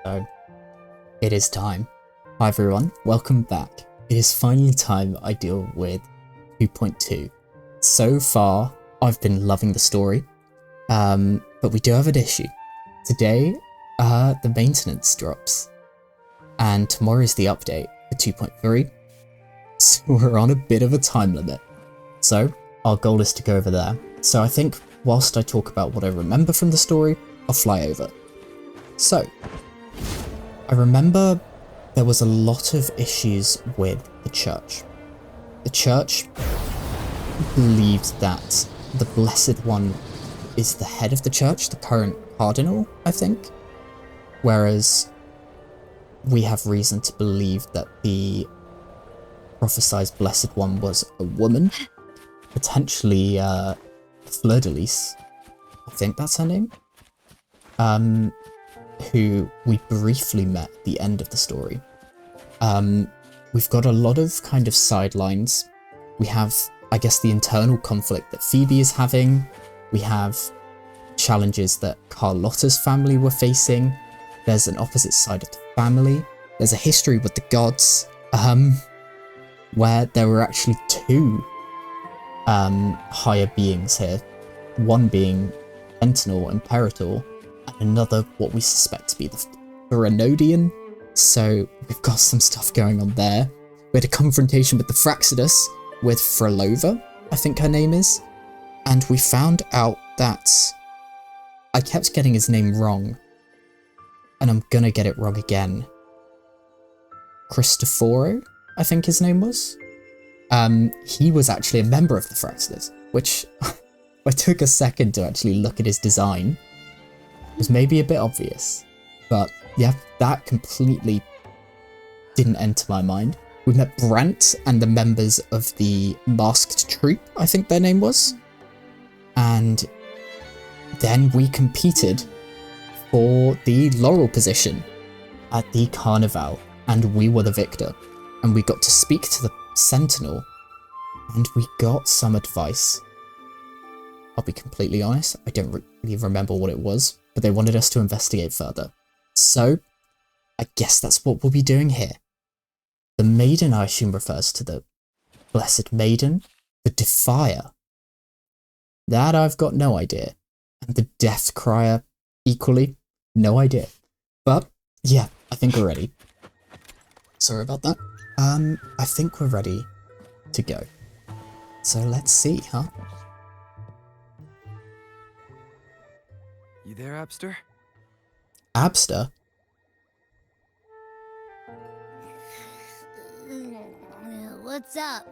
So, it is time. Hi everyone, welcome back. It is finally time I deal with 2.2. So far, I've been loving the story, but we do have an issue. Today, the maintenance drops, and tomorrow is the update for 2.3, so we're on a bit of a time limit. So, our goal is to go over there. So I think, whilst I talk about what I remember from the story, I'll fly over. So, I remember there was a lot of issues with the church. The church believed that the Blessed One is the head of the church, the current cardinal, I think. Whereas we have reason to believe that the prophesized Blessed One was a woman, potentially Fleurdelys, I think that's her name, who we briefly met at the end of the story. We've got a lot of kind of sidelines. We have, I guess, the internal conflict that Phoebe is having. We have challenges that Carlotta's family were facing. There's an opposite side of the family. There's a history with the gods, where there were actually two higher beings here. One being Sentinel, Imperator, and another what we suspect to be the Renodian. So we've got some stuff going on there. We had a confrontation with the Fraxidus, with Frolova, I think her name is. And we found out that I kept getting his name wrong. And I'm gonna get it wrong again. Cristoforo, I think his name was. He was actually a member of the Fraxidus, which I took a second to actually look at his design. It was maybe a bit obvious, but yeah, that completely didn't enter my mind. We met Brent and the members of the Masked Troop, I think their name was. And then we competed for the Laurel position at the Carnival, and we were the victor. And we got to speak to the Sentinel, and we got some advice. I'll be completely honest, I don't really remember what it was, but they wanted us to investigate further. So, I guess that's what we'll be doing here. The Maiden, I assume, refers to the Blessed Maiden. The Defier. That I've got no idea. And the Death Crier, equally, no idea. But, yeah, I think we're ready. Sorry about that. I think we're ready to go. So let's see, huh? You there, Abster? Abster? What's up?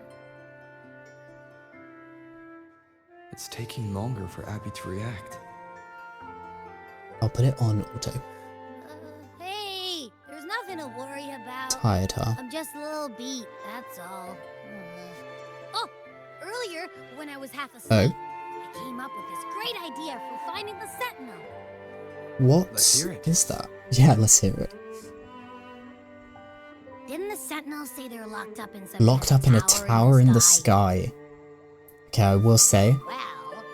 It's taking longer for Abby to react. I'll put it on auto. Hey, there's nothing to worry about. Tired, huh? I'm just a little beat, that's all. Oh, earlier, when I was half asleep, I came up with this great idea for finding the Sentinel. What Let's hear it. is that? Yeah, let's hear it. Didn't the Sentinel say they're locked up in some tower in the sky? Okay, I will say, Well,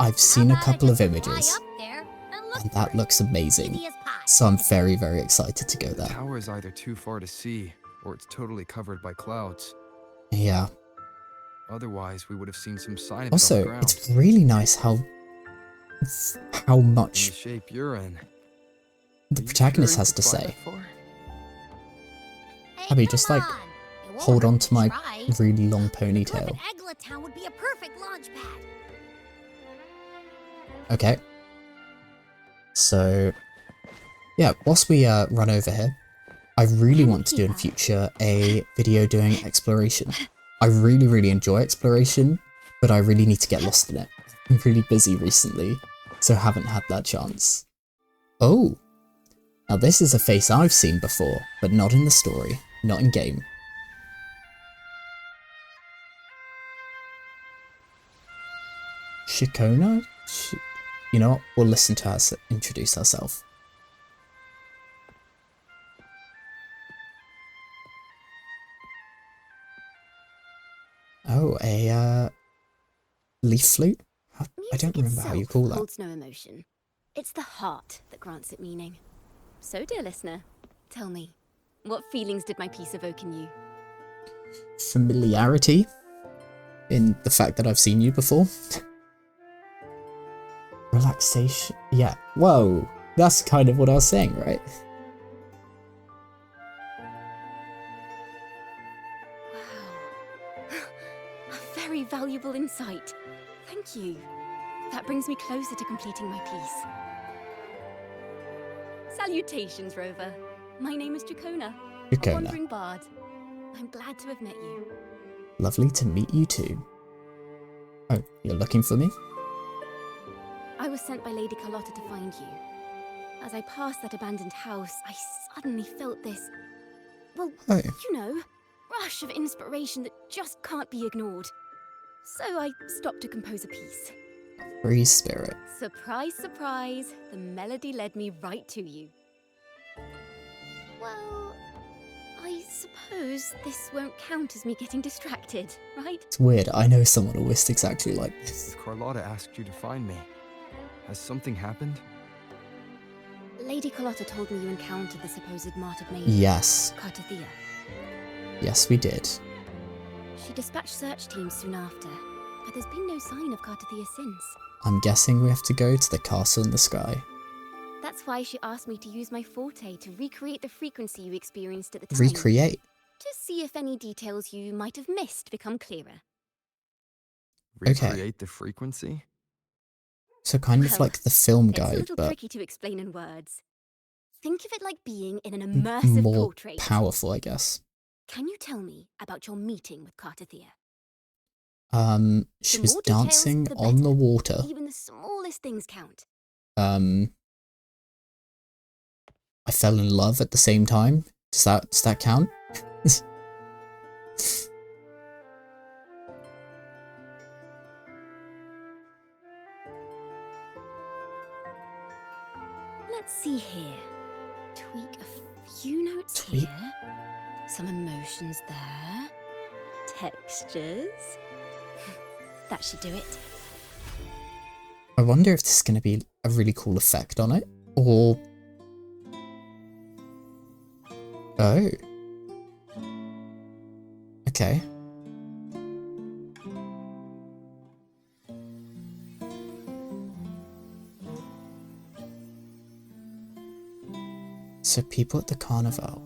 I've seen a how about I couple of just fly images, up there and look and for that it? looks amazing. Easy as pie. So I'm very, very excited to go The there. tower is either too far to see, or it's totally covered by clouds. Yeah. Otherwise, we would have seen some sign of it on the Also, ground. it's really nice how In the much shape you're in. the Are you protagonist sure you has could to fly say. that far? Hey, Abby, come just like on. It won't hold hurt on to to my try. really long Cliff ponytail. and Eglet Town would be a perfect launch pad. Okay. So, yeah, whilst we run over here, I really want to do in future a video doing exploration. I really, really enjoy exploration, but I really need to get lost in it. I'm really busy recently, so haven't had that chance. Oh! Now this is a face I've seen before, but not in the story, not in game. Ciaccona? You know what? We'll listen to her introduce herself. Oh, a leaf flute? I don't remember how you call that. Holds no emotion. It's the heart that grants it meaning. So, dear listener, Tell me, what feelings did my piece evoke in you? Familiarity in the fact that I've seen you before. Relaxation. Yeah. Whoa. That's kind of what I was saying, right? Wow. A very valuable insight. Thank you. That brings me closer to completing my piece. Salutations, Rover. My name is Ciaccona, a wandering bard. I'm glad to have met you. Lovely to meet you too. Oh, you're looking for me? I was sent by Lady Carlotta to find you. As I passed that abandoned house, I suddenly felt this, well, you know, rush of inspiration that just can't be ignored. So I stopped to compose a piece. Free spirit. Surprise, surprise, the melody led me right to you. Well, I suppose this won't count as me getting distracted, right? It's weird, I know someone who wished exactly like this. If Carlotta asked you to find me, has something happened? Lady Carlotta told me you encountered the supposed martyred maiden. Yes. Cartethyia. Yes, we did. She dispatched search teams soon after, but there's been no sign of Cartethyia since. I'm guessing we have to go to the castle in the sky. That's why she asked me to use my forte to recreate the frequency you experienced at the time. Recreate? To see if any details you might have missed become clearer. Recreate the frequency? So kind of like the film guide, it's a little but tricky to explain in words. Think of it like being in an immersive more portrait. powerful, I guess. Can you tell me about your meeting with Cartethyia? She The was more details, dancing the on the better. water. Even the smallest things count. I fell in love at the same time. Does that count? Let's see here. Tweak a few notes here. Some emotions there. Textures. That should do it. I wonder if this is going to be a really cool effect on it, or... Oh. Okay. So people at the carnival.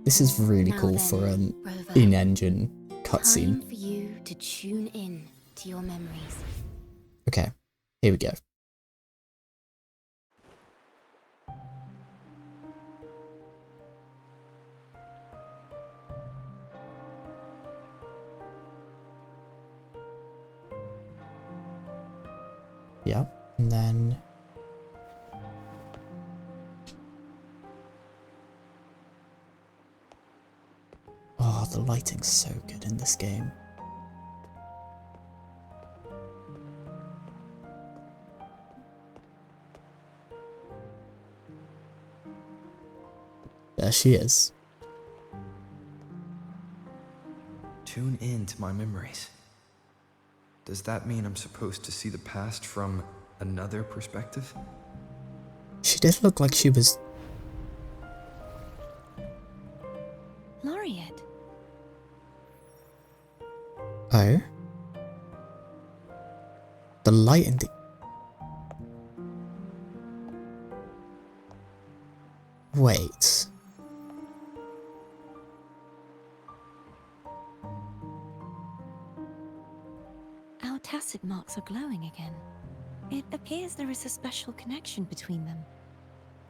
This is really Now cool then, for an Rover, in-engine cutscene. time for you to tune in to your memories. Okay, here we go. Yeah, and then... Oh, the lighting's so good in this game. There she is. Tune in to my memories. Does that mean I'm supposed to see the past from another perspective? She did look like she was... Laureate. Oh? The light in the... Wait. Our tacit marks are glowing again. It appears there is a special connection between them.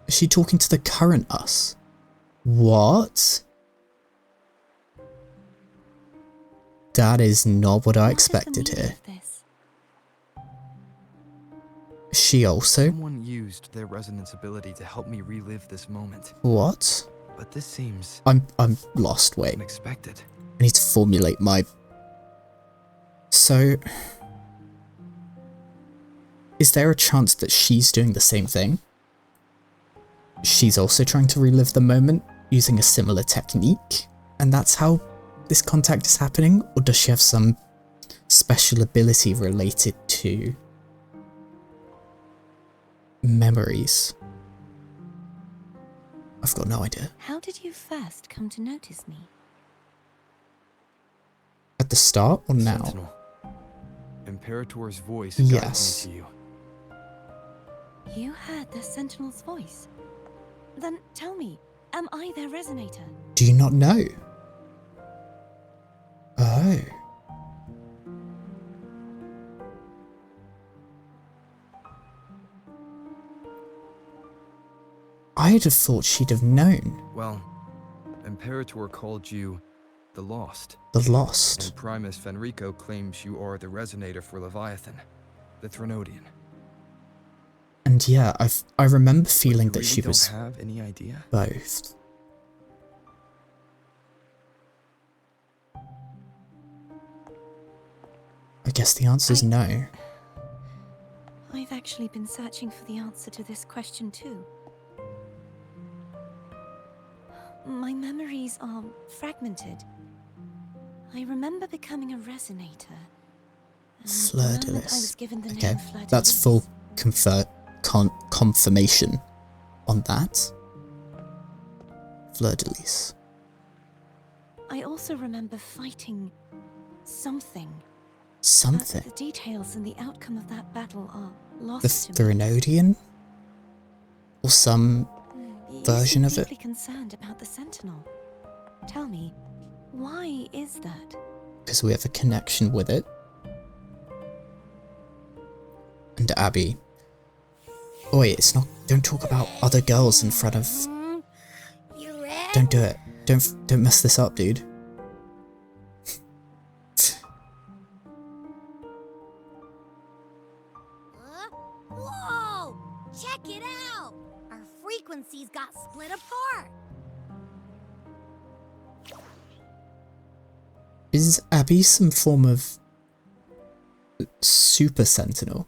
Is she talking to the current us? What? That is not what I expected here. She also... Someone used their resonance ability to help me relive this moment. What? But this seems I'm lost, wait. unexpected. I need to formulate my... So... Is there a chance that she's doing the same thing? She's also trying to relive the moment using a similar technique? And that's how this contact is happening? Or does she have some special ability related to Memories. I've got no idea. How did you first come to notice me? At the start or now? Sentinel. Imperator's voice Yes. guided me to you. You heard the Sentinel's voice? Then tell me, am I their resonator? Do you not know? Oh. I'd have thought she'd have known. Well, Imperator called you the Lost. The Lost. And Primus Fenrico claims you are the resonator for Leviathan, the Threnodian. And yeah, I remember feeling You that really she don't was have any idea? both. I guess the answer's no. I've actually been searching for the answer to this question too. My memories are fragmented. I remember becoming a resonator. And the moment I was given the Okay, name Fleurdelys, that's full confirmation on that. Fleurdelys. I also remember fighting something. Something. The details and the outcome of that battle are lost The to me. Threnodian? Or some version You of seem it? deeply concerned about the Sentinel. Tell me, why is that? Because we have a connection with it. And Abby. Oh wait, it's not. Don't talk about other girls in front of. You ready? Don't do it. Don't mess this up, dude. Whoa! Check it out! Our frequencies got split apart. Is Abby some form of super sentinel?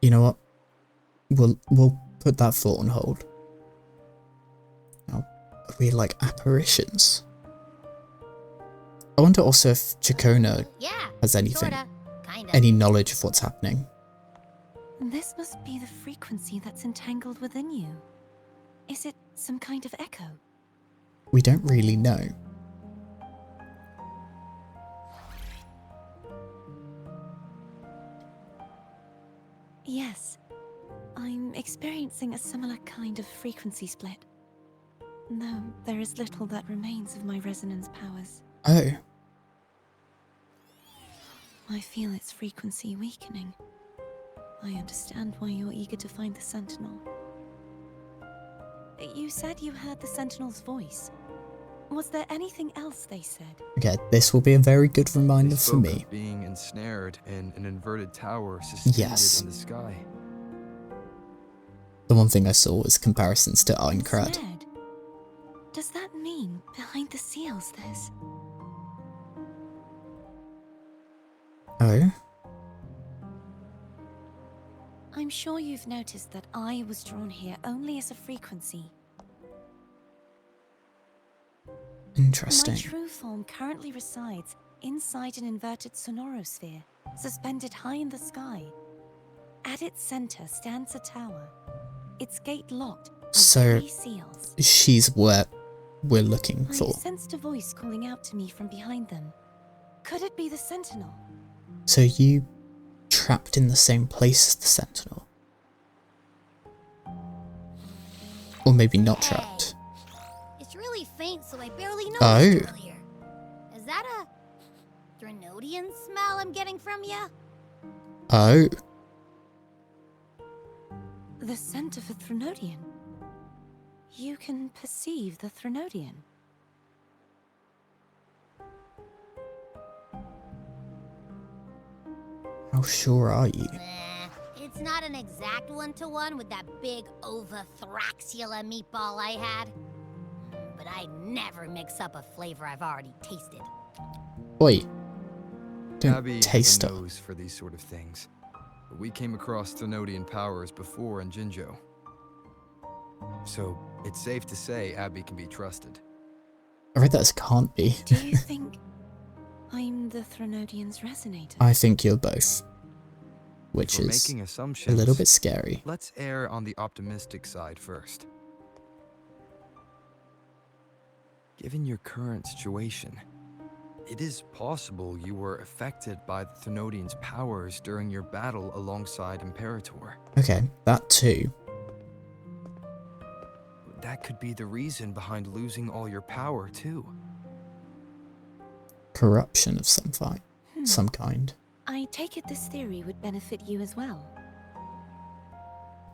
You know what? We'll put that thought on hold. Now, are we like apparitions? I wonder also if Ciaccona Yeah. has anything, Sorta. Kinda. any knowledge of what's happening. This must be the frequency that's entangled within you. Is it some kind of echo? We don't really know. Yes. I'm experiencing a similar kind of frequency split. Though there is little that remains of my resonance powers. Oh, I feel its frequency weakening. I understand why you're eager to find the Sentinel. You said you heard the Sentinel's voice. Was there anything else they said? okay, this will be a very good They reminder for spoke me. of being ensnared in an inverted tower suspended Yes. in the sky. The one thing I saw was comparisons to Aincrad. Snared? Does that mean behind the seals there's... Oh, I'm sure you've noticed that I was drawn here only as a frequency. interesting. My true form currently resides inside an inverted Sonoro Sphere, suspended high in the sky. At its center stands a tower. Its gate locked by So, 3 seals. she's what we're looking I for. sensed a voice calling out to me from behind them. Could it be the Sentinel? So you trapped in the same place as the Sentinel? Or maybe not trapped. It's really faint, so I barely noticed Oh. earlier. Is that a Threnodian smell I'm getting from you? Oh, The scent of a Threnodian. You can perceive the Threnodian. how sure are you? It's not an exact one-to-one with that big Ovathraxula meatball I had. But I never mix up a flavor I've already tasted. Wait. Don't Abby taste has it. a nose for these sort of things. But we came across Threnodian powers before in Jinjo. So it's safe to say Abby can be trusted. I read that as can't be. Do you think I'm the Threnodian's resonator? I think you're both. which If we're is making a assumptions, little bit scary. let's err on the optimistic side first. Given your current situation, it is possible you were affected by the Thenodian's powers during your battle alongside Imperator. Okay, that too. That could be the reason behind losing all your power, too. Corruption of some kind. I take it this theory would benefit you as well.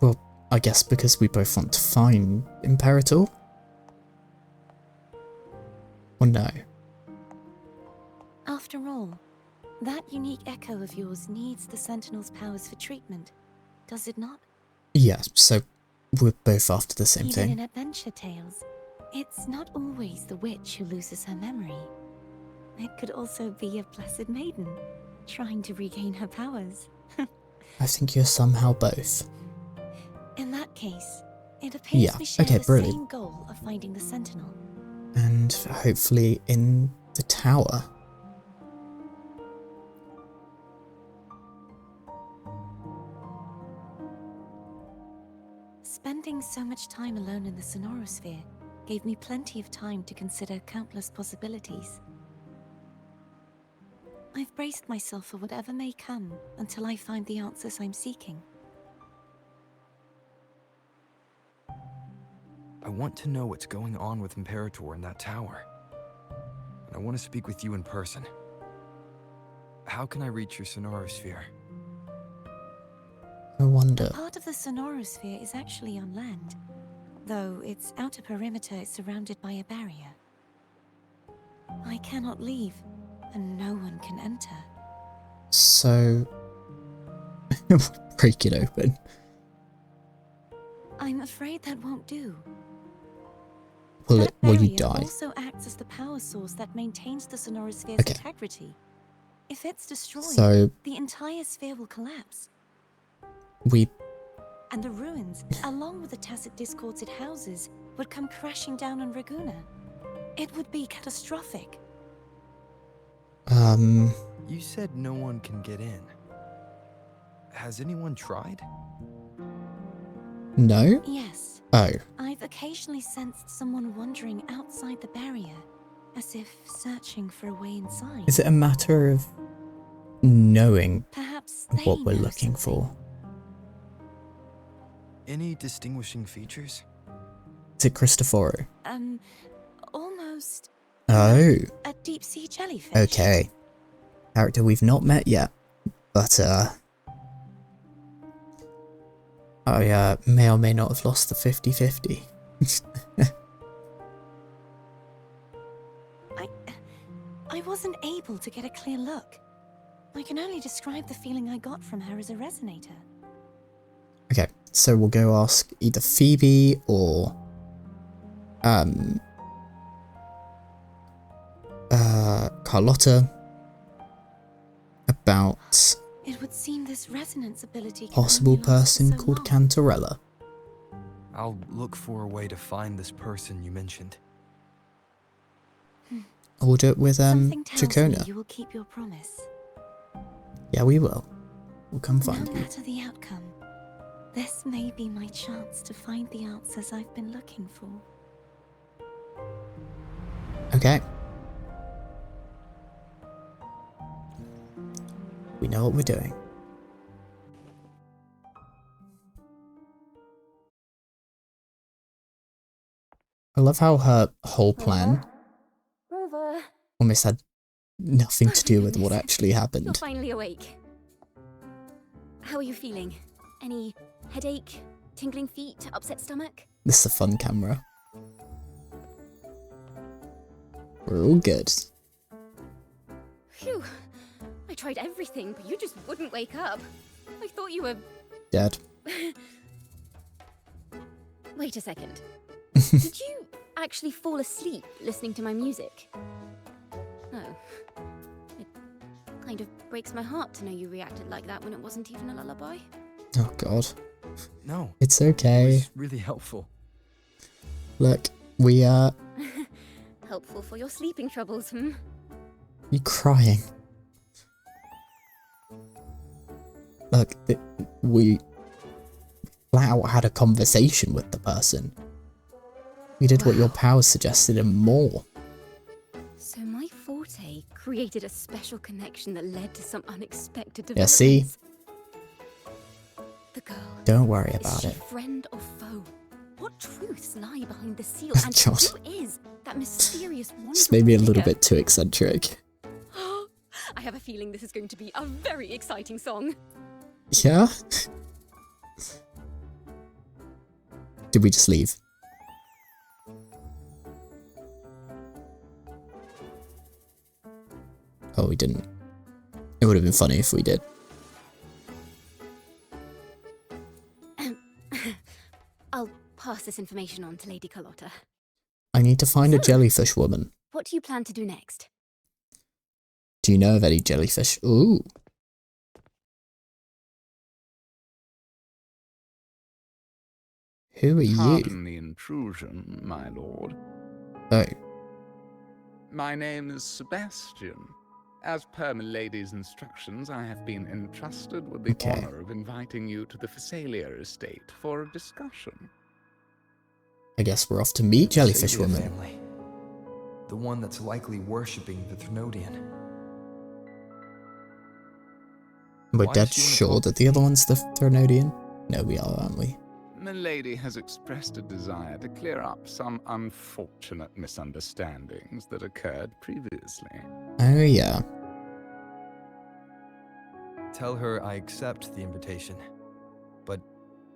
Well, I guess because we both want to find Imperator? Or no? After all, that unique echo of yours needs the Sentinel's powers for treatment, does it not? Yeah, so we're both after the same Even thing. in adventure tales, it's not always the witch who loses her memory. It could also be a blessed maiden, trying to regain her powers. I think you're somehow both. In that case, it appears we share the brilliant. same goal of finding the Sentinel. And hopefully in the tower. Spending so much time alone in the Sonoro Sphere gave me plenty of time to consider countless possibilities. I've braced myself for whatever may come until I find the answers I'm seeking. I want to know what's going on with Imperator in that tower. And I want to speak with you in person. How can I reach your Sonoro Sphere? I wonder. Part of the Sonoro Sphere is actually on land, though its outer perimeter is surrounded by a barrier. I cannot leave, and no one can enter. So... break it open. I'm afraid that won't do. Will That you barrier die? also acts as the power source that maintains the Sonoro Sphere's Okay. integrity. If it's destroyed, So the entire sphere will collapse. we... And the ruins, along with the tacit discords it houses, would come crashing down on Raguna. It would be catastrophic. You said no one can get in. Has anyone tried? No? Yes, Oh. I've occasionally sensed someone wandering outside the barrier, as if searching for a way inside. Is it a matter of knowing Perhaps what they we're know looking something. for? Any distinguishing features? Is it Cristoforo? Almost Oh. a deep-sea jellyfish. Okay. Character we've not met yet. But, I may or may not have lost the 50-50. I wasn't able to get a clear look. I can only describe the feeling I got from her as a resonator. Okay, so we'll go ask either Phoebe or Carlotta about It would seem this resonance ability a can possible only last for person so called long. Canteralla. I'll look for a way to find this person you mentioned. Or we'll do it with Something tells me Ciaccona. you will keep your promise. Yeah, we will. We'll come find No you. matter the outcome, this may be my chance to find the answers I've been looking for. Okay. We know what we're doing. I love how her whole plan Rover. almost had nothing to Oh, do my with what goodness. actually You're happened. finally awake. How are you feeling? Any headache, tingling feet, upset stomach? This is a fun camera. We're all good. Phew. I tried everything, but you just wouldn't wake up. I thought you were... Dead. Wait a second. Did you actually fall asleep listening to my music? Oh. It kind of breaks my heart to know you reacted like that when it wasn't even a lullaby. Oh god. No, It's it okay. was really helpful. Look, we Helpful for your sleeping troubles, hmm? you crying. Look, we flat out had a conversation with the person. We did what your powers suggested and more. So my forte created a special connection that led to some unexpected Yeah, developments. see? The girl. Don't worry Is about she it. friend or foe? What truths lie behind the seal? And God. who is that mysterious wonderful Just made me a little figure? bit too eccentric. I have a feeling this is going to be a very exciting song. Yeah? Did we just leave? Oh, we didn't. It would have been funny if we did. I'll pass this information on to Lady Carlotta. I need to find a jellyfish woman. What do you plan to do next? Do you know of any jellyfish? Ooh. Who are you? Pardon the intrusion, my lord. Oh, My name is Sebastian. As per Milady's instructions, I have been entrusted with the Okay. honor of inviting you to the Fisalia estate for a discussion. I guess we're off to meet jellyfish Fisalia woman. family. The one that's likely worshipping the Thrnodian. We're Why dead does she wanna sure talk that to the other one's the Thrnodian? No, we are, aren't we? Milady has expressed a desire to clear up some unfortunate misunderstandings that occurred previously. Oh, yeah. Tell her I accept the invitation, but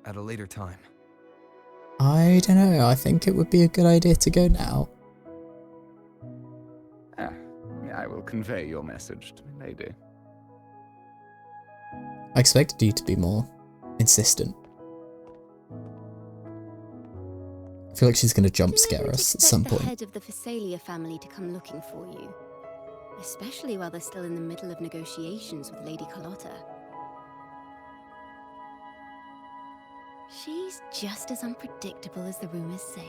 at a later time. I don't know. I think it would be a good idea to go now. I will convey your message to Milady. I expected you to be more insistent. I feel like she's going to jump You scare never us at expect some the point. head of the Fisalia family to come looking for you, especially while they're still in the middle of negotiations with Lady Carlotta. She's just as unpredictable as the rumors say.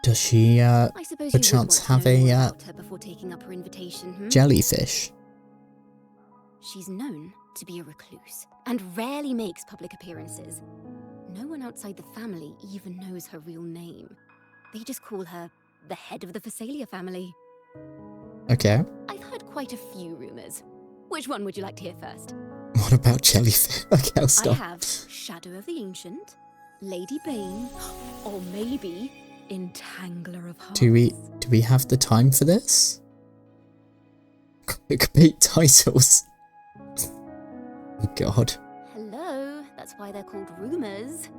Does she, I suppose you would want perchance to have know more a, about her before taking up her invitation, hmm? jellyfish? She's known to be a recluse and rarely makes public appearances. No one outside the family even knows her real name. They just call her the head of the Fisalia family. Okay. I've heard quite a few rumors. Which one would you like to hear first? What about jellyfish? Okay, I'll I stop. have Shadow of the Ancient, Lady Bane, or maybe Entangler of Hearts. Do we have the time for this? Clickbait titles. Oh God. Hello, that's why they're called rumors.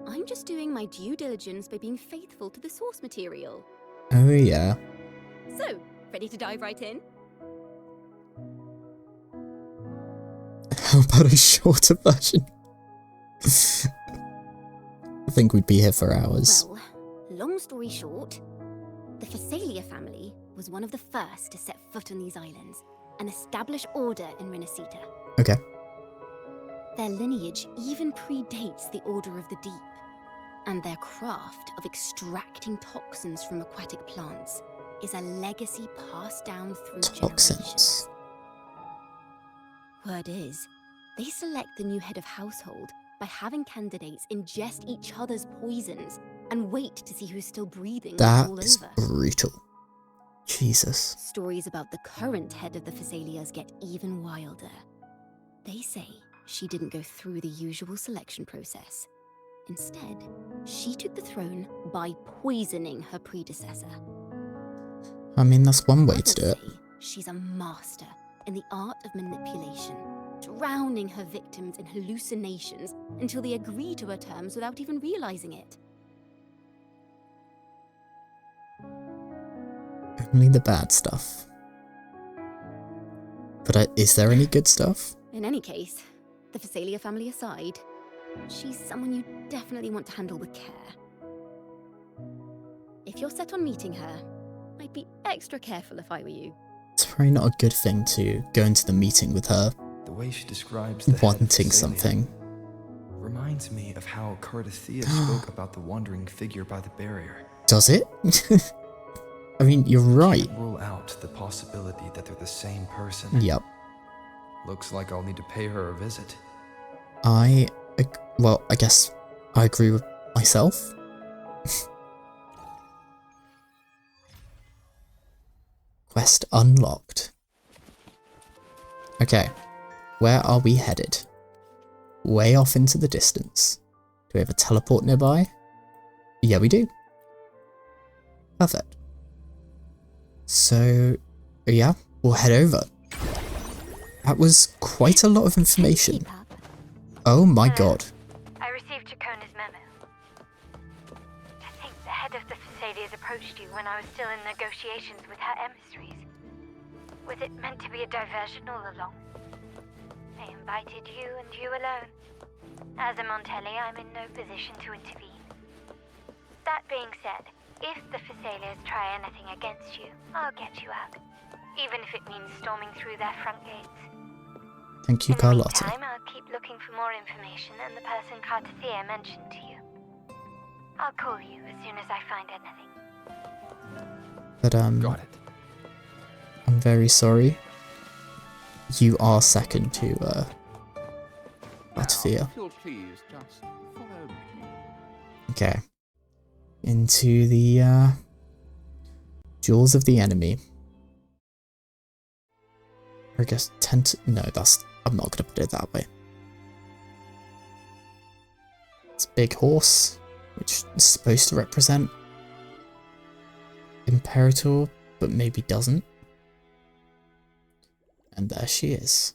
I'm just doing my due diligence by being faithful to the source material. Oh yeah. So, ready to dive right in? How about a shorter version? I think we'd be here for hours. Well, long story short, the Fisalia family was one of the first to set foot on these islands and establish order in Renacita. Okay. Their lineage even predates the Order of the Deep, and their craft of extracting toxins from aquatic plants is a legacy passed down through Toxins. generations. Word is, they select the new head of household by having candidates ingest each other's poisons and wait to see who's still breathing That all is over. brutal. Jesus. Stories about the current head of the Fisalias get even wilder. They say she didn't go through the usual selection process. Instead, she took the throne by poisoning her predecessor. I mean, that's one way to Others do it. say she's a master in the art of manipulation, drowning her victims in hallucinations until they agree to her terms without even realizing it. Only the bad stuff. But is there any good stuff? In any case, the Fisalia family aside, she's someone you definitely want to handle with care. If you're set on meeting her, I'd be extra careful if I were you. It's probably not a good thing to go into the meeting with her The way she describes the head of wanting Fisalia something. reminds me of how Cartethyia spoke about the wandering figure by the barrier. Does it? I mean, you're right. Can't rule out the possibility that they're the same person. Yep. Looks like I'll need to pay her a visit. Well, I guess I agree with myself. Quest unlocked. Okay, where are we headed? Way off into the distance. Do we have a teleport nearby? Yeah, we do. Perfect. So, yeah, we'll head over. That was quite a lot of information. Oh my god. I received Ciaccona's memo. To think the head of the Fisalias approached you when I was still in negotiations with her emissaries. Was it meant to be a diversion all along? They invited you and you alone. As a Montelli, I'm in no position to intervene. That being said, if the Fisalias try anything against you, I'll get you out. Even if it means storming through their front gates. Thank you, In the Carlotta. meantime, I'll keep looking for more information and the person Cartethyia mentioned to you. I'll call you as soon as I find anything. But, Got it. I'm very sorry. You are second to, Cartethyia. If you'll please just follow me. Okay. Into the, Jewels of the Enemy. I guess no, I'm not gonna put it that way. It's a big horse, which is supposed to represent Imperator, but maybe doesn't. And there she is,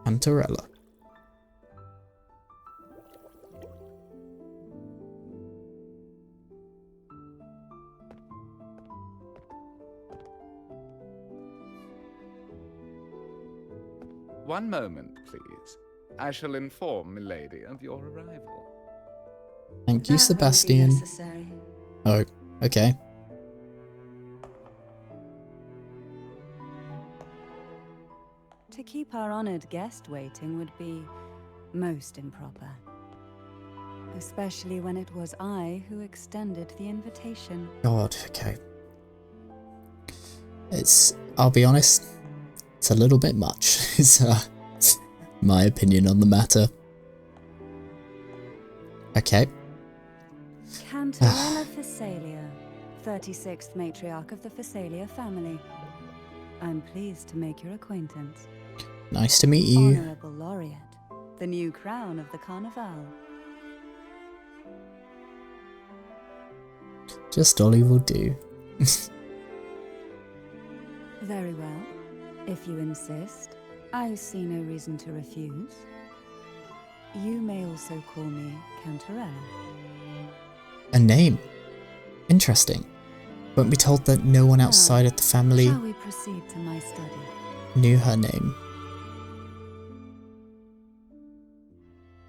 Canteralla. One moment, please. I shall inform milady of your arrival. Thank you, Sebastian. Oh, okay. To keep our honored guest waiting would be most improper. Especially when it was I who extended the invitation. God, okay. I'll be honest, it's a little bit much, is my opinion on the matter. Okay. Canteralla Fisalia, 36th matriarch of the Fisalia family. I'm pleased to make your acquaintance. Nice to meet you. Honorable Laureate, the new crown of the Carnival. Just Ollie will do. Very well. If you insist, I see no reason to refuse. You may also call me Canteralla. A name. Interesting. Weren't we told that no one outside of the family Shall we proceed to my study? knew her name?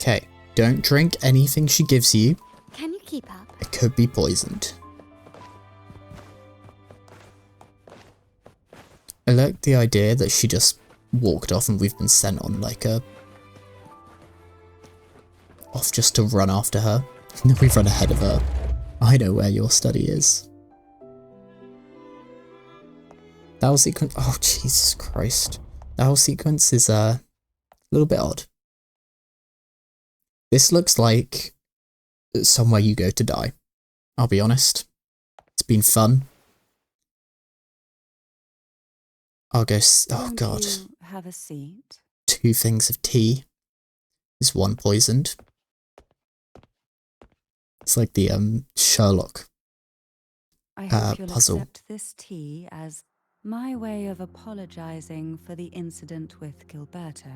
Okay, don't drink anything she gives you. Can you keep up? It could be poisoned. I like the idea that she just walked off and we've been sent on like off just to run after her. And then we've run ahead of her. I know where your study is. That whole sequence, oh Jesus Christ. That whole sequence is a little bit odd. This looks like somewhere you go to die. I'll be honest. It's been fun. I'll go, oh god. You have a seat. 2 things of tea. Is 1 poisoned. It's like the Sherlock I hope you'll puzzle. accept this tea as my way of apologizing for the incident with Gilberto.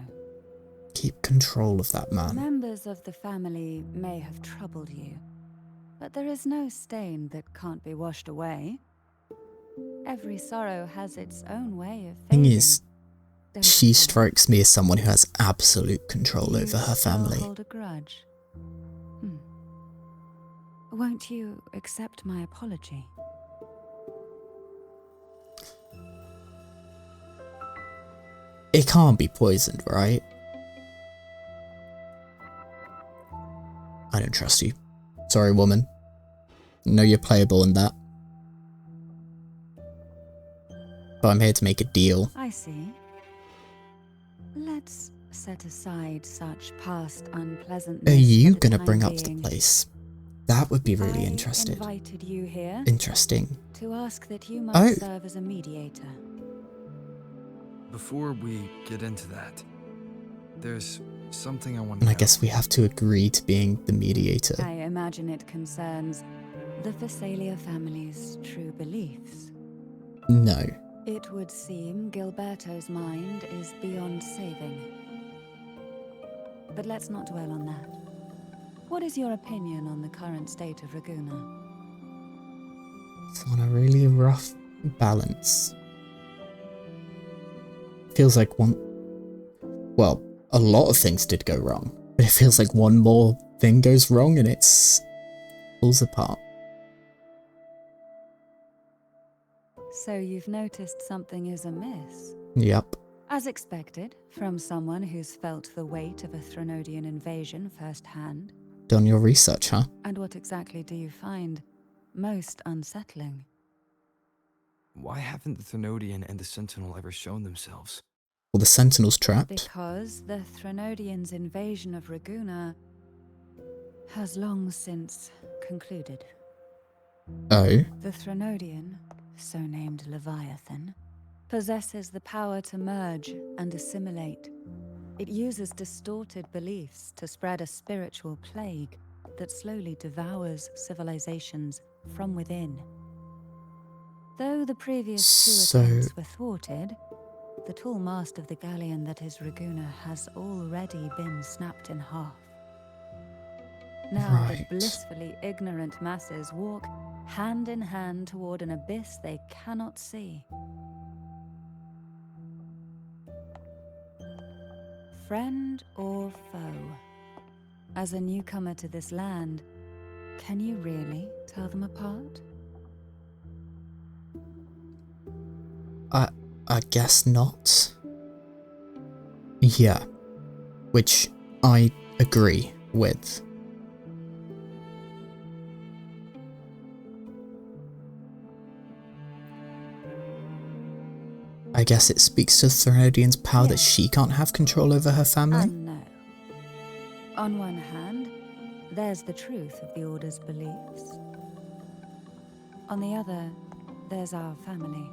Keep control of that man. Members of the family may have troubled you, but there is no stain that can't be washed away. Every sorrow has its own way of Thing fading. is, Don't she you? strikes me as someone who has absolute control You over her still family. hold a grudge. Won't you accept my apology? It can't be poisoned, right? I don't trust you. Sorry, woman. No, you're playable in that. but I'm here to make a deal. I see. Let's set aside such past unpleasantness. Are you for the gonna time bring up the being. place? That would be really I interesting. invited you here Interesting. to ask that you might Oh. serve as a mediator. Before we get into that, there's something I want to And know. I guess we have to agree to being the mediator. I imagine it concerns the Fisalia family's true beliefs. No. It would seem Gilberto's mind is beyond saving. But let's not dwell on that. What is your opinion on the current state of Raguna? It's on a really rough balance. Feels like well, a lot of things did go wrong, but it feels like one more thing goes wrong and it's falls apart. So you've noticed something is amiss? Yep. As expected, from someone who's felt the weight of a Threnodian invasion firsthand. Done your research, huh? And what exactly do you find most unsettling? Why haven't the Threnodian and the Sentinel ever shown themselves? Well, the Sentinel's trapped. Because the Threnodians' invasion of Raguna has long since concluded. Oh. The Threnodian, so named Leviathan, possesses the power to merge and assimilate. It uses distorted beliefs to spread a spiritual plague that slowly devours civilizations from within. Though the previous two attempts were thwarted, the tall mast of the galleon that is Raguna has already been snapped in half. Now the blissfully ignorant masses walk hand in hand toward an abyss they cannot see. Friend or foe? As a newcomer to this land, can you really tell them apart? I guess not. Yeah. Which I agree with. I guess it speaks to Threnodian's power that she can't have control over her family? No. On one hand, there's the truth of the Order's beliefs. On the other, there's our family.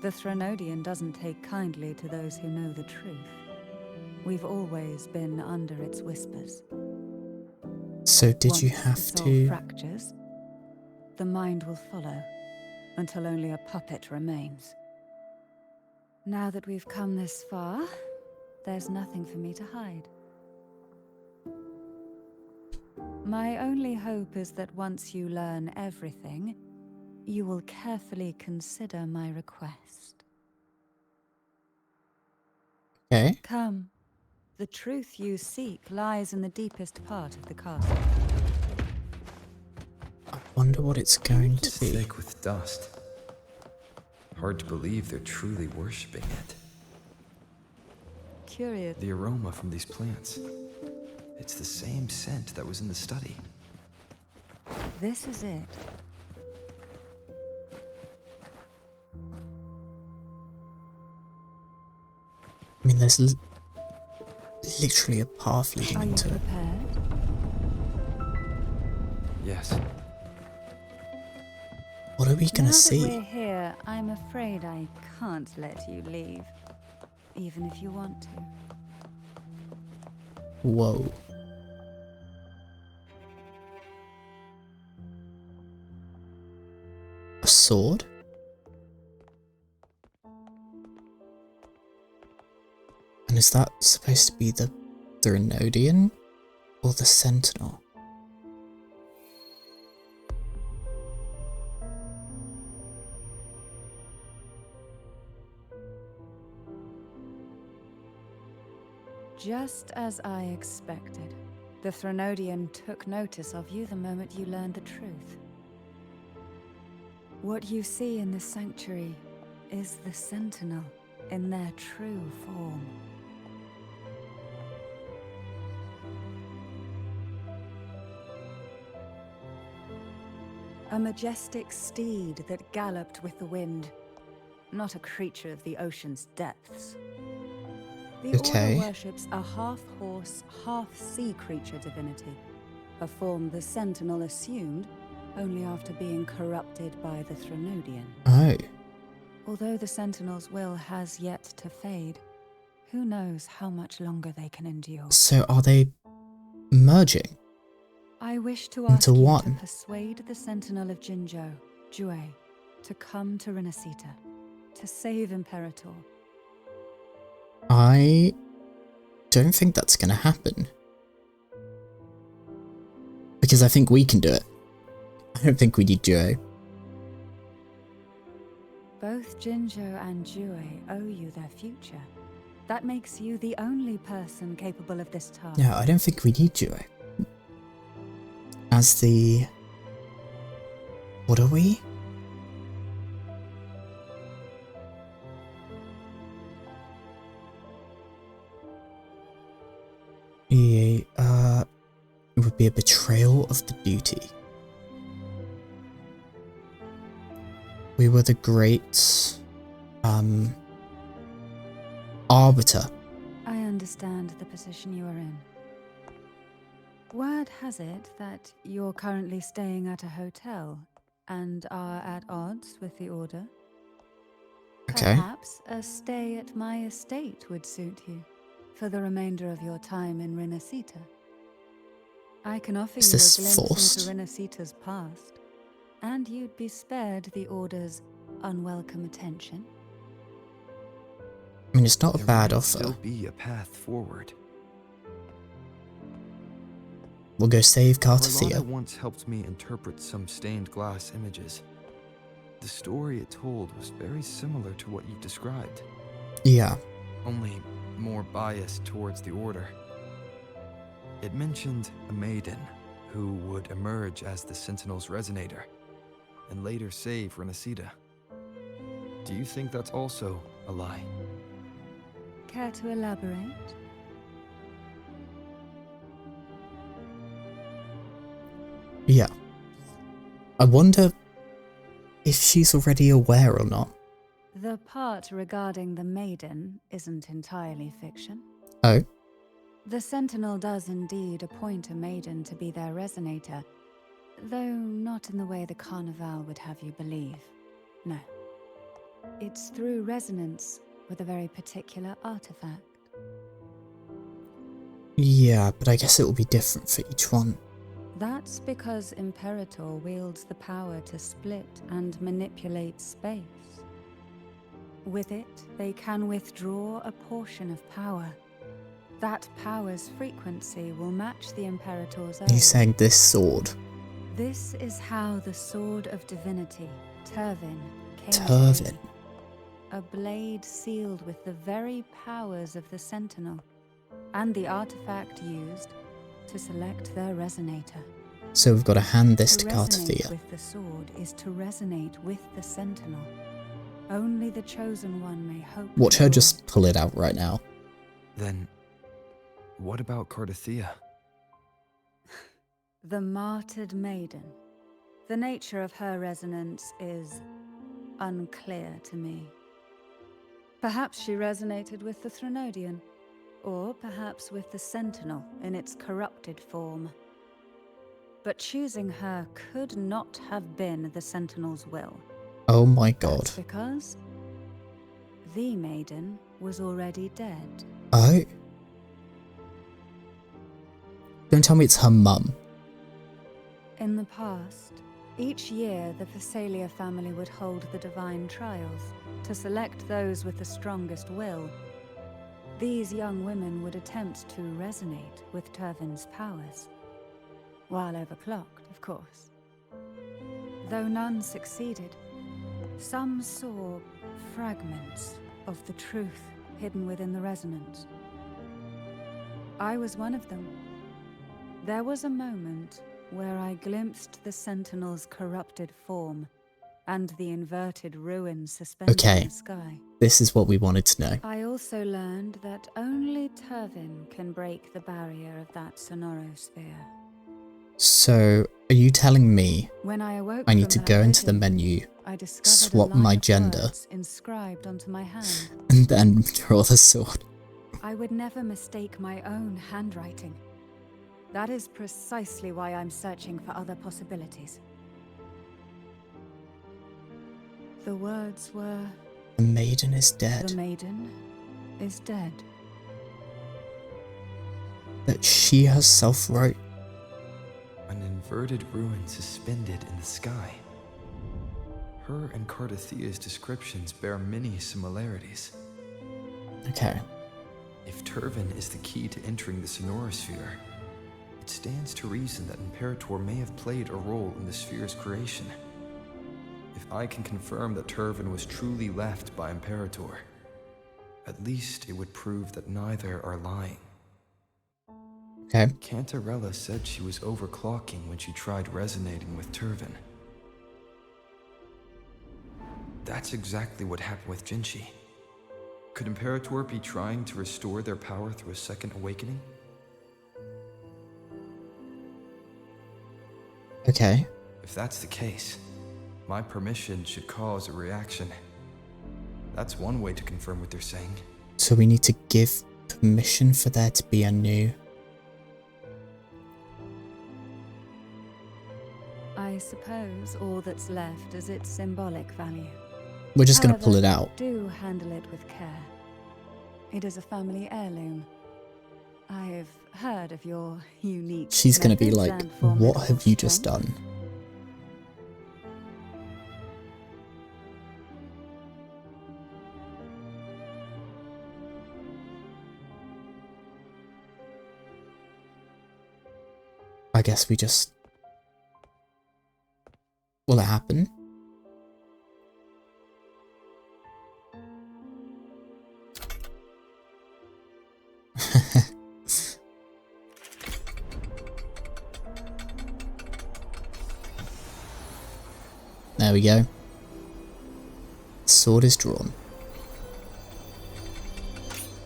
The Threnodian doesn't take kindly to those who know the truth. We've always been under its whispers. So did you Once have the soul to... fractures, the mind will follow, until only a puppet remains. Now that we've come this far, there's nothing for me to hide. My only hope is that once you learn everything, you will carefully consider my request. Okay. Come. The truth you seek lies in the deepest part of the castle. I wonder what it's going to be. Thick with dust. Hard to believe they're truly worshipping it. Curious. The aroma from these plants. It's the same scent that was in the study. This is it. I mean, there's literally a path leading into it. Prepared? Yes. What are we gonna see? Now that we're here, I'm afraid I can't let you leave, even if you want to. Whoa. A sword? And is that supposed to be the Threnodian or the Sentinel? Just as I expected, the Threnodian took notice of you the moment you learned the truth. What you see in the sanctuary is the Sentinel in their true form. A majestic steed that galloped with the wind. not a creature of the ocean's depths. The Okay. Order worships a half-horse, half-sea creature divinity, a form the Sentinel assumed only after being corrupted by the Threnodian. Oh. Although the Sentinel's will has yet to fade, who knows how much longer they can endure. So are they merging? I wish to ask into you one? to persuade the Sentinel of Jinzhou, Jue, to come to Renacita, to save Imperator. I don't think that's going to happen. Because I think we can do it. I don't think we need Duo. Both Jinzhou and Jue owe you their future. That makes you the only person capable of this task. No, I don't think we need Duo. As the... What are we? Yeah, it would be a betrayal of the duty. We were the great, arbiter. I understand the position you are in. Word has it that you're currently staying at a hotel and are at odds with the Order. Okay. Perhaps a stay at my estate would suit you for the remainder of your time in Renacita. I can offer Is you a this glimpse forced? into Renacita's past, and you'd be spared the Order's unwelcome attention. I mean, it's not a There bad might offer. still be a path forward. We'll go save Cartethyia Cartethyia. once helped me interpret some stained glass images. The story it told was very similar to what you described, Yeah. only more biased towards the Order. It mentioned a maiden who would emerge as the Sentinel's resonator and later save Renacita. Do you think that's also a lie? Care to elaborate? Yeah. I wonder if she's already aware or not. The part regarding the maiden isn't entirely fiction. Oh. The Sentinel does indeed appoint a maiden to be their resonator, though not in the way the Carnival would have you believe. No. It's through resonance with a very particular artifact. Yeah, but I guess it will be different for each one. That's because Imperator wields the power to split and manipulate space. With it, they can withdraw a portion of power. That power's frequency will match the Imperator's own. Are you saying this sword? This is how the Sword of Divinity, Turvin, came to Turvin. be. A blade sealed with the very powers of the Sentinel, and the artifact used to select their resonator. So we've got to hand this to To resonate Cartethyia. with the sword is to resonate with the Sentinel. Only the chosen one may hope. Watch to her rule. just pull it out right now. Then, what about Cartethyia? The martyred maiden. The nature of her resonance is unclear to me. Perhaps she resonated with the Threnodian, or perhaps with the Sentinel in its corrupted form. But choosing her could not have been the Sentinel's will. Oh my god. That's because the maiden was already dead. Oh. Don't tell me it's her mum. In the past, each year the Fisalia family would hold the divine trials to select those with the strongest will. These young women would attempt to resonate with Turvin's powers, while overclocked, of course. Though none succeeded, some saw fragments of the truth hidden within the resonance. I was one of them. There was a moment where I glimpsed the Sentinel's corrupted form and the inverted ruins suspended Okay. in the sky. This is what we wanted to know. I also learned that only Turvin can break the barrier of that Sonoro Sphere. So, are you telling me When I awoke I need from to that go into the vision, menu, I discovered swap a line my of gender, words inscribed onto my hand. and then draw the sword? I would never mistake my own handwriting. That is precisely why I'm searching for other possibilities. The words were, The maiden is "The dead. maiden is dead." That she herself wrote. An inverted ruin suspended in the sky. Her and Cartethia's descriptions bear many similarities. Okay. If Turvin is the key to entering the Sonoro Sphere, it stands to reason that Imperator may have played a role in the sphere's creation. If I can confirm that Turvin was truly left by Imperator, at least it would prove that neither are lying. Okay. Canteralla said she was overclocking when she tried resonating with Turvin. That's exactly what happened with Jinchi. Could Imperator be trying to restore their power through a second awakening? Okay. If that's the case, my permission should cause a reaction. That's one way to confirm what they're saying. So we need to give permission for there to be a new... I suppose all that's left is its symbolic value. We're just going to pull it However, out. do handle it with care. It is a family heirloom. I've heard of your unique She's going to be methods like, and what formidable have you just strength. done? I guess we just... Will it happen? There we go. Sword is drawn.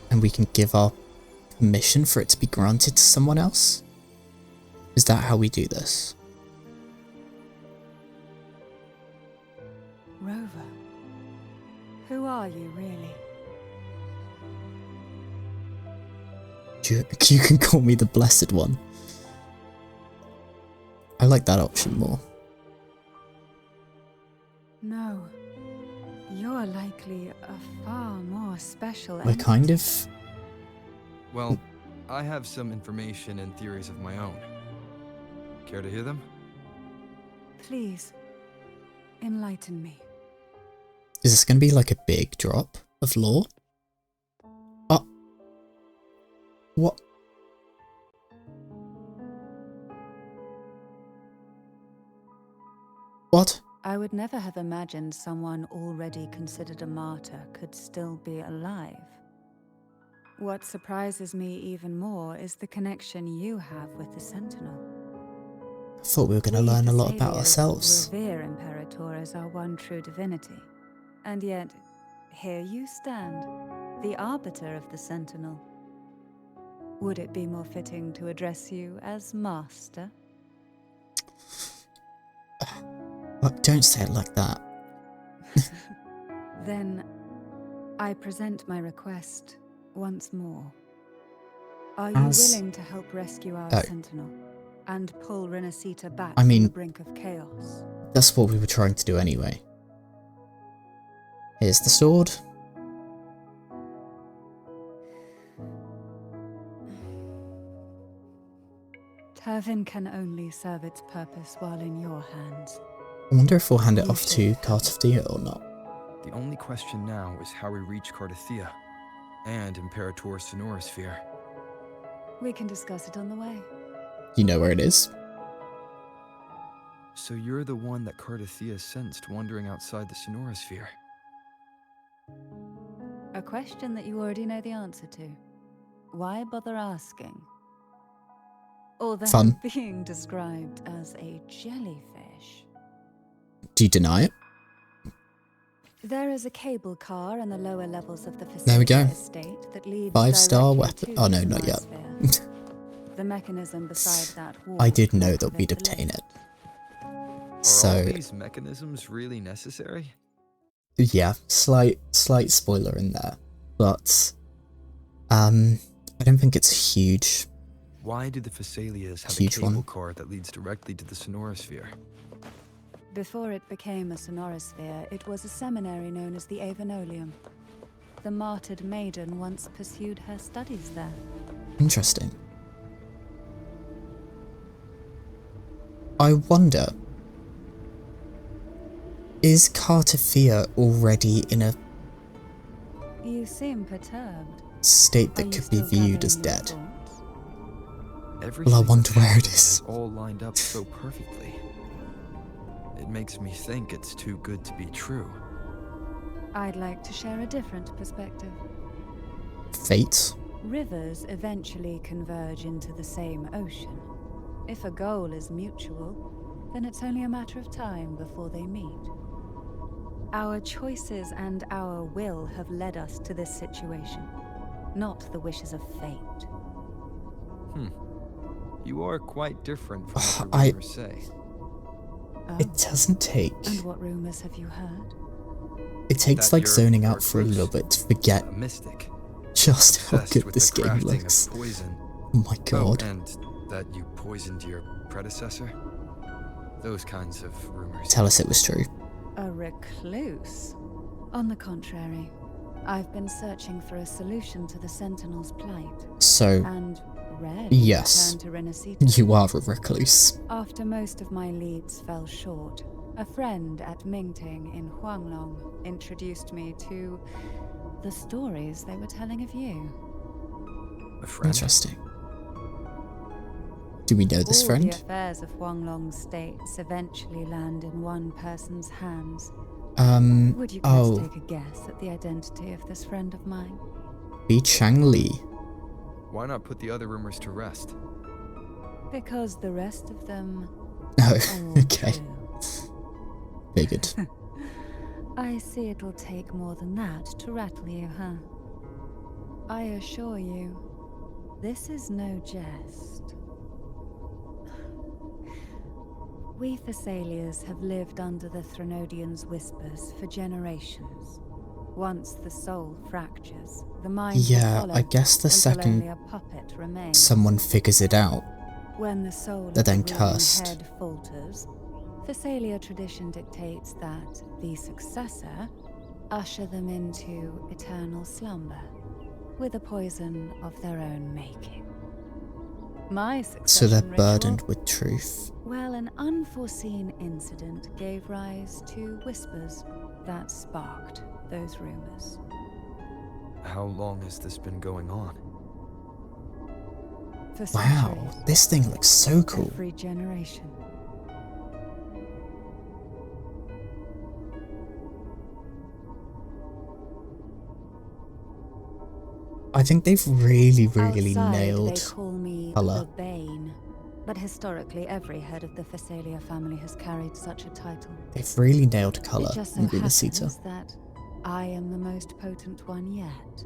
And we can give our permission for it to be granted to someone else? Is that how we do this? Rover, who are you really? You can call me the Blessed One. I like that option more. No, you're likely a far more special We're entity. kind of... Well, I have some information and theories of my own. Care to hear them? Please, enlighten me. Is this going to be like a big drop of lore? Oh. What? What? I would never have imagined someone already considered a martyr could still be alive. What surprises me even more is the connection you have with the Sentinel. I thought we were going to learn a lot about ourselves. Revere Imperator as our one true divinity. And yet, here you stand, the arbiter of the Sentinel. Would it be more fitting to address you as Master? Look, don't say it like that. Then, I present my request once more. Are you willing to help rescue our Sentinel and pull Renacita back from the brink of chaos? That's what we were trying to do anyway. Here's the sword. Turvin can only serve its purpose while in your hands. I wonder if we'll hand it off to Cartethyia or not. The only question now is how we reach Cartethyia and Imperator's Sonoro Sphere. We can discuss it on the way. You know where it is? So you're the one that Cartethyia sensed wandering outside the Sonoro Sphere? A question that you already know the answer to. Why bother asking? Although Fun. being described as a jellyfish. Do you deny it? There is a cable car in the lower levels of the There we go. Fisalia estate that leads 5-star directly weapon. to Oh no, the not Sonoro yet. Sphere. The mechanism beside that wall. I did know that we'd obtain it. Are all these mechanisms really necessary? Yeah, slight spoiler in there, but I don't think it's huge. Why do the Fisalias have Huge a cable one. car that leads directly to the Sonoro Sphere? Before it became a Sonoro Sphere, it was a seminary known as the Avenolium. The martyred maiden once pursued her studies there. Interesting. I wonder, is Cartethyia already in a You seem perturbed. state Are that you could be still viewed as gathering your dead? thoughts? Everything Well, I wonder where it is is. all lined up so perfectly. It makes me think it's too good to be true. I'd like to share a different perspective. Fate? Rivers eventually converge into the same ocean. If a goal is mutual, then it's only a matter of time before they meet. Our choices and our will have led us to this situation, not the wishes of fate. You are quite different from what the I- rumors say. Oh, It doesn't take... and what rumors have you heard? It takes That like you're zoning out for a recluse, little bit to forget a mystic, just how obsessed good with this the game crafting looks. of poison. Oh my god. Oh, and that you poisoned your predecessor. Those kinds of rumors. Tell us it was true. A recluse? On the contrary, I've been searching for a solution to the Sentinel's plight, So, and rarely yes, returned to Renacita. you are a recluse. After most of my leads fell short, a friend at Mingting in Huanglong introduced me to the stories they were telling of you. A friend? Interesting. Do we know this All friend? the affairs of Huanglong states eventually land in one person's hands. Would you please take a guess at the identity of this friend of mine? Bi Changli. Why not put the other rumors to rest? Because the rest of them Oh, are all okay. true. Figured. I see it'll take more than that to rattle you, huh? I assure you, this is no jest. We Fisalias have lived under the Threnodians' whispers for generations. Once the soul fractures, the mind will Yeah, follow I guess the until second only a puppet remains. someone figures it out, When the soul they're of the then ruling cursed. head falters, Fisalia tradition dictates that the successor usher them into eternal slumber, with a poison of their own making. My So succession they're ritual, burdened with truth. well, an unforeseen incident gave rise to whispers that sparked those rumors. How long has this been going on? For Wow, centuries, this thing looks so cool. every generation. I think they've really Outside, nailed they call me colour. the Bane, but historically every head of the Fisalia family has carried such a title. They've really nailed colour It just so in happens Renacita. that I am the most potent one yet.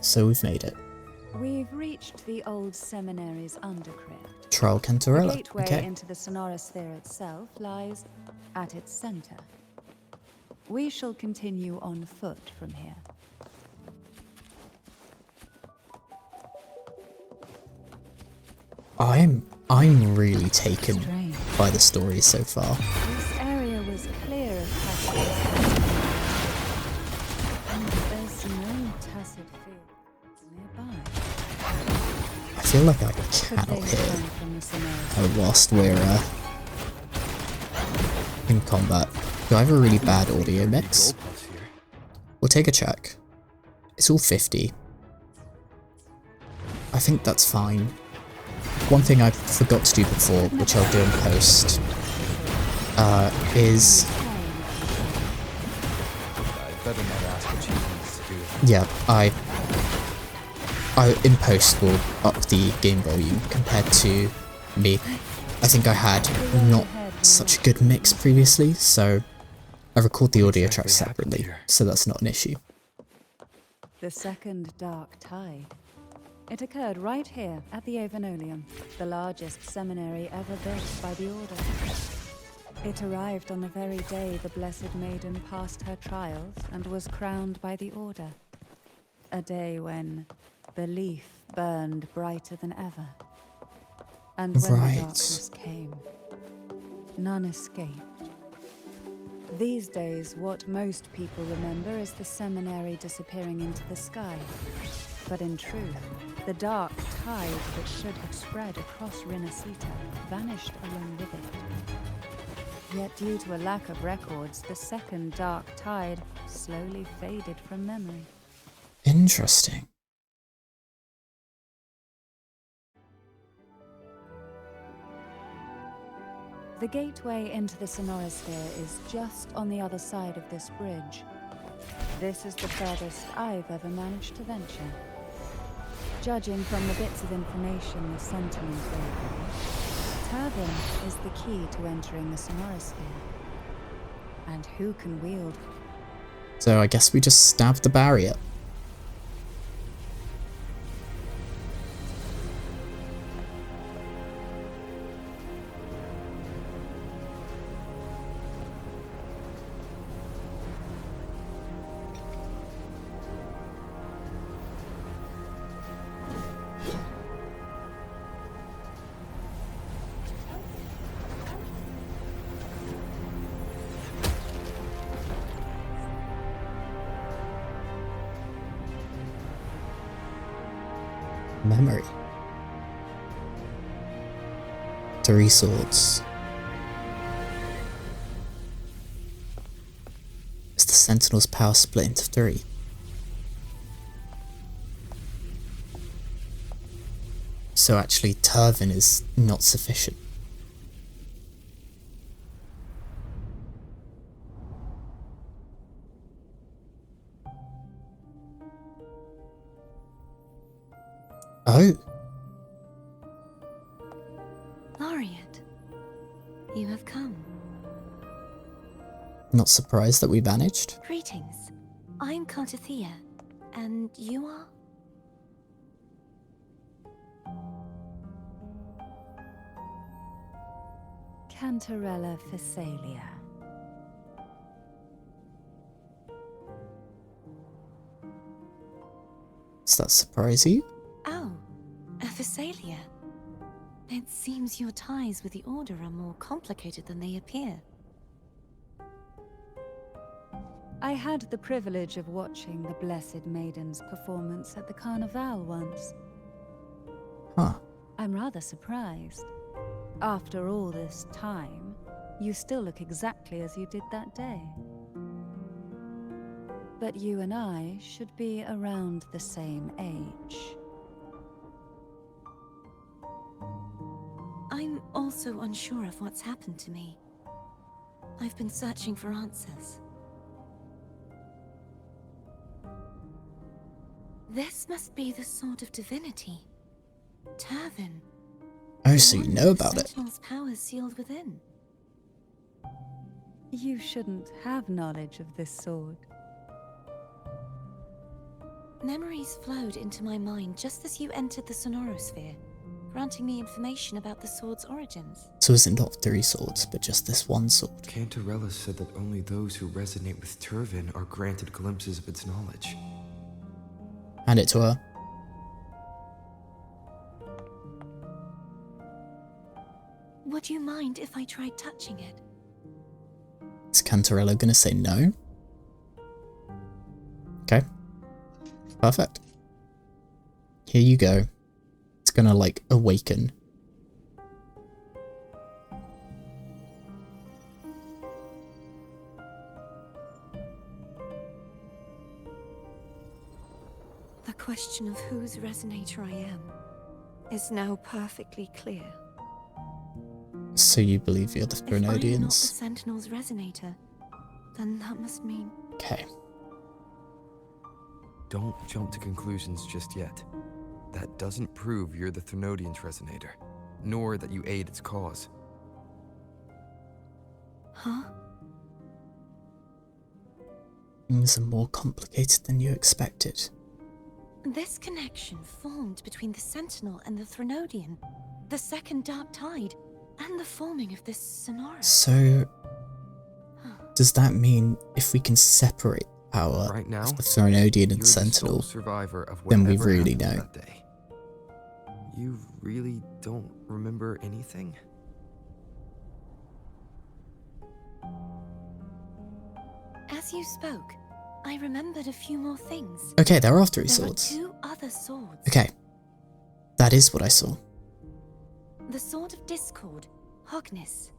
So we've made it. We've reached the old seminary's undercrypt. Trial The Canteralla. gateway Okay. into the Sonoro Sphere itself lies at its center. We shall continue on foot from here. I'm really taken Strange. by the story so far. This area was clear of passengers. And there's no tacit fields nearby. I feel like I Could cannot they hear come from the Sonoro whilst we're in combat. Do I have a really bad audio mix? Goalposts here. We'll take a check. It's all 50. I think that's fine. One thing I forgot to do before, which I'll do in post, is... I'd better not ask what she needs to do. Yeah, I in post will up the game volume compared to me. I think I had not such a good mix previously, so I record the audio Exactly tracks happened separately, here? so that's not an issue. The second dark tide. It occurred right here at the Avenolium, the largest seminary ever built by the Order. It arrived on the very day the Blessed Maiden passed her trials and was crowned by the Order. A day when belief burned brighter than ever. And when the darkness came, none escaped. These days, what most people remember is the seminary disappearing into the sky. But in truth, the dark tide that should have spread across Rinascita vanished along with it. Yet due to a lack of records, the second dark tide slowly faded from memory. Interesting. The gateway into the Sonoro Sphere is just on the other side of this bridge. This is the furthest I've ever managed to venture. Judging from the bits of information the Sentinels gave me, Turvin is the key to entering the Sonoro Sphere. And who can wield? So I guess we just stabbed the barrier. Memory. 3 swords. Is the Sentinel's power split into 3? So actually Turvin is not sufficient. Oh. Laureate, you have come. Not surprised that we managed. Greetings. I'm Cartethyia, and you are? Canteralla Fisalia. Does that surprise you? Oh, a Fisalia. It seems your ties with the Order are more complicated than they appear. I had the privilege of watching the Blessed Maiden's performance at the Carnival once. Huh. I'm rather surprised. After all this time, you still look exactly as you did that day. But you and I should be around the same age. I'm also unsure of what's happened to me. I've been searching for answers. This must be the sword of divinity. Turvin. Oh, so you know about it. Sentinel's powers sealed within. You shouldn't have knowledge of this sword. Memories flowed into my mind just as you entered the Sonoro Sphere, granting me information about the sword's origins. So is it not 3 swords, but just this one sword? Canteralla said that only those who resonate with Turvin are granted glimpses of its knowledge. Hand it to her. Would you mind if I tried touching it? Is Canterella gonna say no? Okay. Perfect. Here you go. It's gonna, like, awaken. The question of whose resonator I am is now perfectly clear. So you believe you're the If I'm not the Fleurdelys? Sentinel's resonator, then that must mean... Okay. Don't jump to conclusions just yet. That doesn't prove you're the Thermodian's resonator, nor that you aid its cause. Huh? Things are more complicated than you expected. This connection formed between the Sentinel and the Threnodian, the second Dark Tide, and the forming of this Sonoro. So, does that mean if we can separate power Right now, of the Threnodian and you're Sentinel, the sole survivor of then we whatever really happened know. that day. You really don't remember anything? As you spoke, I remembered a few more things. Okay, there are 3 There swords. are 2 other swords. Okay, that is what I saw. The Sword of Discord, Hogness,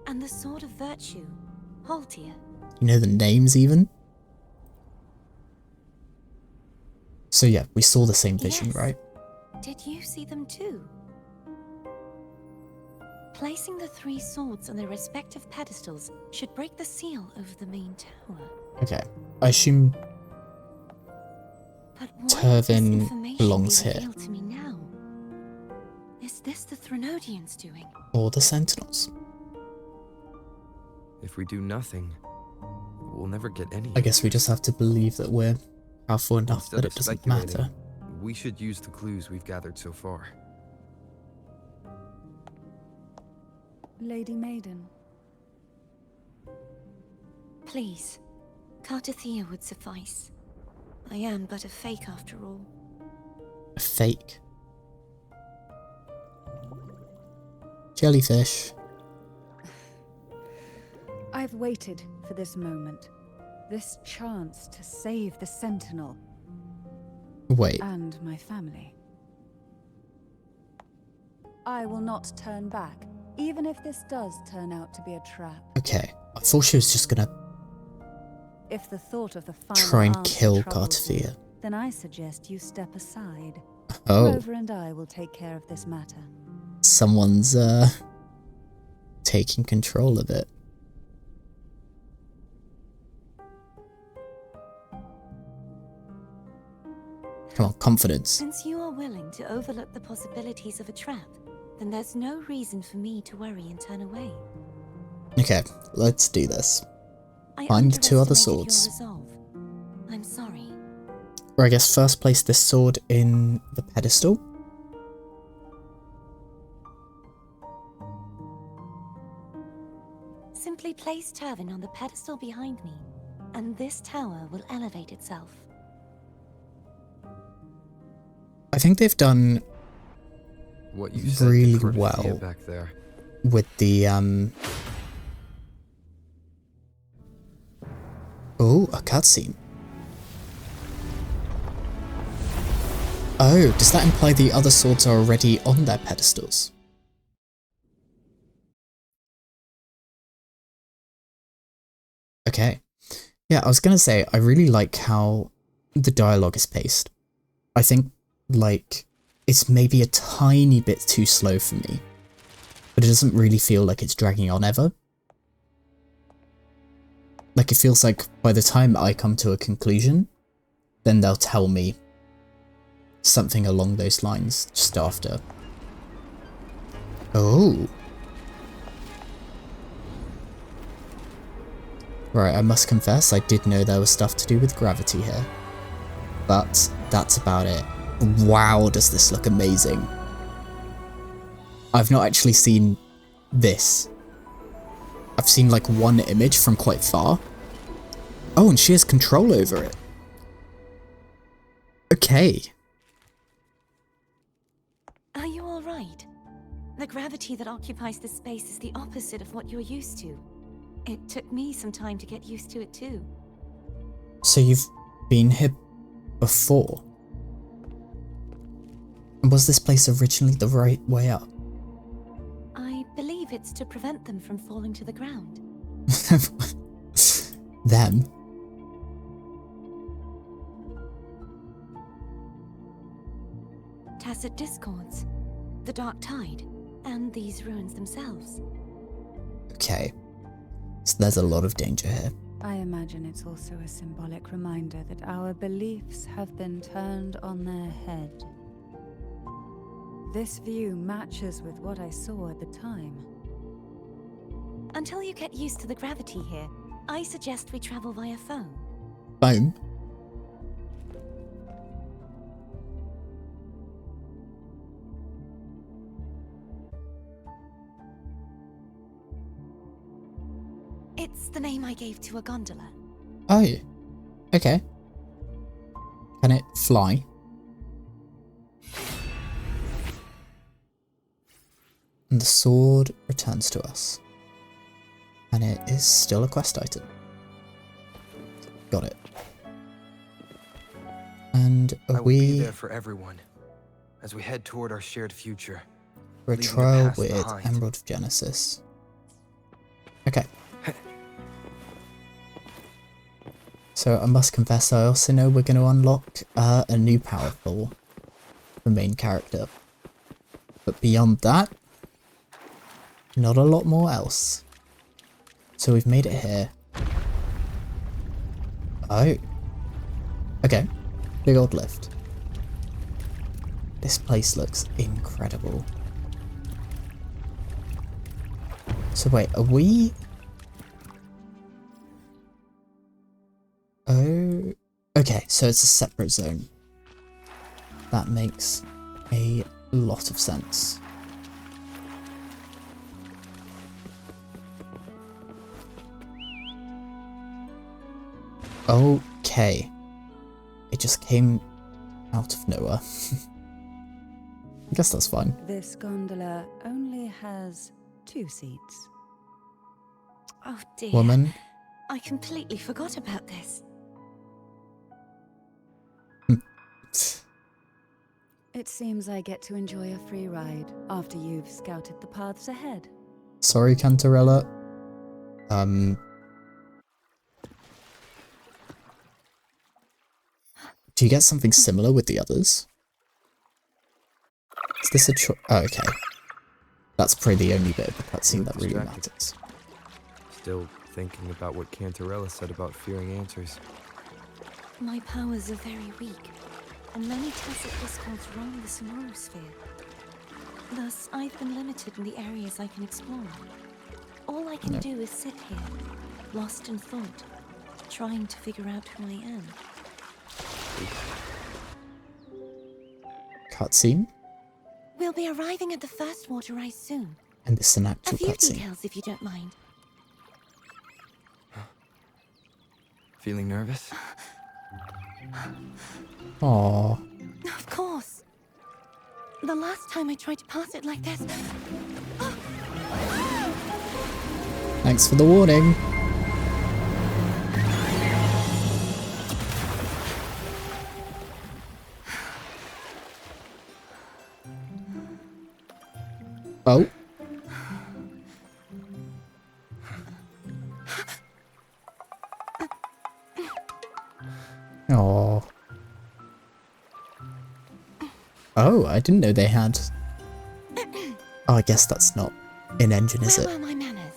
and the Sword of Virtue, Haltia. You know the names even? So yeah, we saw the same vision, Yes. right? Did you see them too? Placing the 3 swords on their respective pedestals should break the seal over the main tower. Okay, I assume But why would Turvin this information belongs be here. revealed to me now? Is this the Threnodians doing? or the Sentinels. If we do nothing, we'll never get any. I guess we just have to believe that we're powerful enough Instead that of it doesn't speculating, matter. we should use the clues we've gathered so far. Lady Maiden. Please, Cartethyia would suffice. I am but a fake after all. A fake. Jellyfish. I've waited for this moment. This chance to save the Sentinel Wait, and my family. I will not turn back, even if this does turn out to be a trap. okay. I thought she was just gonna If the thought of the final try and answer kill troubles you, Cartethyia. then I suggest you step aside. Oh, Rover and I will take care of this matter. someone's taking control of it. Come on, confidence. Since you are willing to overlook the possibilities of a trap, then there's no reason for me to worry and turn away. Okay, let's do this. I Find the 2 other underestimated your swords. resolve. I'm sorry. Or I guess first place this sword in the pedestal. Simply place Turvin on the pedestal behind me, and this tower will elevate itself. I think they've done What you said really to Cartethyia well back there. with the oh, a cutscene. Oh, does that imply the other swords are already on their pedestals? Okay. Yeah, I was gonna say, I really like how the dialogue is paced. I think, like, it's maybe a tiny bit too slow for me, but it doesn't really feel like it's dragging on ever. Like, it feels like by the time I come to a conclusion, then they'll tell me something along those lines just after. Oh. Right, I must confess, I did know there was stuff to do with gravity here. But that's about it. Wow, does this look amazing. I've not actually seen this. I've seen like one image from quite far. Oh, and she has control over it. Okay. Are you all right? The gravity that occupies this space is the opposite of what you're used to. It took me some time to get used to it too. So you've been here before? And was this place originally the right way up? I believe it's to prevent them from falling to the ground. Them? Tacit discords, the Dark Tide, and these ruins themselves. Okay. So there's a lot of danger here. I imagine it's also a symbolic reminder that our beliefs have been turned on their head. This view matches with what I saw at the time. Until you get used to the gravity here, I suggest we travel via phone. foam. It's the name I gave to a gondola. Oh, okay. Can it fly? And the sword returns to us. And it is still a quest item. Got it. And I will we be there for everyone as we head toward our shared future. for a leaving the trial past with behind. Emerald of Genesis. Okay. So I must confess, I also know we're going to unlock a new power for the main character. But beyond that, not a lot more else. So we've made it here. Oh. Okay. Big old lift. This place looks incredible. So wait, are we... Oh... Okay, so it's a separate zone. That makes a lot of sense. Okay. It just came out of nowhere. I guess that's fine. This gondola only has 2 seats. Oh dear. Woman. I completely forgot about this. It seems I get to enjoy a free ride after you've scouted the paths ahead. Sorry, Canteralla. Do you get something similar with the others? Is this a oh, okay. That's probably the only bit of the cutscene that really matters. Still thinking about what Canteralla said about fearing answers. My powers are very weak, and many tacit discords roam the Sonoro Sphere. Thus, I've been limited in the areas I can explore. All I can do is sit here, lost in thought, trying to figure out who I am. Cutscene? We'll be arriving at the first water rise soon. And this is an A actual few cutscene. details, if you don't mind. Feeling nervous? Aww. Of course. The last time I tried to pass it like this... Thanks for the warning. Oh. Oh. Oh, I didn't know they had. Oh, I guess that's not in engine, is Where it? were my manners?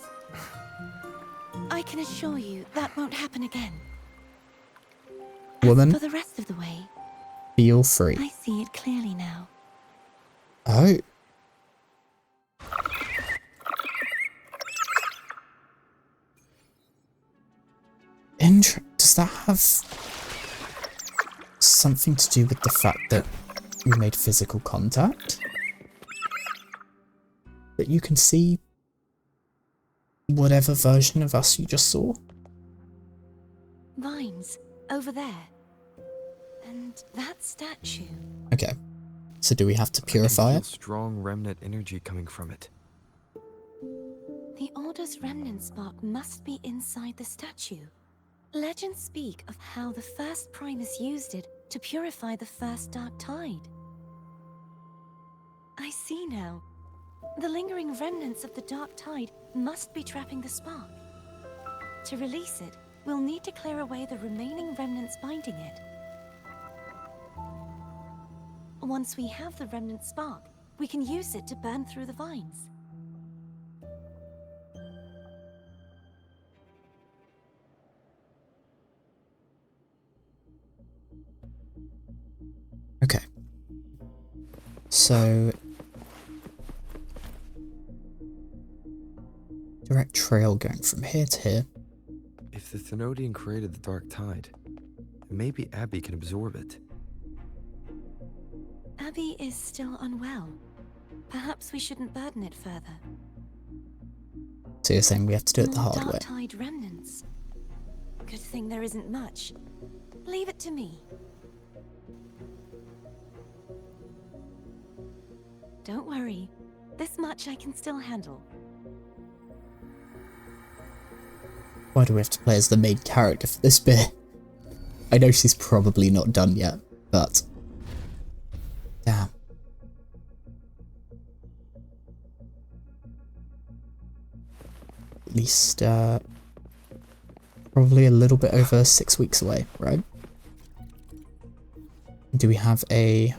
I can assure you that won't happen again. Woman, As for the rest of the way, feel free. I see it clearly now. Oh. Does that have something to do with the fact that we made physical contact? That you can see whatever version of us you just saw? Vines, over there. And that statue. Okay. So do we have to purify I can feel it? strong remnant energy coming from it. The Order's remnant spark must be inside the statue. Legends speak of how the first Primus used it to purify the first Dark Tide. I see now. The lingering remnants of the Dark Tide must be trapping the spark. To release it, we'll need to clear away the remaining remnants binding it. Once we have the remnant spark, we can use it to burn through the vines. Okay. So... direct trail going from here to here. If the Thenodian created the Dark Tide, maybe Abby can absorb it. Abby is still unwell. Perhaps we shouldn't burden it further. So you're saying we have to do it the hard way? Dark tide remnants. Good thing there isn't much. Leave it to me. Don't worry. This much I can still handle. Why do we have to play as the main character for this bit? I know she's probably not done yet, but... damn. At least, probably a little bit over 6 weeks away, right? Do we have a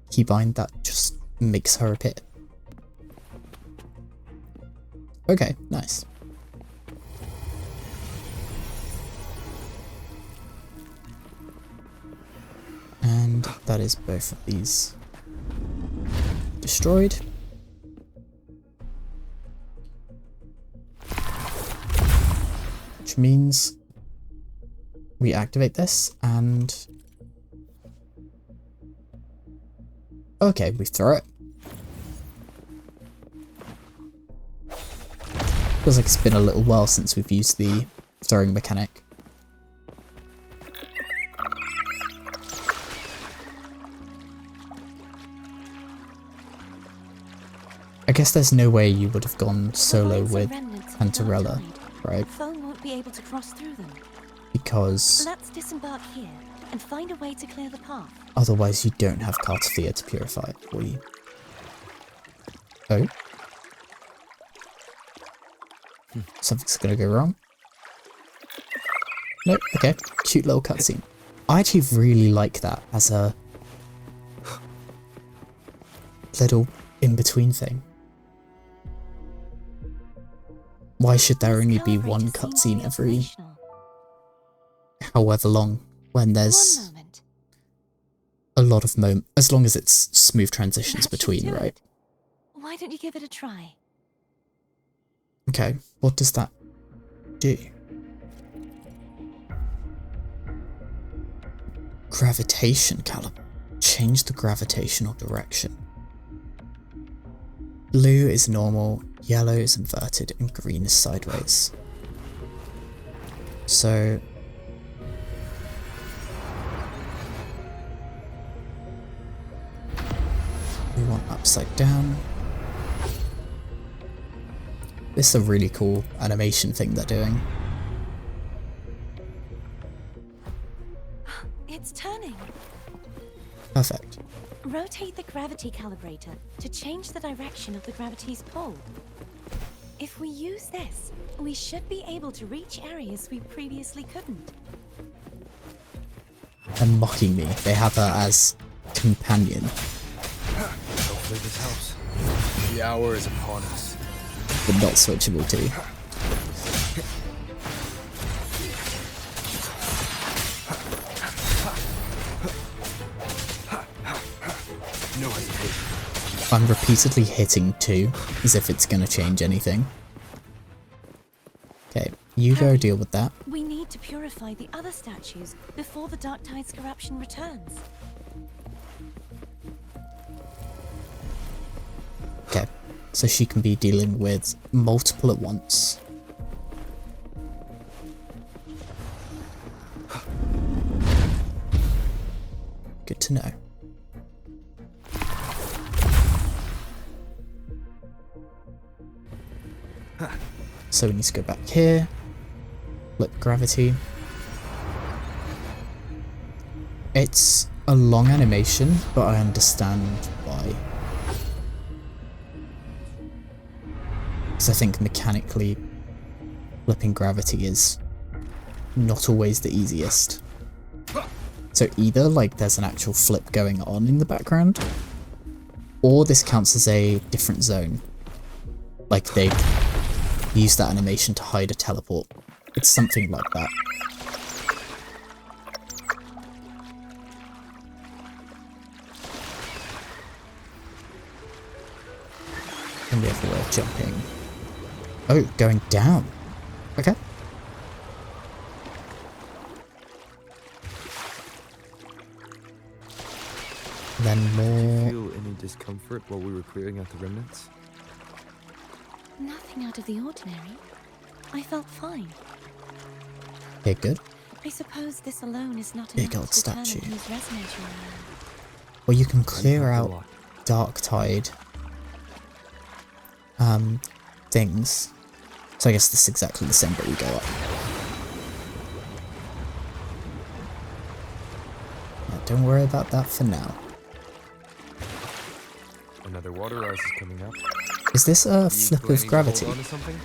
keybind that just makes her appear? Okay, nice. And that is both of these destroyed. Which means we activate this and... okay, we throw it. Feels like it's been a little while since we've used the throwing mechanic. I guess there's no way you would have gone solo with Canteralla, right? Foe won't be able to cross through them. Because Let's disembark here and find a way to clear the path. otherwise you don't have Cartethyia to purify it for you. Oh? Something's gonna go wrong. Nope, okay. Cute little cutscene. I actually really like that as a little in-between thing. Why should there only be one cutscene every however long when there's a lot of as long as it's smooth transitions between, right? Why don't you give it a try? Okay, what does that do? Gravitation caliber. Change the gravitational direction. Blue is normal, yellow is inverted, and green is sideways. So... we want upside down. This is a really cool animation thing they're doing. It's turning. Perfect. Rotate the gravity calibrator to change the direction of the gravity's pull. If we use this, we should be able to reach areas we previously couldn't. They're mocking me. They have her as companion. Hopefully this helps. The hour is upon us. But not switchable too. No hesitation. I'm repeatedly hitting 2 as if it's gonna change anything. Okay, you go deal with that. We need to purify the other statues before the Dark Tide's corruption returns. Okay, so she can be dealing with multiple at once. Good to know. So we need to go back here, flip gravity. It's a long animation, but I understand why. Because I think mechanically flipping gravity is not always the easiest. So either like there's an actual flip going on in the background, or this counts as a different zone. Like they use that animation to hide a teleport. It's something like that. And we have the way of jumping. Oh, going down. Okay. Then Did more. you feel any discomfort while we were clearing out the remnants? Nothing out of the ordinary. I felt fine. Okay, good. I suppose this alone is not Big enough old to determine statue. who's resonating around. Well, you can clear helped a out lot. dark tide things. So I guess this is exactly the same, but we go up. Yeah, don't worry about that for now. Another water rise is coming up. Is this a You flip planning of to gravity? hold on to something?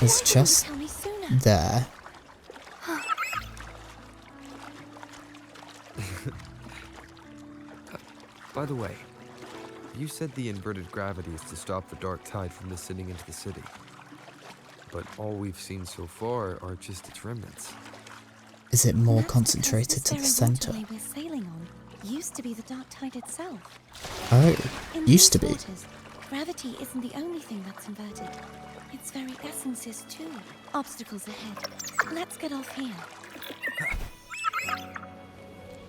There's a chest Tell me sooner. there. By the way, you said the inverted gravity is to stop the dark tide from descending into the city. But all we've seen so far are just its remnants. Is it more That's concentrated because to the this center? very waterway we're sailing on used to be the dark tide itself. Oh, In used to these be. waters, gravity isn't the only thing that's inverted. Its very essence is too. Obstacles ahead. Let's get off here.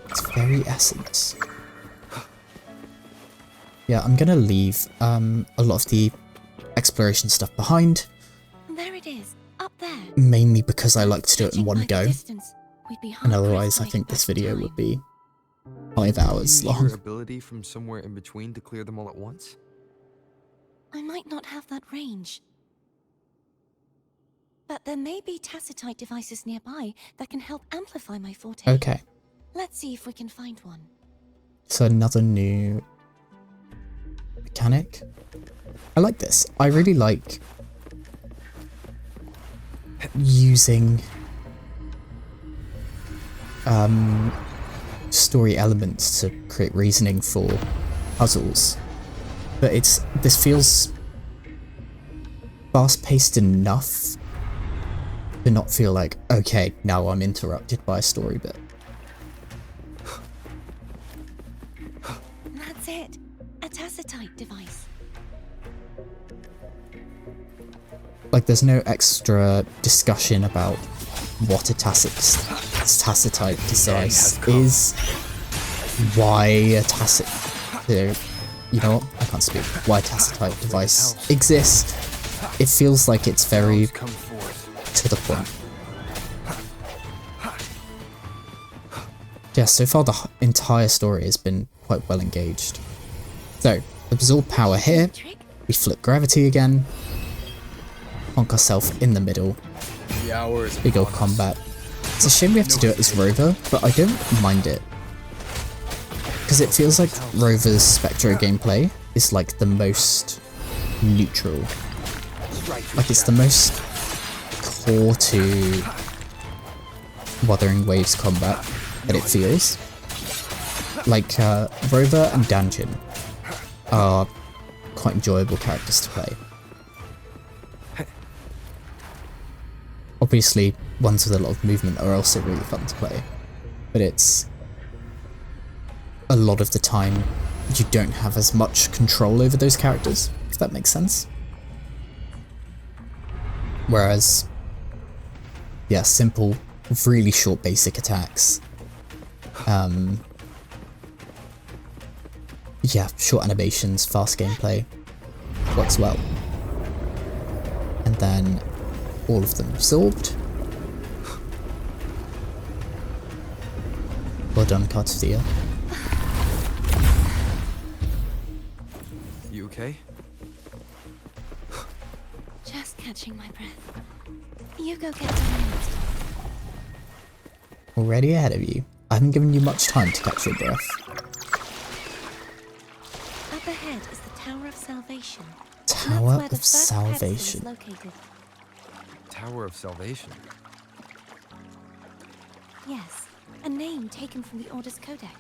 Its very essence. Yeah, I'm gonna leave a lot of the exploration stuff behind, There it is, up there. mainly because I like to do it in Judging one by the go, distance, we'd be and hard-pressed otherwise to I make think it this back in video time. would be 5 hours Can you use long. your ability from somewhere in between to clear them all at once? I might not have that range. But there may be tacitite devices nearby that can help amplify my forte. Okay, Let's see if we can find one. so another new mechanic. I like this. I really like using story elements to create reasoning for puzzles, but this feels fast-paced enough to not feel like, okay, now I'm interrupted by a story bit. That's it. A tacitite device. Like, there's no extra discussion about what a tacitite device is, why a you know what, I can't speak, why a tacitite device exists. It feels like it's very Come forth. to the point. Yeah, so far the entire story has been quite well engaged. So, absorb power here, Trick? we flip gravity again, plonk ourselves in the middle, The hour is big old upon us. combat. It's a shame we have to do it as Rover, but I don't mind it. Because it feels like Rover's Spectro gameplay is like the most neutral. Like it's the most core to Wuthering Waves combat that it feels. Like Rover and Dungeon are quite enjoyable characters to play. Obviously, ones with a lot of movement are also really fun to play, but it's a lot of the time you don't have as much control over those characters, if that makes sense. Whereas, yeah, simple, really short basic attacks, yeah, short animations, fast gameplay, works well. And then all of them absorbed. Well done, Cartethyia. You okay? Just catching my breath. You go get some rest. Already ahead of you. I haven't given you much time to catch your breath. Up ahead is the Tower of Salvation. Tower That's where the of first pedestal is Salvation. located. Tower of Salvation. Yes, a name taken from the Order's Codex.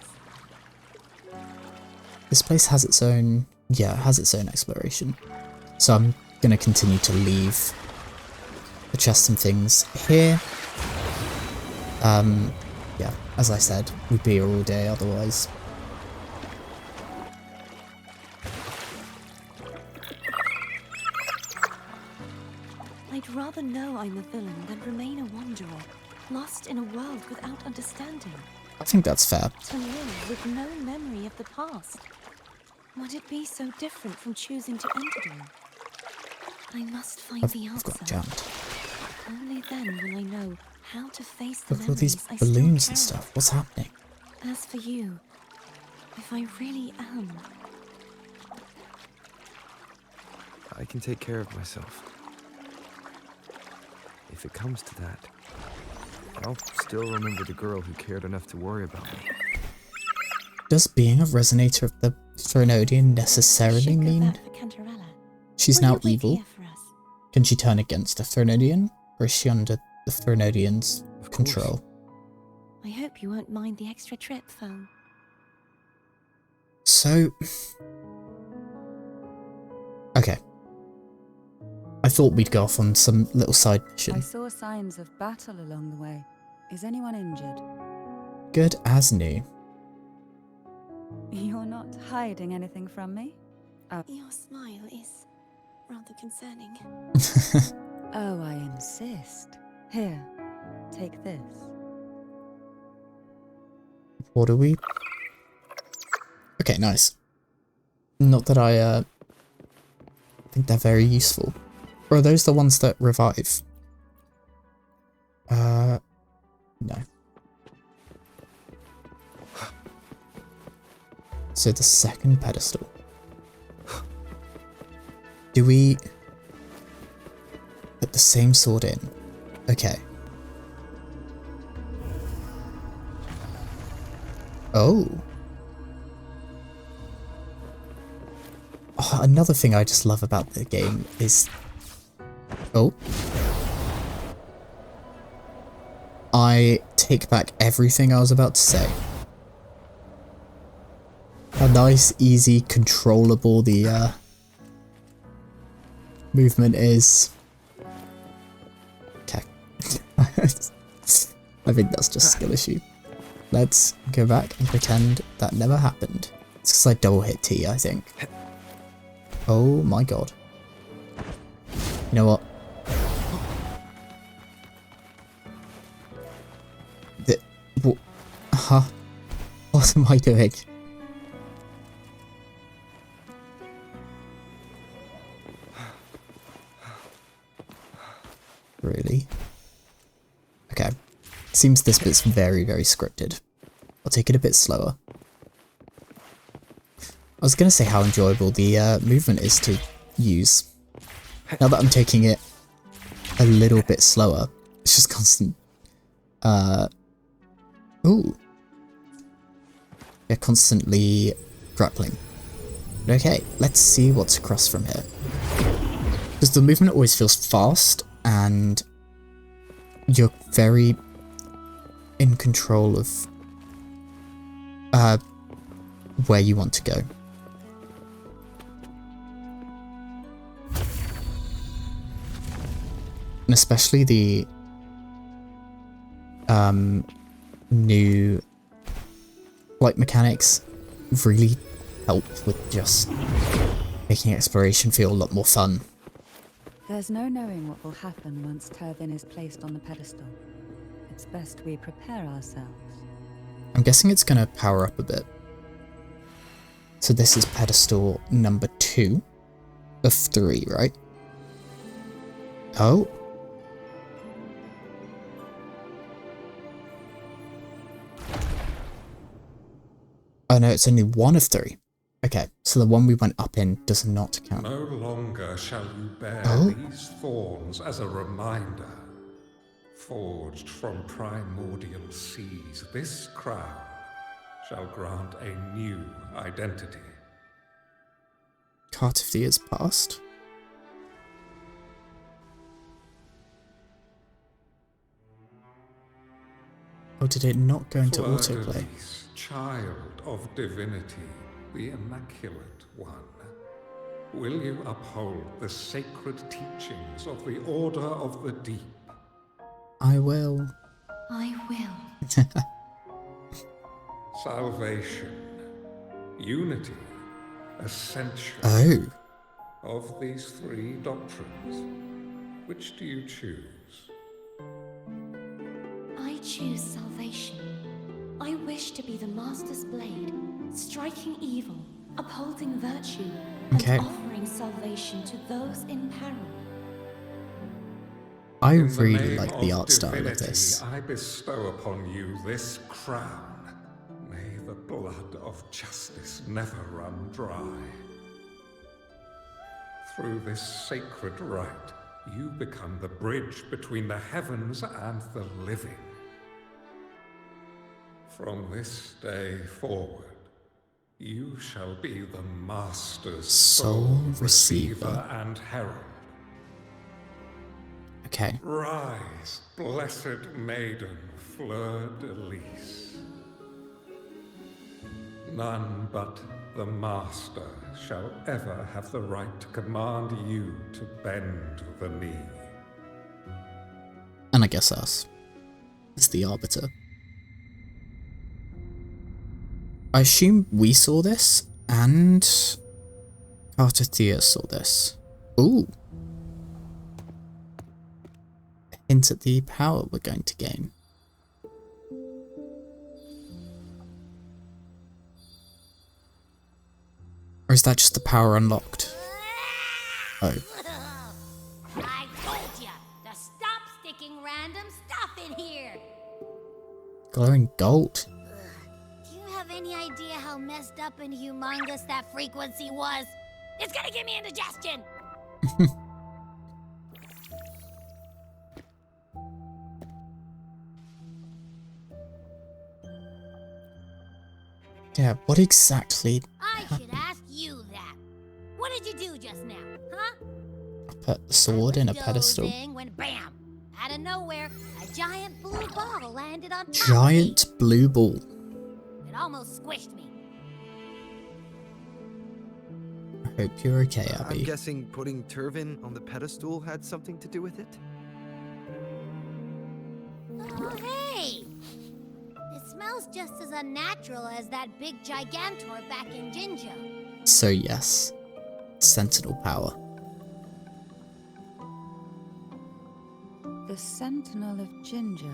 This place has its own, yeah, it has its own exploration. So I'm gonna continue to leave the chests and things here. Yeah, as I said, we'd be here all day otherwise. I'd rather know I'm a villain than remain a wanderer, lost in a world without understanding. I think that's fair. To live with no memory of the past. Would it be so different from choosing to enter them? I must find the I've got answer. jammed. Only then will I know how to face the Look at all these memories I still balloons and carry. stuff. What's happening? As for you, if I really am, I can take care of myself. If it comes to that, I'll still remember the girl who cared enough to worry about me. Does being a resonator of the Fleurdelys necessarily should go mean back for Canteralla. she's Will now you wait evil? here for us? Can she turn against a Fleurdelys, or is she under the Fleurdelys' Of course. control? I hope you won't mind the extra trip, phone. So... Okay. I thought we'd go off on some little side I mission. saw signs of battle along the way. Is anyone injured? Good as new. You're not hiding anything from me? Your smile is rather concerning. Oh, I insist. Here, take this. What are we? Okay, nice. Not that I think they're very useful. Or are those the ones that revive? No. So the second pedestal. Do we put the same sword in? Okay. Oh. Oh, another thing I just love about the game is... Oh. I take back everything I was about to say. How nice, easy, controllable the movement is. Okay. I think that's just a skill issue. Let's go back and pretend that never happened. It's because I double hit T, I think. Oh my god. You know what? What am I doing? Really? Okay. Seems this bit's very, very scripted. I'll take it a bit slower. I was going to say how enjoyable the movement is to use. Now that I'm taking it a little bit slower, it's just constant. Ooh. They're constantly grappling. Okay, let's see what's across from here. Because the movement always feels fast, and you're very in control of where you want to go. And especially the new flight mechanics really help with just making exploration feel a lot more fun. There's no knowing what will happen once Turvin is placed on the pedestal. It's best we prepare ourselves. I'm guessing it's going to power up a bit. So this is pedestal number 2 of 3, right? Oh. Oh no, it's only 1 of 3. Okay, so the one we went up in does not count. No longer shall you bear these thorns as a reminder. Forged from primordial seas, this crown shall grant a new identity. Cartethia's past. Oh, did it not go into autoplay? Fleurdelys, child of divinity, the Immaculate One. Will you uphold the sacred teachings of the Order of the Deep? I will. I will. Salvation, unity, ascension. Oh. Of these 3 doctrines, which do you choose? I choose salvation. I wish to be the Master's blade, striking evil, upholding virtue, Okay. and offering salvation to those in peril. I In the really name like the of art style of divinity, this. I bestow upon you this crown. May the blood of justice never run dry. Through this sacred rite, you become the bridge between the heavens and the living. From this day forward, you shall be the Master's Soul receiver. and herald. Okay. Rise, blessed maiden Fleurdelys. None but the Master shall ever have the right to command you to bend the knee. And I guess us. As the Arbiter. I assume we saw this, and Cartethyia saw this. Ooh. A hint at the power we're going to gain. Or is that just the power unlocked? Oh. I told ya to stop sticking random stuff in here. Glowing gold. Do you have any idea how messed up and humongous that frequency was? It's gonna give me indigestion. Yeah, what exactly? I should ask you that. What did you do just now, huh? I put the sword in a pedestal. Dozing when bam! Out of nowhere, a giant blue ball landed on top Giant of me. blue ball. It almost squished me. I hope you're okay, I'm Abby. guessing putting Turvin on the pedestal had something to do with it? Oh, hey! It smells just as unnatural as that big gigantor back in Jinjo. So yes, Sentinel power. The Sentinel of Jinjo.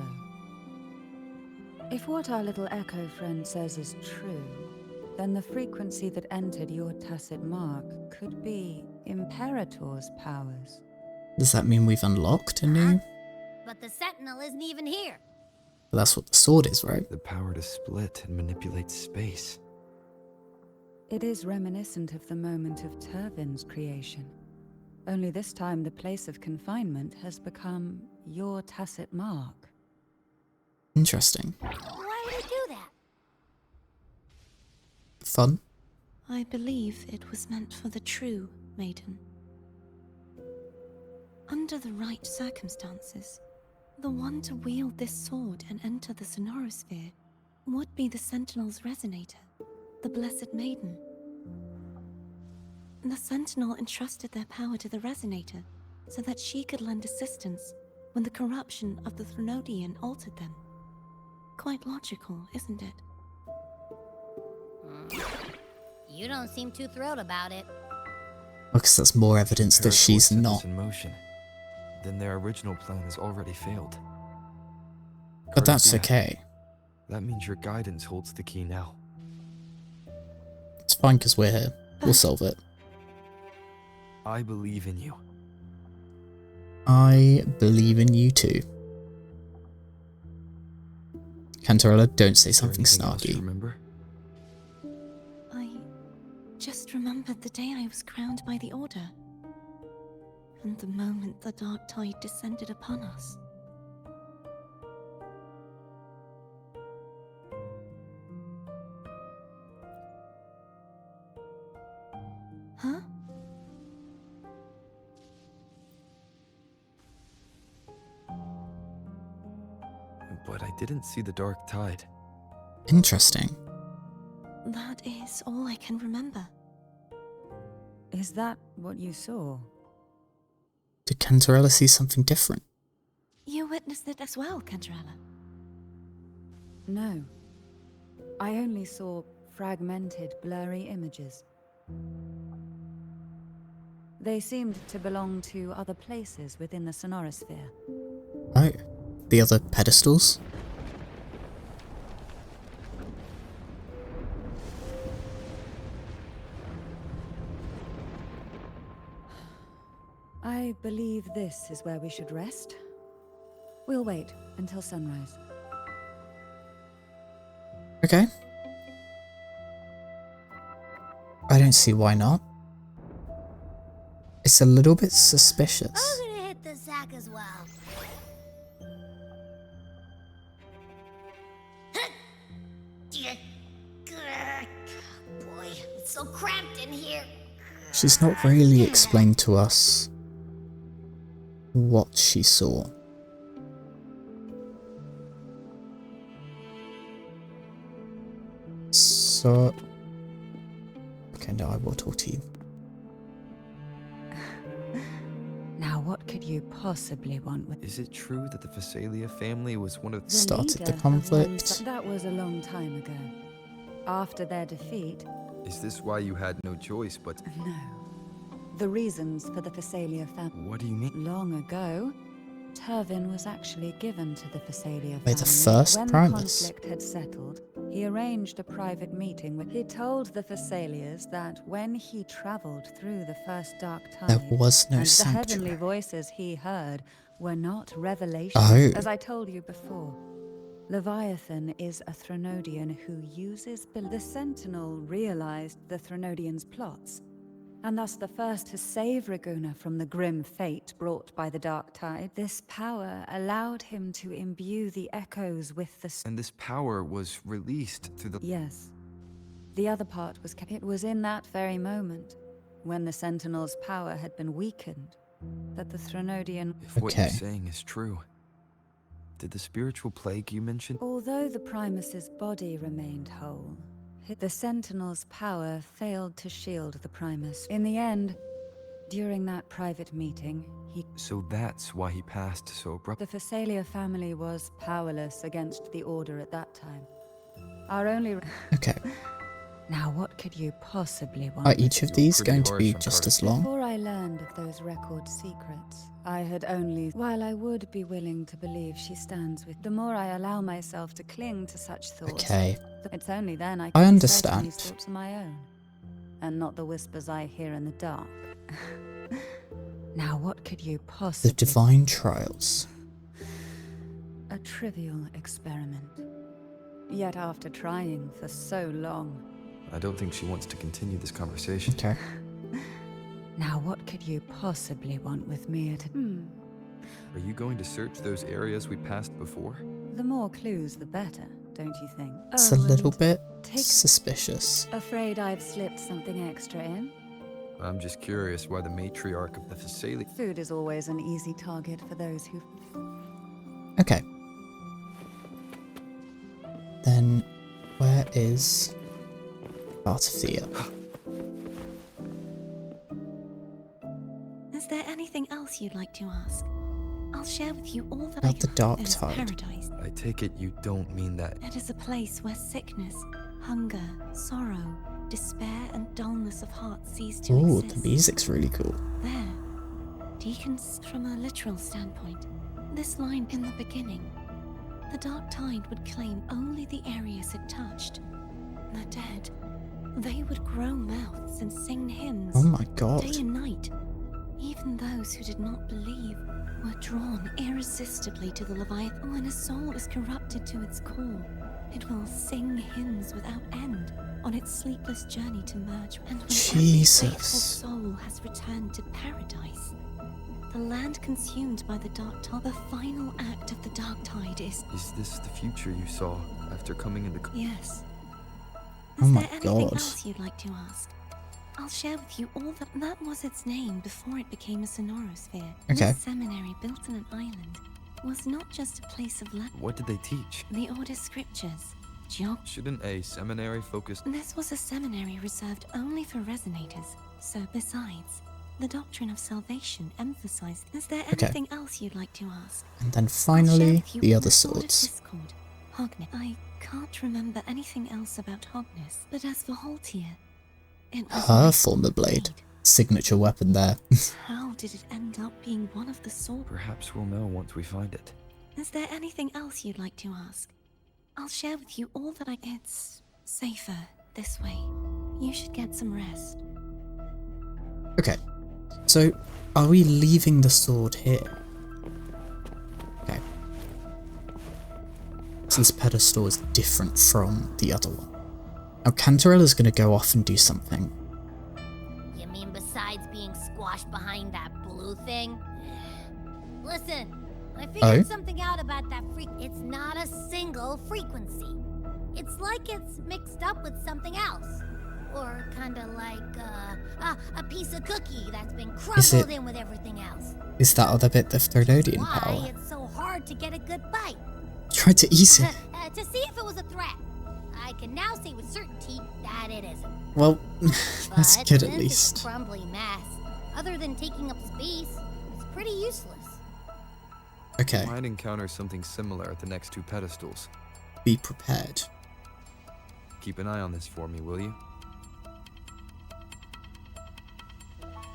If what our little echo friend says is true, then the frequency that entered your tacit mark could be Imperator's powers. Does that mean we've unlocked a new? But the Sentinel isn't even here. But that's what the sword is, right? The power to split and manipulate space. It is reminiscent of the moment of Turvin's creation. Only this time the place of confinement has become your tacit mark. Interesting. Why would he do that? Fun. I believe it was meant for the true maiden. Under the right circumstances, the one to wield this sword and enter the Sonoro Sphere would be the Sentinel's resonator, the Blessed Maiden. The Sentinel entrusted their power to the resonator so that she could lend assistance when the corruption of the Threnodian altered them. Quite logical, isn't it? You don't seem too thrilled about it. Because that's more evidence that she's Paracord set not. this in motion. Then their original plan has already failed. But that's Cartethyia, okay. That means your guidance holds the key now. It's fine because we're here. We'll solve it. I believe in you. I believe in you too. Canteralla, don't say Is there something anything else you snarky. remember? I just remembered the day I was crowned by the Order. And the moment the dark tide descended upon us. Huh? But I didn't see the dark tide. Interesting. That is all I can remember. Is that what you saw? Did Canteralla see something different? You witnessed it as well, Canteralla. No. I only saw fragmented, blurry images. They seemed to belong to other places within the Sonoro Sphere. Oh, the other pedestals? I believe this is where we should rest. We'll wait until sunrise. Okay. I don't see why not. It's a little bit suspicious. I'm gonna hit the sack as well. Boy, it's so cramped in here. She's not really explained to us what she saw. So... Okay, no, I will talk to you. Now what could you possibly want with... Is it true that the Fisalia family was one of Started the leader of conflict. That was a long time ago. After their defeat... Is this why you had no choice but... No. The reasons for the Fisalia family... What do you mean? Long ago, Turvin was actually given to the Fisalia family. By the first when Primus. the conflict had settled, he arranged a private meeting with... He told the Fisalias that when he travelled through the first dark tide... There was no and the heavenly sanctuary. voices he heard were not revelations. Oh. As I told you before, Leviathan is a Threnodian who uses... The Sentinel realized the Threnodian's plots, and thus the first to save Reguna from the grim fate brought by the dark tide. This power allowed him to imbue the echoes with the... And this power was released through the... Yes. The other part was kept. It was in that very moment, when the Sentinel's power had been weakened, that the Threnodian... If what you're saying is true, did the spiritual plague you mentioned... Although the Primus's body remained whole, the Sentinel's power failed to shield the Primus. In the end, during that private meeting, he... So that's why he passed so abruptly. The Fisalia family was powerless against the Order at that time. Our only... Okay. Now what could you possibly want? Are each of these going to be just as long? Before I learned of those record secrets, I had only... While I would be willing to believe she stands with... The more I allow myself to cling to such thoughts... Okay. It's only then I I can be certain understand. these thoughts are my own, and not the whispers I hear in the dark. Now what could you possibly... The Divine Trials. A trivial experiment. Yet after trying for so long... I don't think she wants to continue this conversation. Okay. Now what could you possibly want with me at... Are you going to search those areas we passed before? The more clues, the better, don't you think? It's a little and bit suspicious. Afraid I've slipped something extra in? I'm just curious why the matriarch of the Fisalia... Food is always an easy target for those who... Okay. Then, where is Cartethyia? Is there anything else you'd like to ask? I'll share with you all that About the dark It is tide. paradise. I take it you don't mean that. It is a place where sickness, hunger, sorrow, despair, and dullness of heart cease to Ooh, exist. the music's really cool. There, deacons from a literal standpoint. This line in the beginning. The dark tide would claim only the areas it touched. The dead, they would grow mouths and sing hymns. Oh my god. Day and night. Even those who did not believe were drawn irresistibly to the Leviathan. When a soul is corrupted to its core, it will sing hymns without end on its sleepless journey to merge. And when every faithful Jesus. soul has returned to paradise, the land consumed by the dark tide, the final act of the dark tide is... Is this the future you saw after coming into... Yes. Oh Is my there anything God. else you'd like to ask? I'll share with you all that was its name before it became a Sonoro Sphere. Okay. This seminary built on an island was not just a place of What did they teach? the Order's scriptures, geography. Shouldn't a seminary focus... This was a seminary reserved only for resonators. So besides, the doctrine of salvation emphasized. Is there Okay. anything else you'd like to ask? And then I'll share finally, with you the all other Sword of swords. Discord, Hogness. I can't remember anything else about Hogness, but as for Haltia, it was Her my former sword blade. blade. Signature weapon there. How did it end up being one of the sword? Perhaps we'll know once we find it. Is there anything else you'd like to ask? I'll share with you all that It's safer this way. You should get some rest. Okay. So, are we leaving the sword here? Okay. So this pedestal is different from the other one. Now, Canterella's going to go off and do something. You mean besides being squashed behind that blue thing? Listen, I figured something out about that It's not a single frequency. It's like it's mixed up with something else. Or kinda like a piece of cookie that's been crumbled in with everything else. Is that other bit the Fleurdelys power? Why it's so hard to get a good bite. Try to eat it. To see if it was a threat. I can now say with certainty that it isn't. Well, that's But good at since least. It's a crumbly mess, other than taking up space, it's pretty useless. Okay. Might encounter something similar at the next two pedestals. Be prepared. Keep an eye on this for me, will you?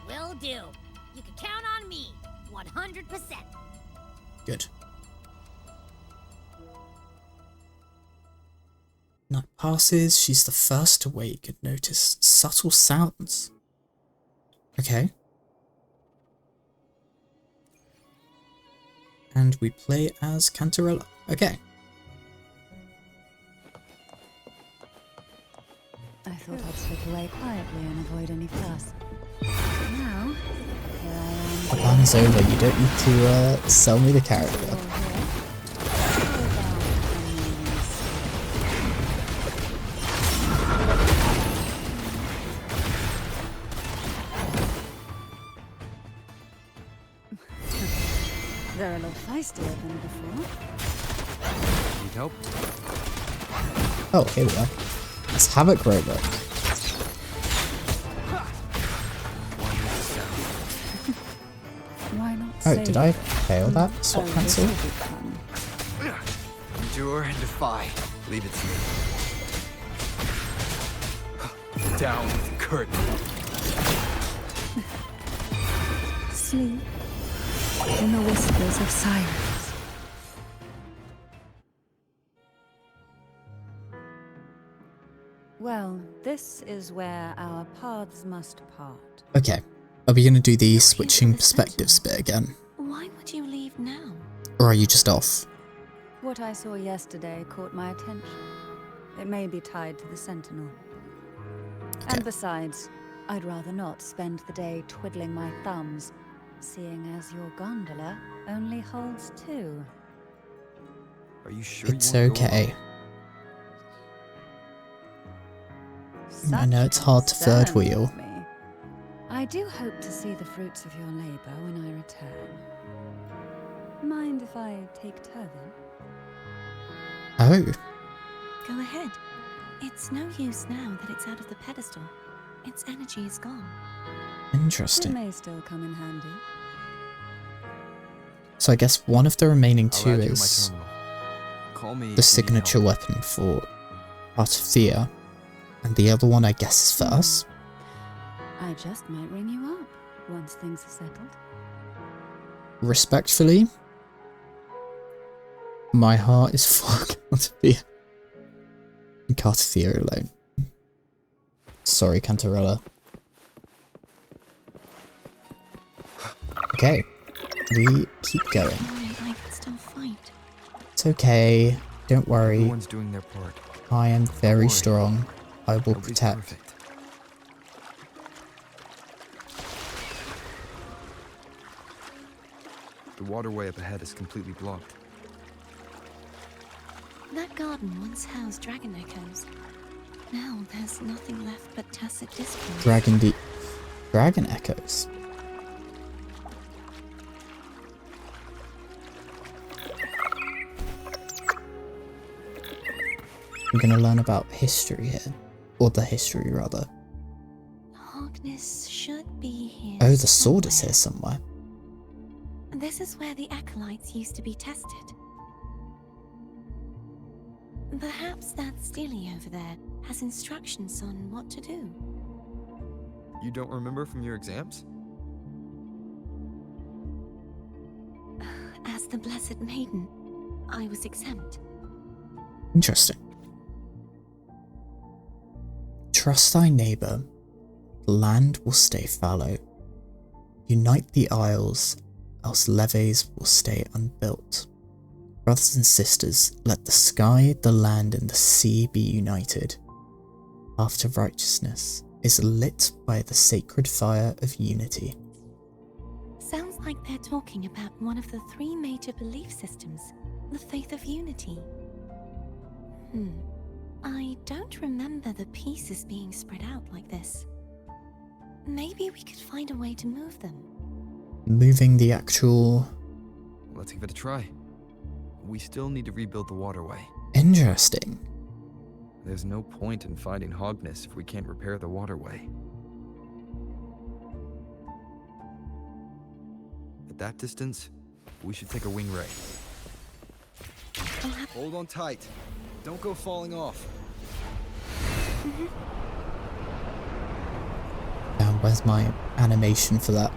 Will do. You can count on me. 100%. Good. Night passes, she's the first to wake and notice subtle sounds. Okay. And we play as Canteralla. Okay. I thought I'd slip away quietly and avoid any fuss. Now, here I am. The plan's over, you don't need to sell me the character. They're a lot feistier than before. Need help? Oh, here we are. Let's Havoc Robot. Why not? Oh, did I fail that? Swap cancel? Endure and defy. Leave it to me. Down with the curtain. Sleep in the whispers of silence. Well, this is where our paths must part. Okay. Are we going to do the switching perspectives bit again? Why would you leave now? Or are you just off? What I saw yesterday caught my attention. It may be tied to the Sentinel. Okay. And besides, I'd rather not spend the day twiddling my thumbs, seeing as your gondola only holds 2. Are you sure It's you wanna go okay. alone? I know it's hard to third wheel. Me. I do hope to see the fruits of your labor when I return. Mind if I take Turvin? Oh, Go ahead. It's no use now that it's out of the pedestal. Its energy is gone. It interesting. may still come in handy. So I guess one of the remaining I'll 2 add you to my is terminal. Call me if you the need signature help. weapon for Cartethyia, and the other one I guess is for us. I just might ring you up once things are settled. Respectfully, my heart is for Cartethyia. And Cartethyia alone. Sorry, Canteralla. Okay, we keep going. I can still fight. It's okay, don't worry. Everyone's doing their part. I am very worry. strong. I will Nobody's protect. perfect. The waterway up ahead is completely blocked. That garden once housed dragon echoes. Now there's nothing left but tacit discord. Dragon echoes. We're gonna learn about history here. Or the history, rather. Darkness should be here. Oh, the sword is here somewhere. This is where the acolytes used to be tested. Perhaps that Steely over there has instructions on what to do. You don't remember from your exams? As the Blessed Maiden, I was exempt. Interesting. Trust thy neighbour. The land will stay fallow. Unite the isles, else levees will stay unbuilt. Brothers and sisters, let the sky, the land, and the sea be united. After righteousness is lit by the sacred fire of unity. Sounds like they're talking about one of the 3 major belief systems, the faith of unity. I don't remember the pieces being spread out like this. Maybe we could find a way to move them. Moving the actual... Let's give it a try. We still need to rebuild the waterway. Interesting. There's no point in fighting Hogness if we can't repair the waterway. At that distance, we should take a wing ray. Hold on tight. Don't go falling off. Now, where's my animation for that?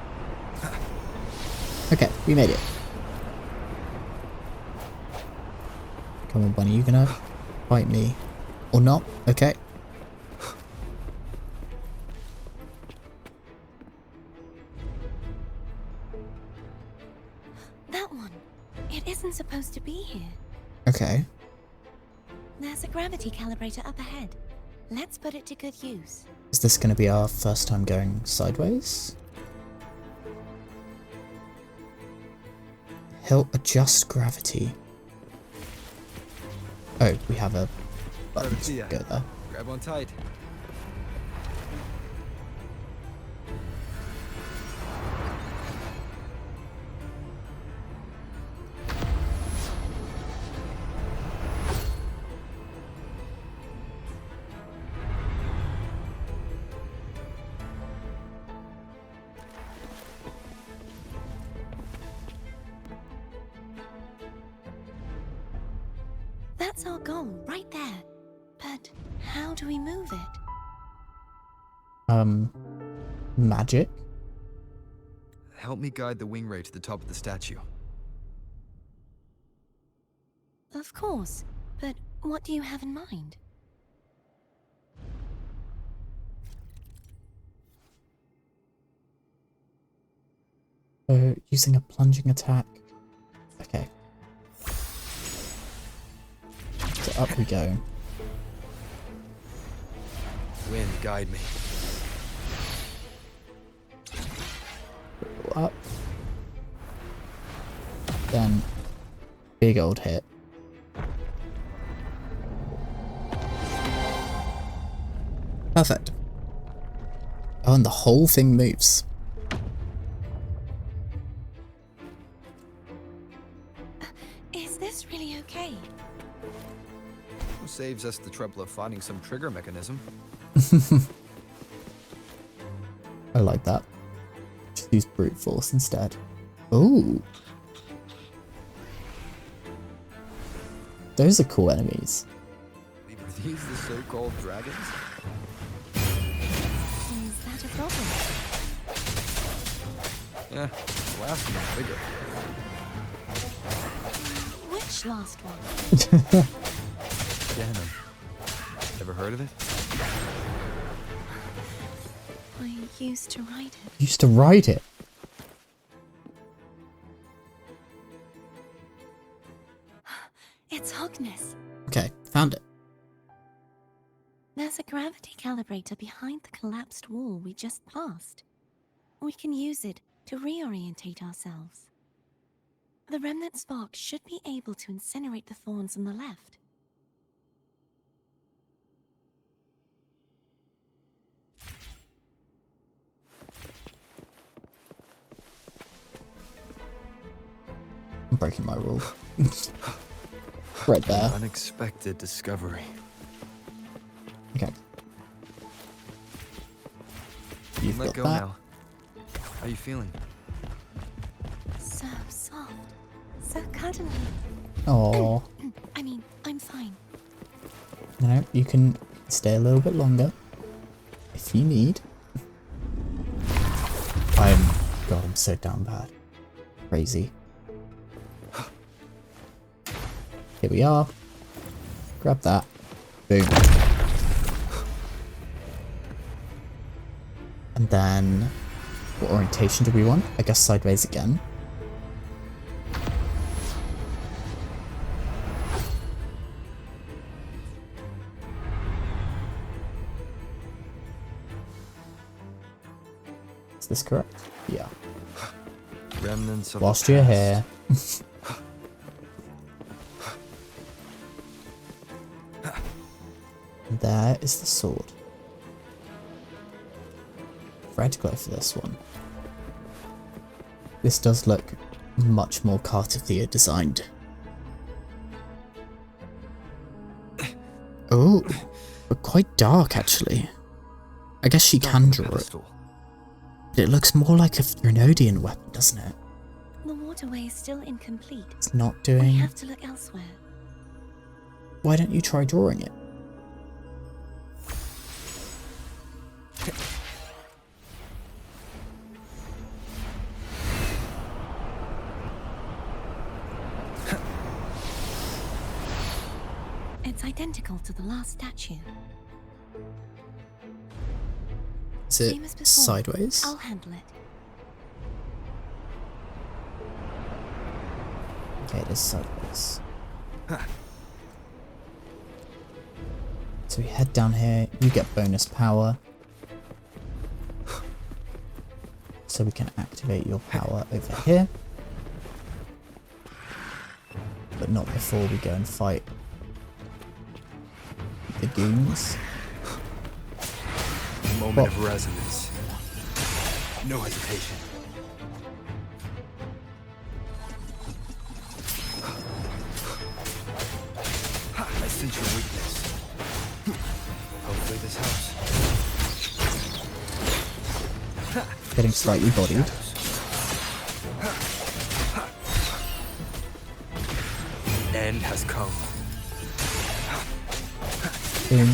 Okay, we made it. Come on, bunny, you gonna fight me? Or not? Okay. That one. It isn't supposed to be here. Okay. There's a gravity calibrator up ahead. Let's put it to good use. Is this gonna be our first time going sideways? Help adjust gravity. Oh, we have a button to go there. Grab on tight. That's our goal, right there. But how do we move it? Magic? Help me guide the wing ray to the top of the statue. Of course, but what do you have in mind? Using a plunging attack. Okay. So up we go. Wind, guide me. Up. Then, big old hit. Perfect. Oh, and the whole thing moves. Is this really okay? Saves us the trouble of finding some trigger mechanism. I like that. Just use brute force instead. Ooh. Those are cool enemies. Are these the so-called dragons? Is that a problem? Yeah, the last one was bigger. Which last one? Denim. Ever heard of it? I used to ride it. Used to ride it? It's Hogness. Okay, found it. There's a gravity calibrator behind the collapsed wall we just passed. We can use it to reorientate ourselves. The remnant spark should be able to incinerate the thorns on the left. I'm breaking my rule. Right there. Unexpected discovery. Okay. You've Let got go that. now. How are you feeling? So soft. So cuddly. Oh. I mean, I'm fine. No, you can stay a little bit longer if you need. God, I'm so down bad. Crazy. Here we are. Grab that. Boom. And then What orientation do we want? I guess sideways again. Is this correct? Yeah. Remnants of Whilst you're here. There is the sword. Red glow for this one. This does look much more Cartethyia designed. Oh, but quite dark actually. I guess she can draw it. It looks more like a Fleurdelys weapon, doesn't it? The waterway is still incomplete. It's not We doing... have to look elsewhere. Why don't you try drawing it? It's identical to the last statue. Is Same it as before. sideways? I'll handle it. Okay, it is sideways. So we head down here, you get bonus power. So we can activate your power over here. But not before we go and fight the goons. Moment of resonance. No hesitation. I sense your weakness. Hopefully this helps. Getting slightly bodied. End has come. Boom.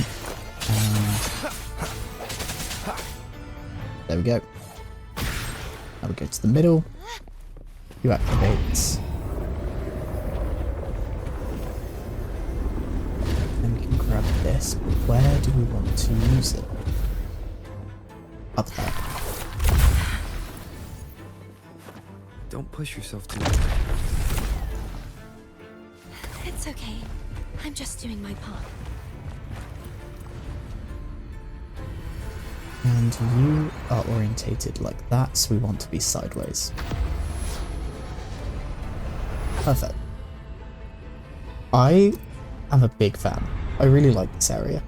There we go. Now we go to the middle. You activate. And we can grab this. But where do we want to use it? Up there. Don't push yourself too hard. It's okay. I'm just doing my part. And you are orientated like that, so we want to be sideways. Perfect. I am a big fan. I really like this area.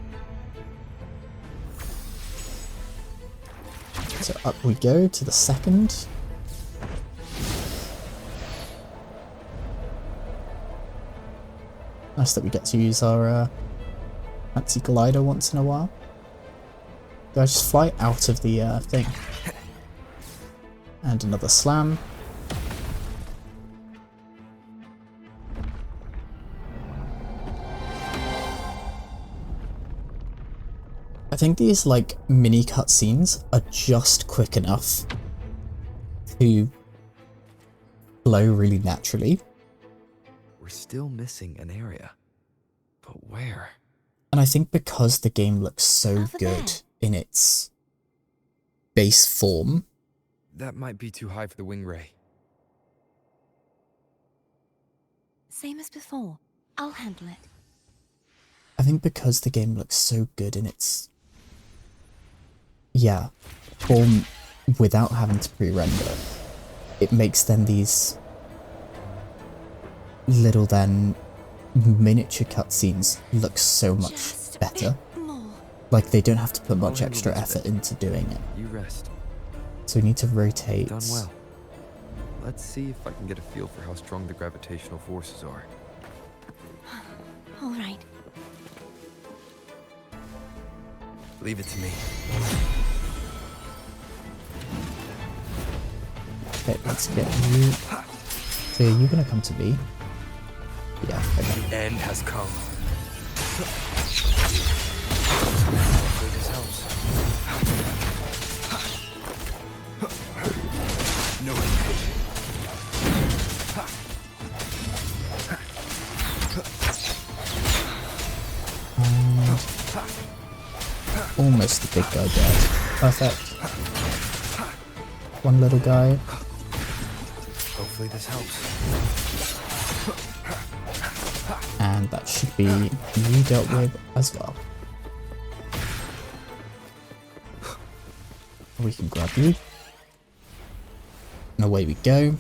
So up we go to the second. Nice that we get to use our fancy glider once in a while. Do I just fly out of the thing? And another slam. I think these like mini cutscenes are just quick enough to flow really naturally. We're still missing an area. But where? And I think because the game looks so Over good there. in its base form. That might be too high for the wing ray. Same as before. I'll handle it. I think because the game looks so good in its, yeah, form without having to pre-render, it makes then these little then miniature cutscenes look so much Just a better. bit more. Like they don't have to put much I'll handle extra this effort bit. into doing it. You rest. So we need to rotate. Done well. Let's see if I can get a feel for how strong the gravitational forces are. All right. Leave it to me. Okay, let's get you. So are you gonna come to me? Yeah, okay. The end has come. Hopefully this helps. No hesitation. Almost the big guy dead. Perfect. one little guy. Hopefully this helps. And that should be you dealt with as well. We can grab you. And away we go.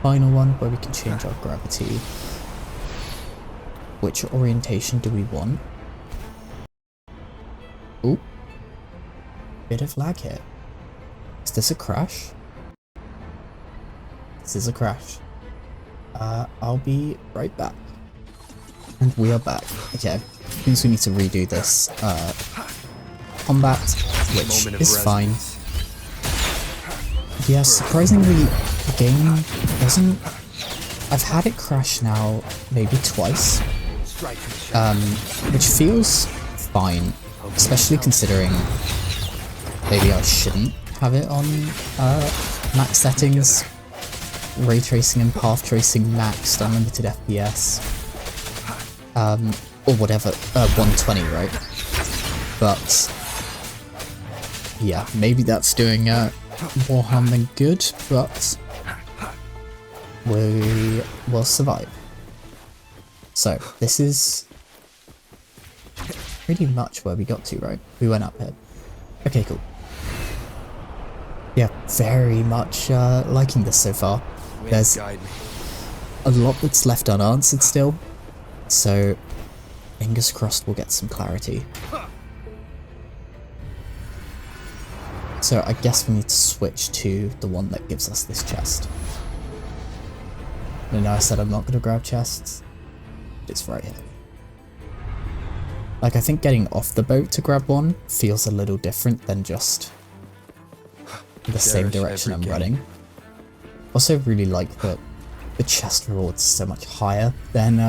Final one where we can change our gravity. Which orientation do we want? Ooh. Bit of lag here. Is this a crash? This is a crash. I'll be right back. And we are back. Okay. Means we need to redo this combat, which is fine. Yeah, surprisingly, the game doesn't... I've had it crash now maybe twice, which feels fine, especially considering maybe I shouldn't have it on max settings. Ray tracing and path tracing maxed, unlimited FPS, or whatever, 120, right? But yeah, maybe that's doing more harm than good, but we will survive. So this is pretty much where we got to, right? We went up here. Okay, cool. Yeah, very much liking this so far. There's a lot that's left unanswered still, so fingers crossed we'll get some clarity. So I guess we need to switch to the one that gives us this chest. I know I said I'm not going to grab chests, but it's right here. Like, I think getting off the boat to grab one feels a little different than just the same direction I'm running. Also really like that the chest rewards so much higher than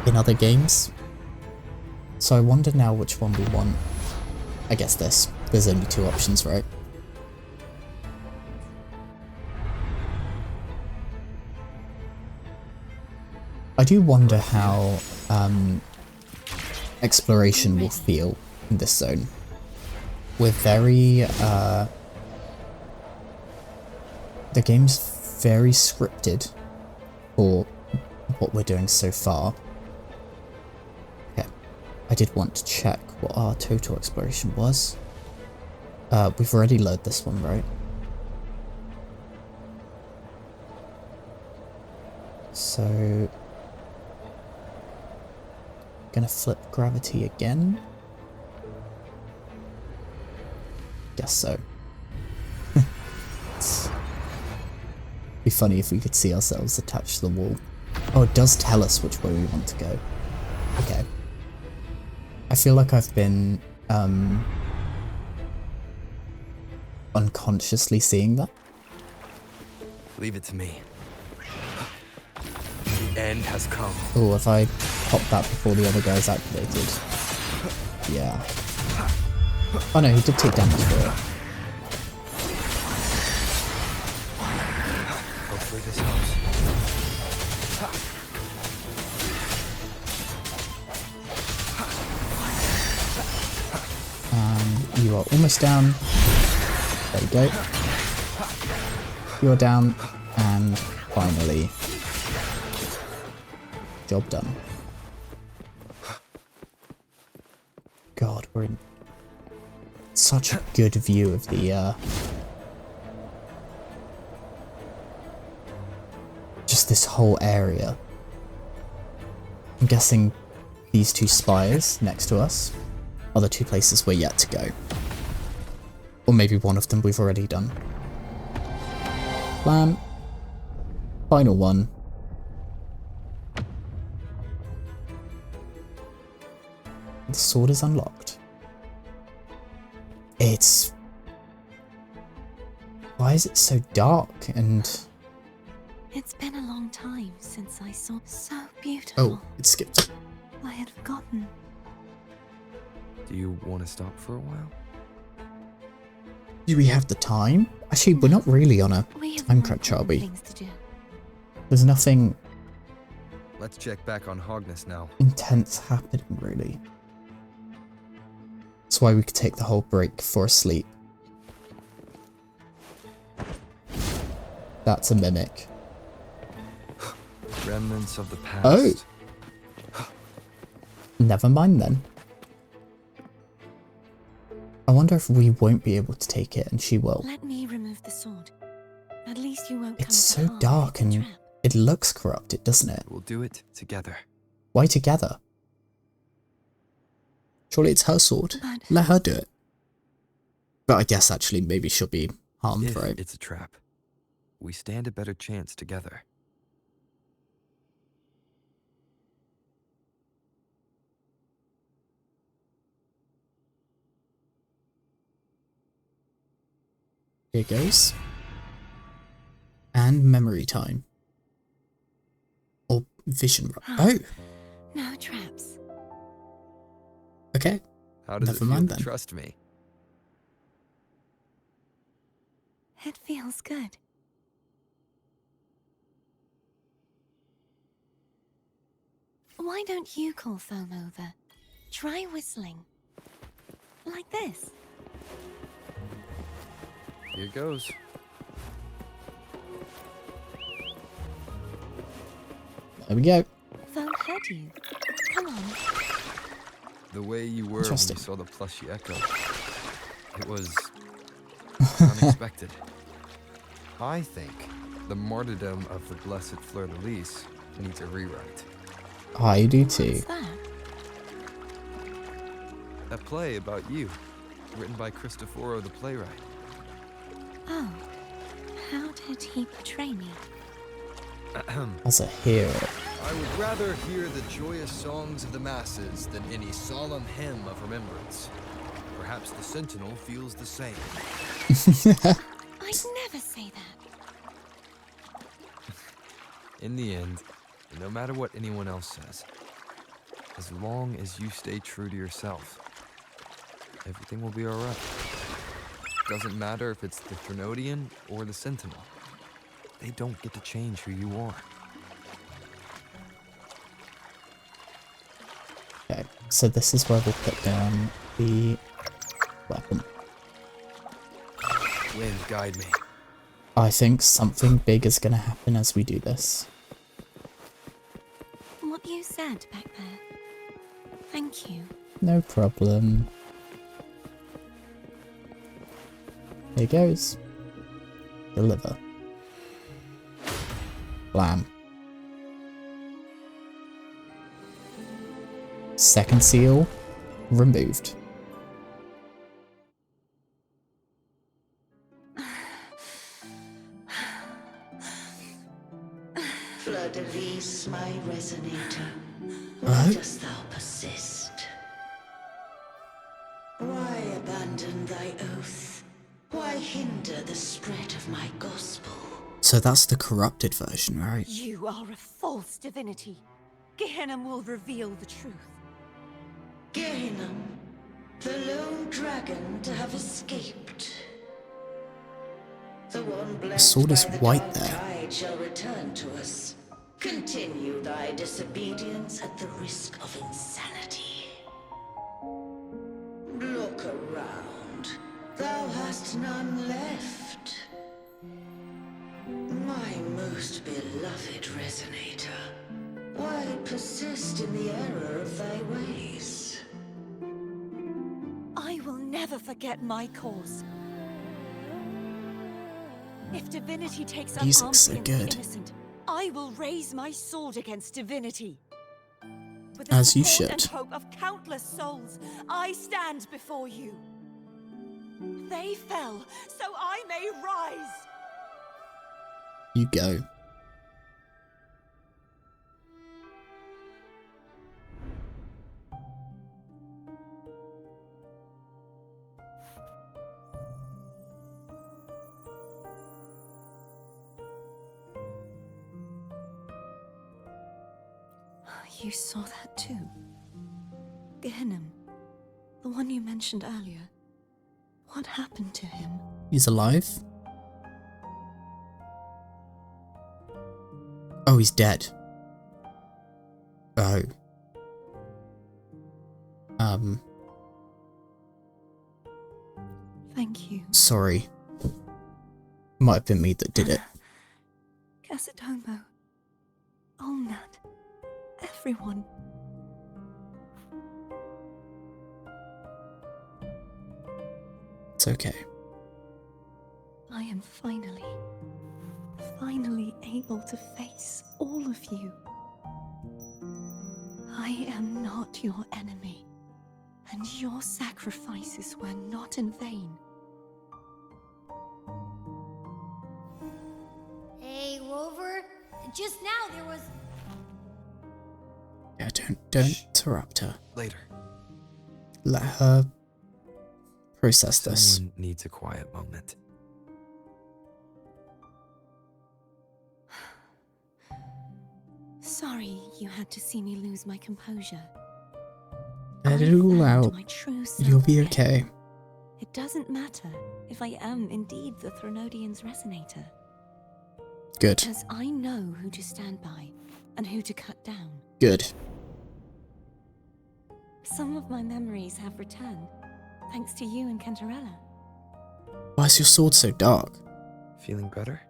in other games. So I wonder now which one we want. I guess this. There's only two options, right? I do wonder how exploration will feel in this zone. We're very the game's very scripted for what we're doing so far. Okay, I did want to check what our total exploration was. We've already loaded this one, right? So, gonna flip gravity again. Guess so. Be funny if we could see ourselves attached to the wall. Oh, it does tell us which way we want to go. Okay. I feel like I've been unconsciously seeing that. Leave it to me. The end has come. Oh, if I pop that before the other guy's activated. Yeah. Oh no, he did take damage for it. Hopefully this helps. And you are almost down. There you go. You're down, and finally, job done. God, we're in such a good view of the just this whole area. I'm guessing these two spires next to us are the two places we're yet to go. Or maybe one of them we've already done. Blam. Final one. The sword is unlocked. It's... Why is it so dark and... It's been a long time since I saw so beautiful. Oh, it skipped. I had forgotten. Do you want to stop for a while? Do we have the time? Actually, we're not really on a time crunch, are we? There's nothing... Let's check back on Hogness now. intense happening, really. That's why we could take the whole break for a sleep. That's a mimic. Remnants of the past. Oh! Never mind then. I wonder if we won't be able to take it and she will. Let me remove the sword. At least you won't. It's so dark and it looks corrupted, doesn't it? We'll do it together. Why together? Surely it's her sword. But let her do it. But I guess actually maybe she'll be harmed, If right? it's a trap, we stand a better chance together. Here goes. And memory time. Or vision. Oh! No traps. Okay. How does Never it feel mind to then. trust me? It feels good. Why don't you call Foam over? Try whistling. Like this. Here goes. There we go. Foam heard you. Come on. The way you were when you Interesting. saw the plushy echo. It was unexpected. I think the martyrdom of the blessed Fleurdelys needs a rewrite. I do too. What's that? A play about you, written by Cristoforo the playwright. Oh. How did he portray me? As a hero. I would rather hear the joyous songs of the masses than any solemn hymn of remembrance. Perhaps the Sentinel feels the same. I'd never say that. In the end, no matter what anyone else says, as long as you stay true to yourself, everything will be alright. Doesn't matter if it's the Thrnodian or the Sentinel. They don't get to change who you are. Okay, so this is where we'll put down the weapon. Wind, guide me. I think something big is going to happen as we do this. What you said back there. Thank you. No problem. Here goes. Deliver. Blam. Second seal removed. Fleurdelys, my resonator, why dost thou persist? Why abandon thy oath? Why hinder the spread of my gospel? So that's the corrupted version, right? You are a false divinity. Gehenna will reveal the truth. Gehenna, the lone dragon to have escaped. The one blessed sword is by the white dark there. tide shall return to us. Continue thy disobedience at the risk of insanity. Look around. Thou hast none left. My most beloved resonator, why persist in the error of thy ways? I will never forget my cause. If divinity takes up Music's arms so against good. the innocent, I will raise my sword against divinity. With the As you support should. and hope of countless souls, I stand before you. They fell, so I may rise. You go. You saw that too? Gehenna, the one you mentioned earlier. What happened to him? He's alive? Oh, he's dead. Oh. Thank you. Sorry. Might have been me that did it. Casatomo. Olnat. Everyone. It's okay. I am finally able to face all of you. I am not your enemy, and your sacrifices were not in vain. Hey, Rover, just now there was... Yeah, don't interrupt her. Later. Let her process this. Someone needs a quiet moment. Sorry you had to see me lose my composure. Let it all out. You'll be okay. It doesn't matter if I am indeed the Threnodian's resonator. Good. Because I know who to stand by and who to cut down. Good. Some of my memories have returned, thanks to you and Canteralla. Why is your sword so dark? Feeling better?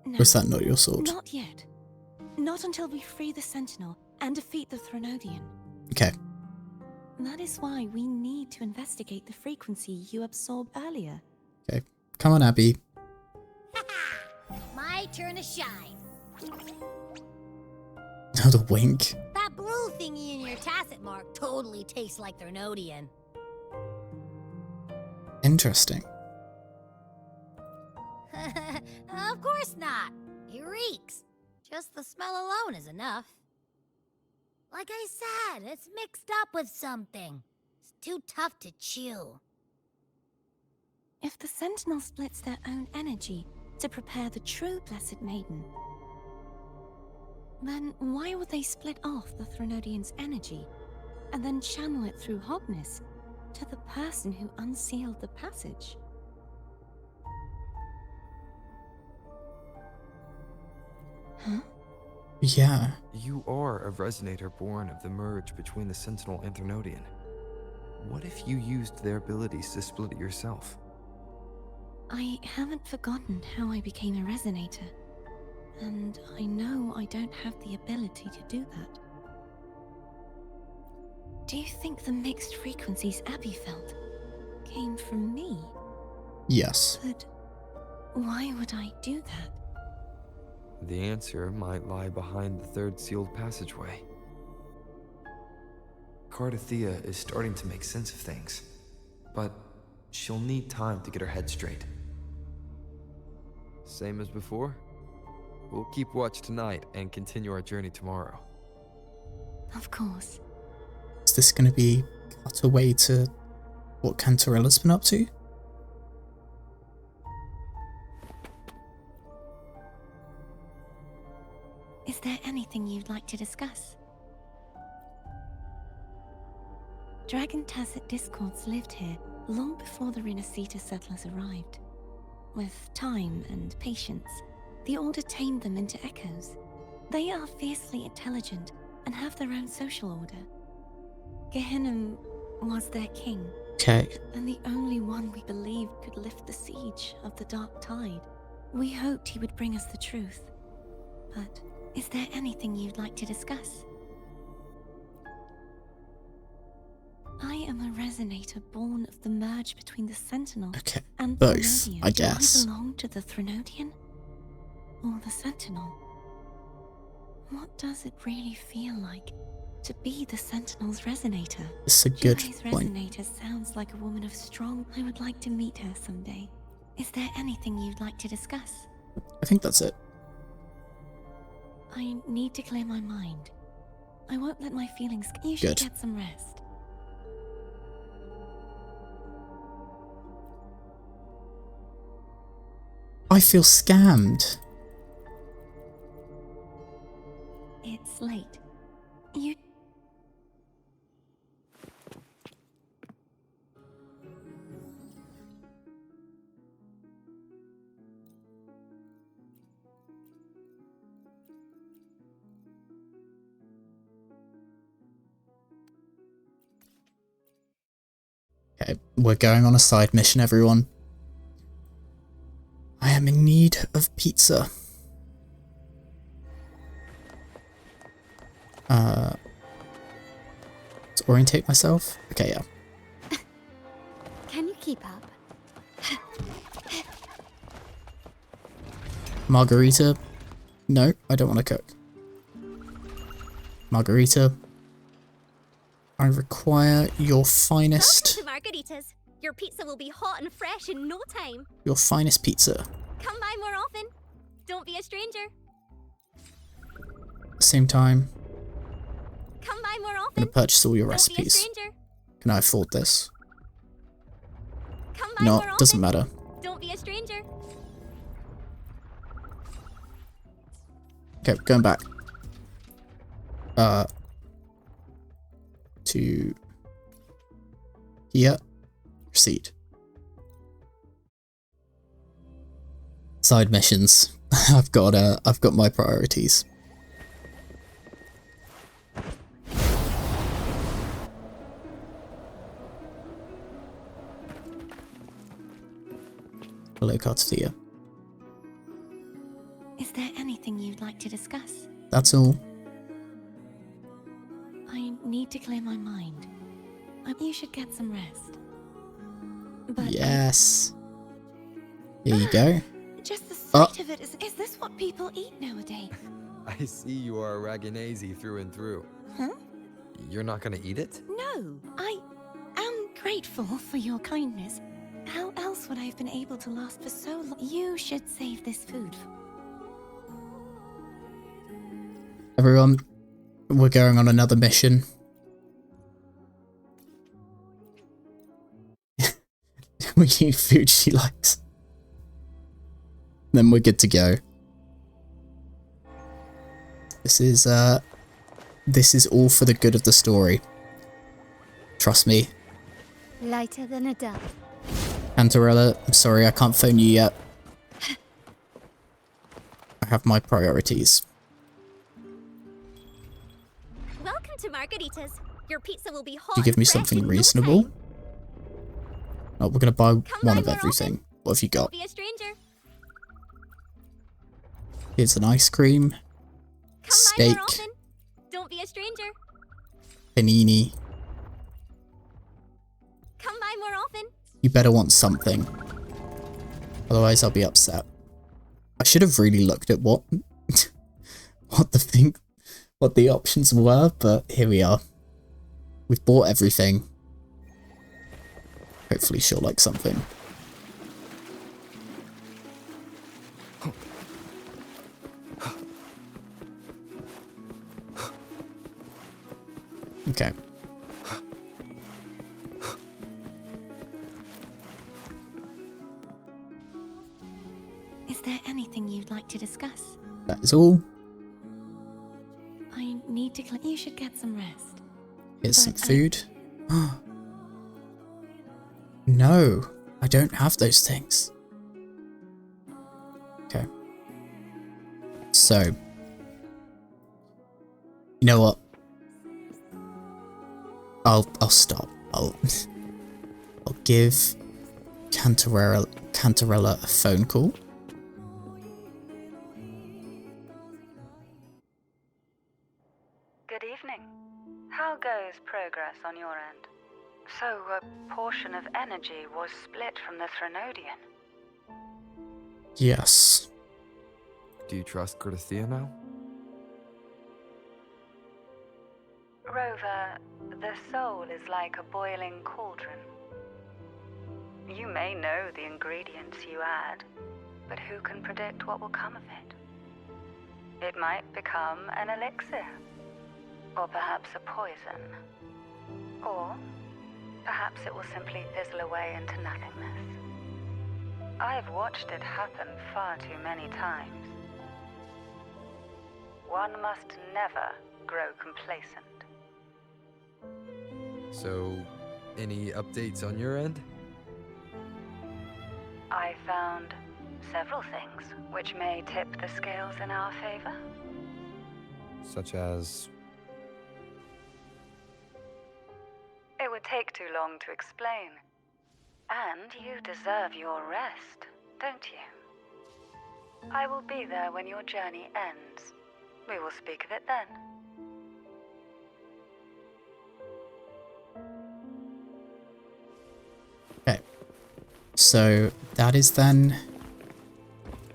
No, Or is that not your sword? Not yet. Not until we free the Sentinel and defeat the Threnodian. Okay. That is why we need to investigate the frequency you absorbed earlier. Okay. Come on, Abby. My turn to shine. Another wink. That blue thingy in your tacit mark totally tastes like Threnodian. Interesting. Of course not. It reeks. Just the smell alone is enough. Like I said, it's mixed up with something. It's too tough to chew. If the Sentinel splits their own energy to prepare the true Blessed Maiden, then why would they split off the Threnodian's energy and then channel it through Hogness to the person who unsealed the passage? Huh? Yeah. You are a resonator born of the merge between the Sentinel and Threnodian. What if you used their abilities to split it yourself? I haven't forgotten how I became a resonator, and I know I don't have the ability to do that. Do you think the mixed frequencies Abby felt came from me? Yes. But why would I do that? The answer might lie behind the third sealed passageway. Cartethyia is starting to make sense of things, but she'll need time to get her head straight. Same as before? We'll keep watch tonight and continue our journey tomorrow. Of course. Is this going to be cut away to what Canterella's been up to? Is there anything you'd like to discuss? Dragon Tacit Discords lived here long before the Renacita settlers arrived. With time and patience, the Order tamed them into echoes. They are fiercely intelligent and have their own social order. Gehinnom was their king. Okay. And the only one we believed could lift the siege of the Dark Tide. We hoped he would bring us the truth. But is there anything you'd like to discuss? I am a resonator born of the merge between the Sentinel and both, Threnodian. I guess. Do I belong to the Threnodian or the Sentinel? What does it really feel like to be the Sentinel's resonator? It's a good Jai's point. resonator sounds like a woman of strong. I would like to meet her someday. Is there anything you'd like to discuss? I think that's it. I need to clear my mind. I won't let my feelings. You should Good. get some rest. I feel scammed. It's late. You... Okay, we're going on a side mission, everyone. I am in need of pizza. Let's orientate myself. Okay, yeah. Can you keep up? Margarita. No, I don't want to cook. Margarita. I require your finest. Welcome to Margaritas. Your pizza will be hot and fresh in no time. Your finest pizza. Come by more often. Don't be a stranger. At the same time, Come by more I'm often. gonna purchase all your Don't recipes. be a stranger. Can I afford this? Come by No, more doesn't often. matter. Don't be a stranger. Okay, going back. To here. Proceed. Side missions. I've got my priorities. Hello, Cartethyia. Is there anything you'd like to discuss? That's all. I need to clear my mind. You should get some rest. But Yes. Here you go. just the sight of it is this what people eat nowadays? I see you are a Raganese through and through. Huh? You're not gonna eat it? No, I am grateful for your kindness. How else would I have been able to last for so long? You should save this food. Everyone, we're going on another mission. We need food she likes. Then we're good to go. This is all for the good of the story. Trust me. Lighter than a dove. Canteralla, I'm sorry I can't phone you yet. I have my priorities. Welcome to Margaritas. Your pizza will be hot. Do you give me and fresh something in no reasonable? time. Oh, we're gonna buy Come one by of more everything. often. What have you got? Don't be a stranger. Here's an ice cream, Come by steak, more often. Don't be a stranger. panini. Come by more often. You better want something. Otherwise I'll be upset. I should have really looked at what what the options were, but here we are. We've bought everything. Hopefully she'll like something. Okay. Is there anything you'd like to discuss? That is all. I need to you should get some rest. Here's some But food. No, I don't have those things. Okay. So, you know what? I'll stop. I'll give Canteralla a phone call. Good evening. How goes progress on your end? So, a portion of energy was split from the Threnodian. Yes. Do you trust Cartethyia now? Rover, the soul is like a boiling cauldron. You may know the ingredients you add, but who can predict what will come of it? It might become an elixir, or perhaps a poison, or perhaps it will simply fizzle away into nothingness. I've watched it happen far too many times. One must never grow complacent. So, any updates on your end? I found several things which may tip the scales in our favor. Such as... It would take too long to explain. And you deserve your rest, don't you? I will be there when your journey ends. We will speak of it then. Okay. So that is then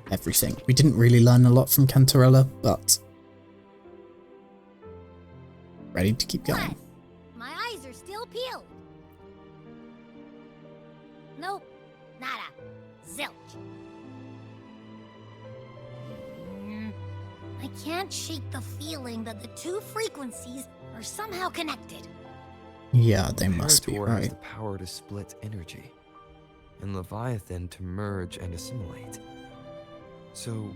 everything. We didn't really learn a lot from Canteralla, but ready to keep going. My eyes are still peeled. Nope, nada, zilch. I can't shake the feeling that the two frequencies are somehow connected. Yeah, they must be, Imperator right? has the power to split energy, and Leviathan to merge and assimilate. So,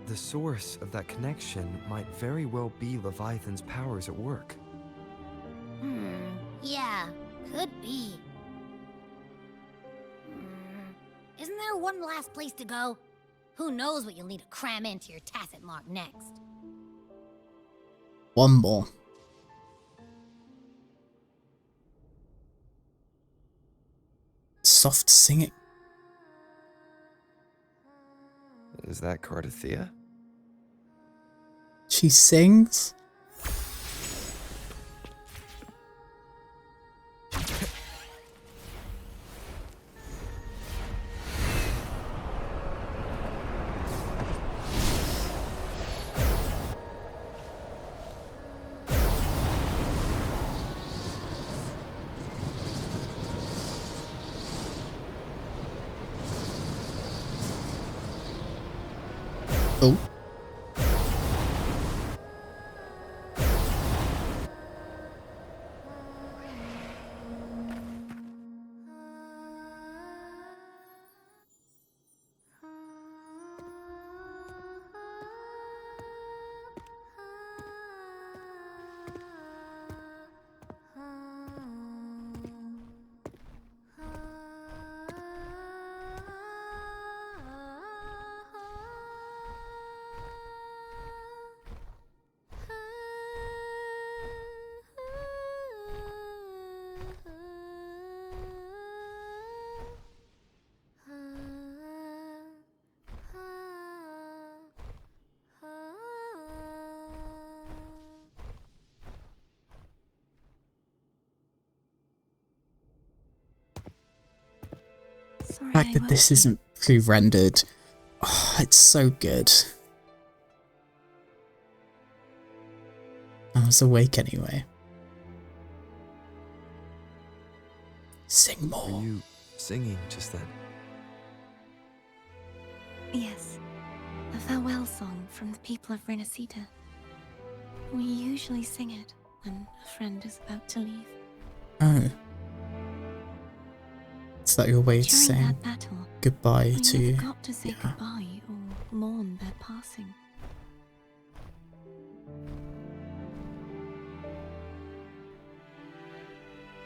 the source of that connection might very well be Leviathan's powers at work. Yeah, could be. Isn't there one last place to go? Who knows what you'll need to cram into your tacit mark next? One more. Soft singing. Is that Cartethyia? She sings? Oh. The fact that this isn't pre-rendered, oh, it's so good. I was awake anyway. Sing more. Were you singing just then? Yes, a farewell song from the people of Renacita. We usually sing it when a friend is about to leave. Oh. Is that your way to During say that battle, goodbye I to... never got to say goodbye or mourn their passing.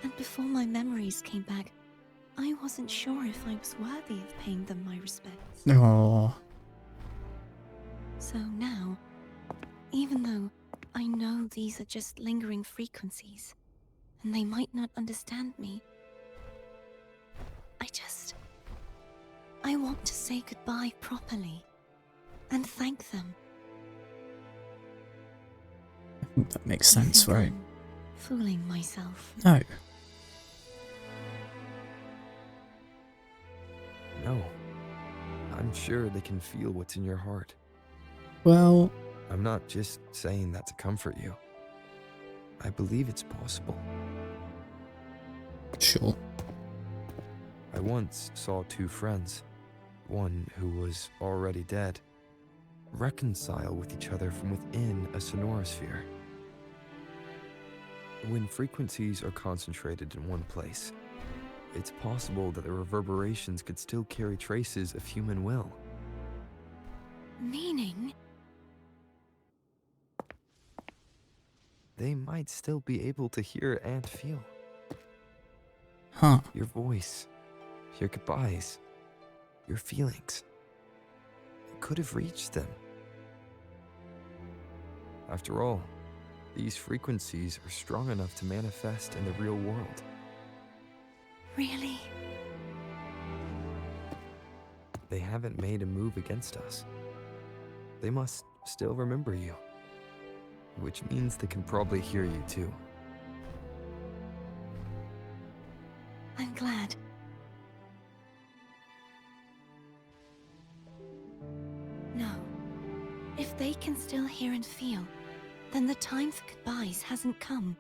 And before my memories came back, I wasn't sure if I was worthy of paying them my respects. Oh. So now, even though I know these are just lingering frequencies, and they might not understand me, I want to say goodbye properly, and thank them. I think that makes sense, right? I'm fooling myself. No. No. I'm sure they can feel what's in your heart. Well... I'm not just saying that to comfort you. I believe it's possible. Sure. I once saw two friends, one who was already dead, reconcile with each other from within a Sonoro Sphere. When frequencies are concentrated in one place, it's possible that the reverberations could still carry traces of human will. Meaning? They might still be able to hear and feel. Huh. Your voice, your goodbyes, your feelings. It could have reached them. After all, these frequencies are strong enough to manifest in the real world. Really? they haven't made a move against us. They must still remember you. Which means they can probably hear you too. I'm glad. No. If they can still hear and feel, then the time for goodbyes hasn't come.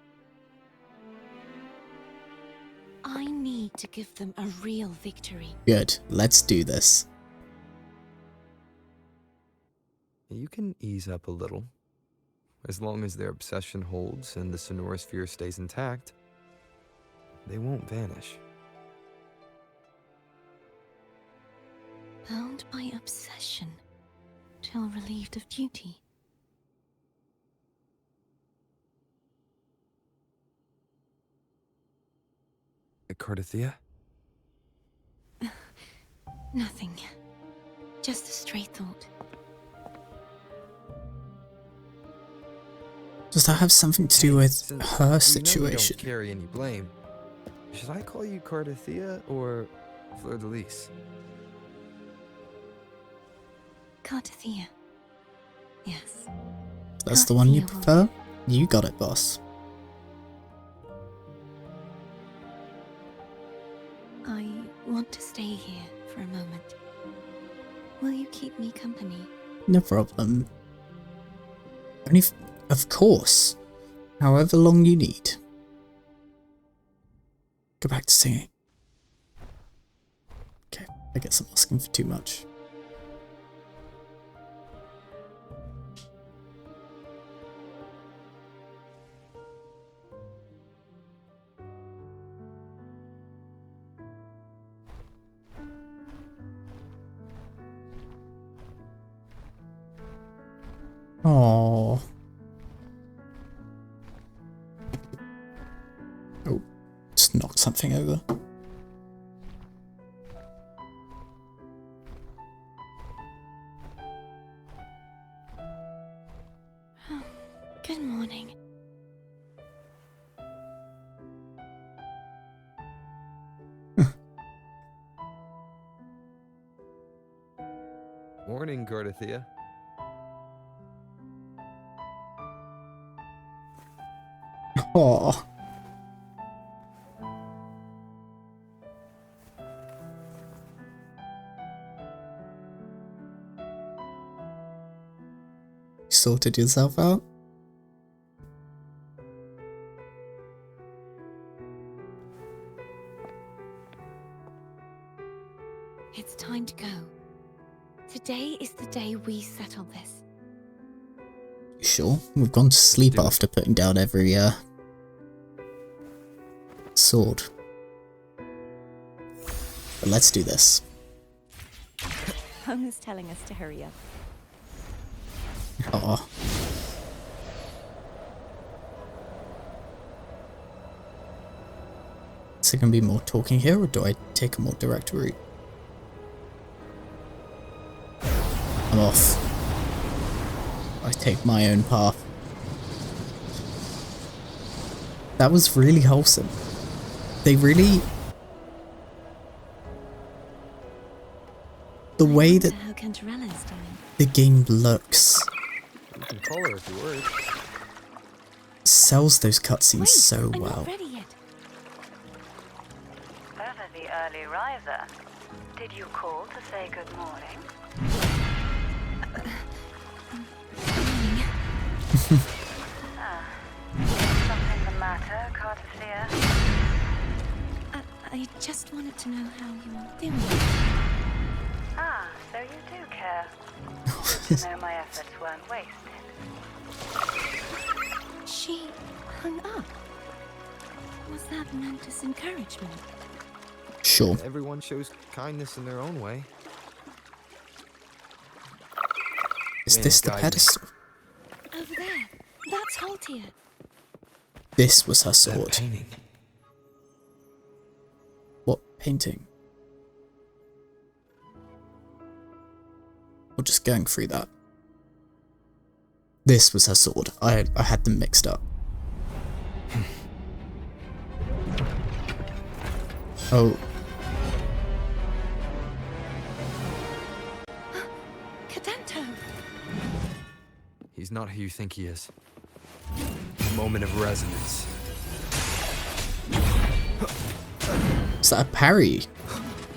I need to give them a real victory. Good. Let's do this. You can ease up a little. As long as their obsession holds and the Sonoro Sphere stays intact, they won't vanish. Bound by obsession, till relieved of duty. Cartethyia? Nothing. Just a stray thought. Does that have something to do with Since her we situation? Don't carry any blame. Should I call you Cartethyia or Fleurdelys? Cartethyia. Yes. That's the one you Cartethyia. prefer? You got it, boss. I want to stay here for a moment. Will you keep me company? No problem. Only of course. However long you need. Go back to singing. Okay, I guess I'm asking for too much. Oh. Oh, just knocked something over. Oh, good morning. Morning, Cartethyia. Oh. You sorted yourself out? It's time to go. Today is the day we settle this. You sure? We've gone to sleep after putting down every sword. But let's do this. Homer's telling us to hurry up. Oh. Is there going to be more talking here, or do I take a more direct route? I'm off. I take my own path. That was really wholesome. They really... The way that How Canteralla is doing. the game looks You can call her if you were. sells those cutscenes Wait, so I'm well. not ready yet. Ever the early riser. Did you call to say good morning? Something the matter, Cartethyia? I just wanted to know how you are doing. Ah, so you do care. Good to know my efforts weren't wasted. She hung up. Was that meant as encouragement? Sure. Everyone shows kindness in their own way. Is this the Guide me. pedestal? Over there. That's Haltia. This was her That sword. painting. What painting? Or just going through that. This was her sword. I had them mixed up. Oh. He's not who you think he is. Moment of resonance. Is that a parry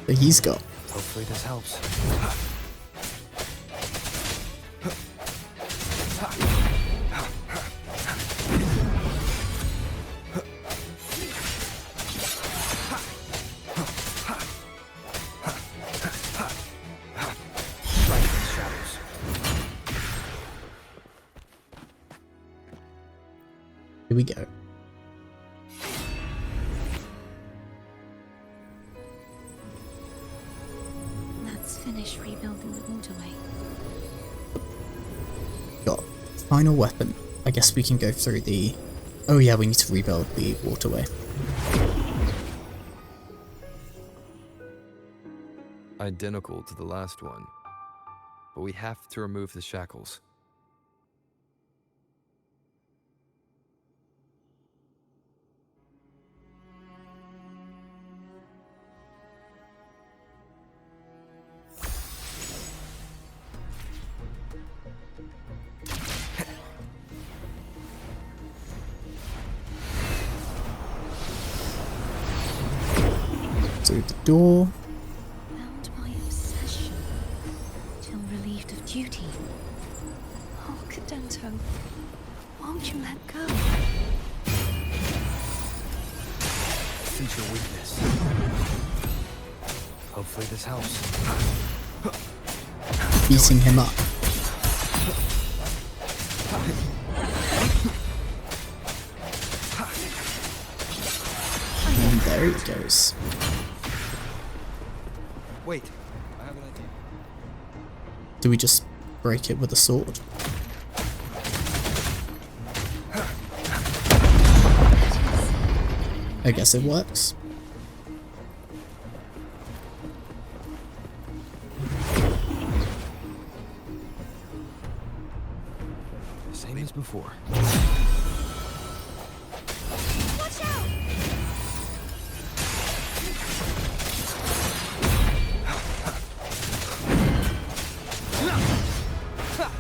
that he's got? Hopefully this helps. Here we go. Let's finish rebuilding the waterway. Got final weapon. I guess we can go through the... Oh yeah, we need to rebuild the waterway. Identical to the last one, but we have to remove the shackles. Through the door. Bound by obsession, till relieved of duty. Oh, Cadento, won't you let go? Sense your weakness. Hopefully this helps. Beating him up. And there he goes. Wait, I have an idea. Do we just break it with a sword? I guess it works. Same as before. Watch out!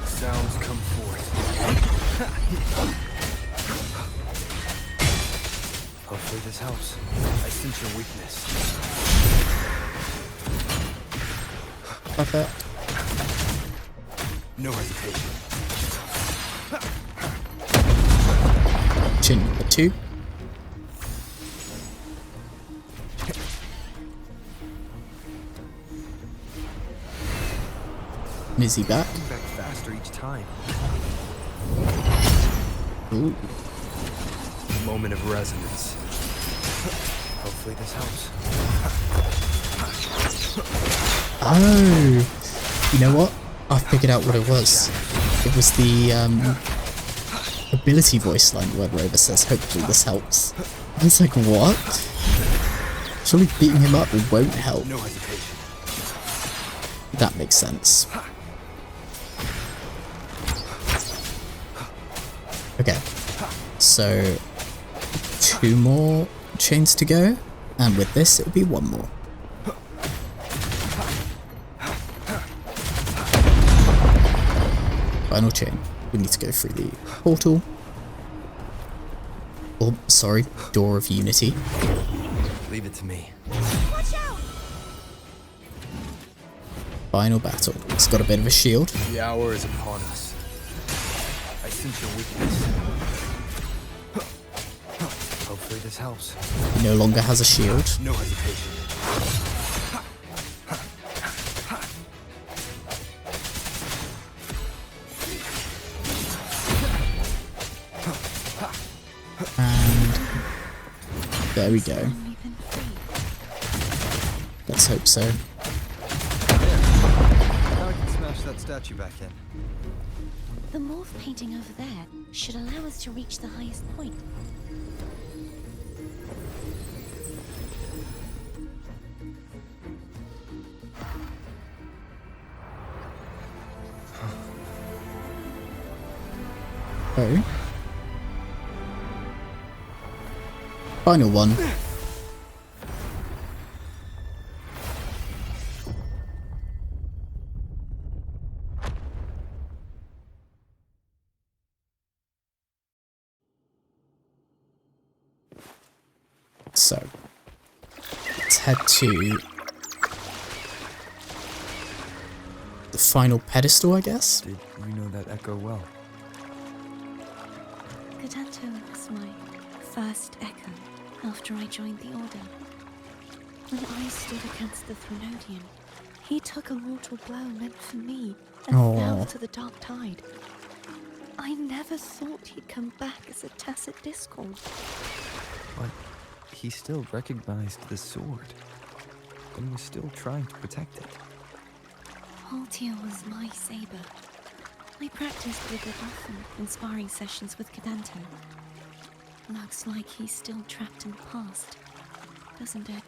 Sounds come forth. Hopefully this helps. I sense your weakness. Perfect. No hesitation. Chin number 2. Is he back? Back faster each time. Ooh. Moment of resonance. Hopefully this helps. Oh, you know what? I figured out what it was. It was the ability voice line where Rover says, "Hopefully this helps." I was like, what? Surely beating him up won't help. No hesitation. That makes sense. Okay, so 2 more chains to go, and with this it'll be 1 more. Final chain. We need to go through the portal. Oh, sorry, Door of Unity. Leave it to me. Watch out! Final battle. It's got a bit of a shield. The hour is upon us. I sense your weakness. Hopefully this helps. He no longer has a shield. No hesitation. And there we go. Let's hope so. Now I can smash that statue back in. The morph painting over there should allow us to reach the highest point. Oh. Final one. So, let's head to the final pedestal, I guess. Did you know that echo well? Cadanto was my first echo after I joined the Order. When I stood against the Threnodian, he took a mortal blow meant for me and fell to the dark tide. I never thought he'd come back as a tacit discord. But he still recognized the sword and was still trying to protect it. Haltia was my saber. I practiced with it often in sparring sessions with Cadanto. Looks like he's still trapped in the past, doesn't it?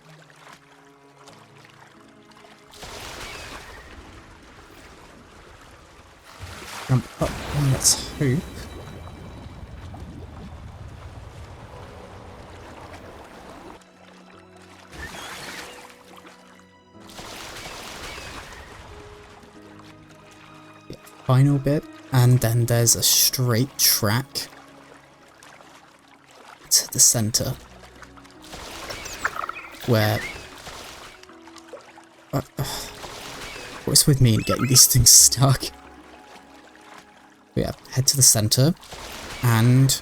Jump up, let's hope. Final bit, and then there's a straight track to the center where what's with me and getting these things stuck? Yeah, head to the center and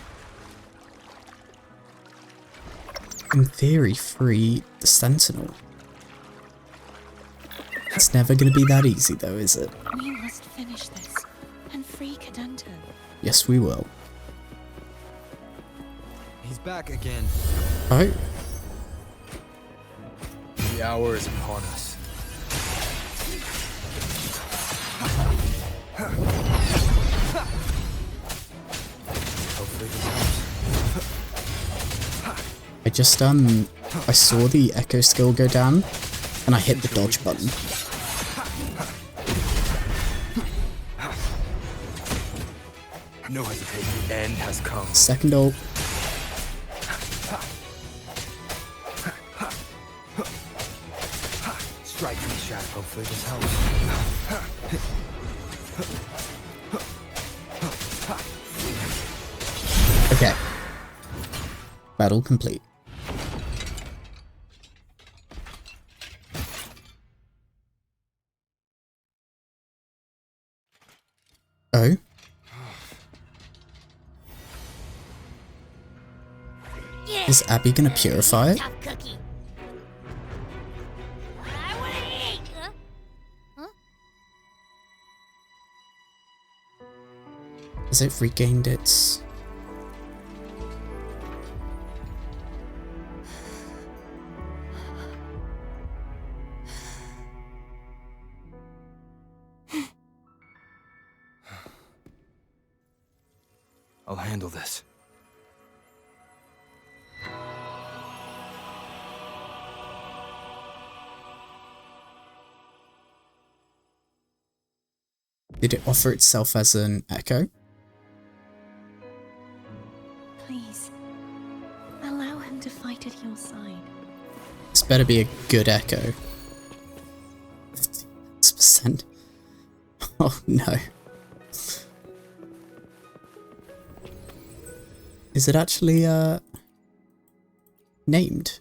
in theory free the Sentinel. It's never gonna be that easy though, is it? We must finish this and free Cadanto. Yes, we will. He's back again. Oh. The hour is upon us. I saw the echo skill go down and I hit the dodge button. No hesitation. The end has come. Second ult. Strike from the shadow. Hopefully this helps. Okay. Battle complete. Oh? Is Abby gonna purify it? Has it regained its... I'll handle this. Did it offer itself as an echo? Please, allow him to fight at your side. This better be a good echo. 50%. Oh no. Is it actually, named?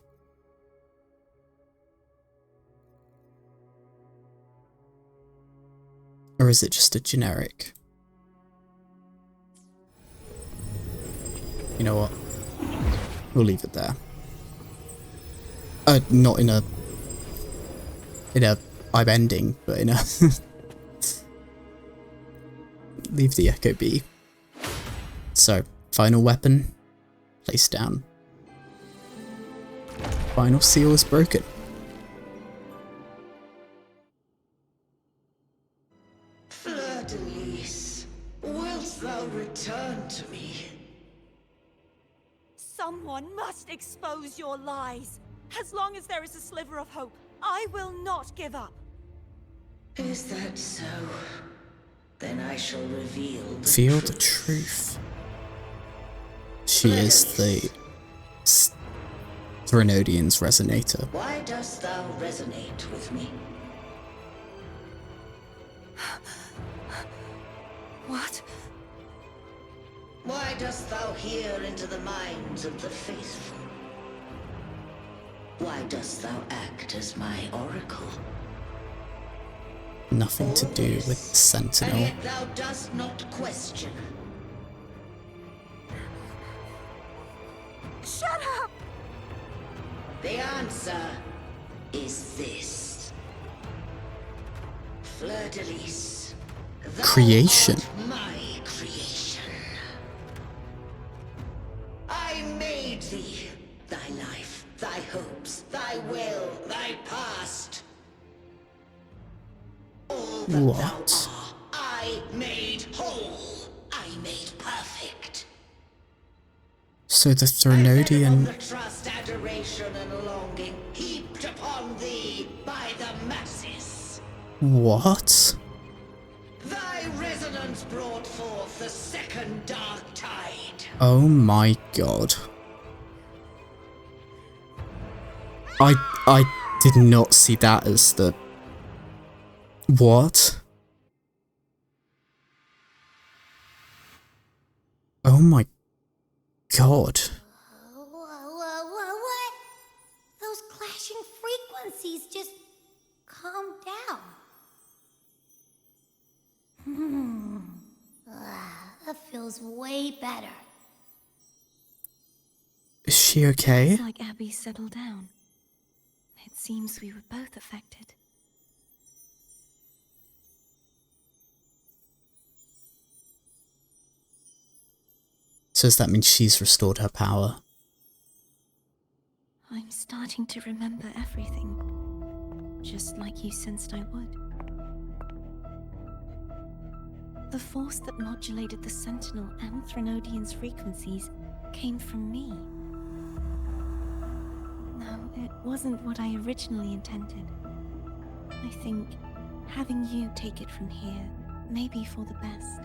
Or is it just a generic? You know what? We'll leave it there. Not in a I'm ending, but in a leave the echo be. So, final weapon, placed down. Final seal is broken. Fleurdelys, wilt thou return to me? Someone must expose your lies. As long as there is a sliver of hope, I will not give up. Is that so? Then I shall reveal the truth. She is the Threnodian's resonator. Why dost thou resonate with me? What? Why dost thou hear into the minds of the faithful? Why dost thou act as my oracle? Nothing to do with the Sentinel. And yet thou dost not question. Shut up! The answer is this. Fleurdelys. Creation. My creation. I made thee. Thy life, thy hopes, thy will, thy past. All that What? thou art, I made whole. I made perfect. So the Threnodian... The trust, adoration, and longing heaped upon thee by the masses. What? Thy resonance brought forth the second dark tide. Oh my god. I did not see that as the... What? Oh my god. What? Those clashing frequencies just calm down. That feels way better. Is she okay? It's like Abby settled down. It seems we were both affected. So does that mean she's restored her power? I'm starting to remember everything, just like you sensed I would. The force that modulated the Sentinel and Threnodian's frequencies came from me. No, it wasn't what I originally intended. I think having you take it from here may be for the best.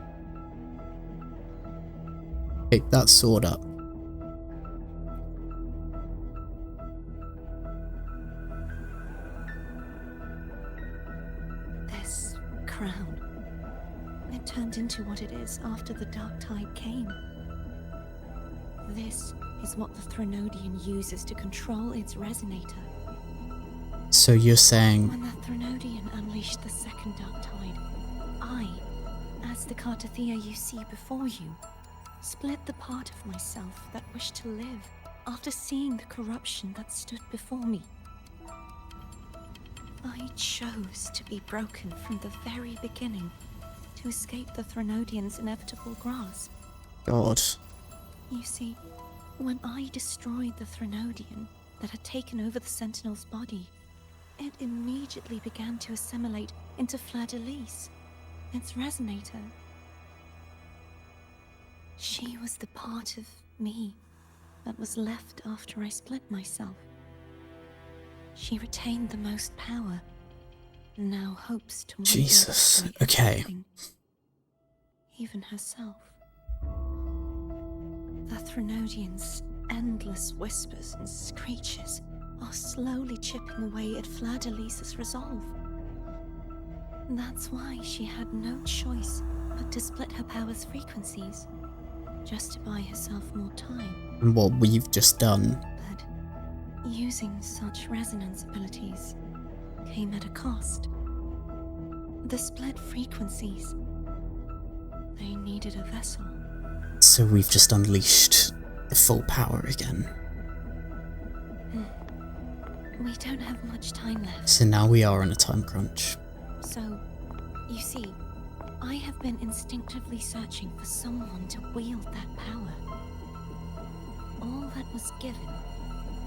Pick that sword up. This crown, it turned into what it is after the Dark Tide came. This is what the Threnodian uses to control its resonator. So you're saying... When the Threnodian unleashed the second Dark Tide, I, as the Cartethyia you see before you, split the part of myself that wished to live after seeing the corruption that stood before me. I chose to be broken from the very beginning to escape the Threnodian's inevitable grasp. God. You see, when I destroyed the Threnodian that had taken over the Sentinel's body, it immediately began to assimilate into Fleurdelys, its resonator. She was the part of me that was left after I split myself. She retained the most power, and now hopes to... Jesus, okay. Even herself. The Threnodian's endless whispers and screeches are slowly chipping away at Fleurdelys' resolve. That's why she had no choice but to split her power's frequencies, just to buy herself more time. And what we've just done. But using such resonance abilities came at a cost. The split frequencies, they needed a vessel. So we've just unleashed the full power again. We don't have much time left. So now we are on a time crunch. So, you see, I have been instinctively searching for someone to wield that power. All that was given,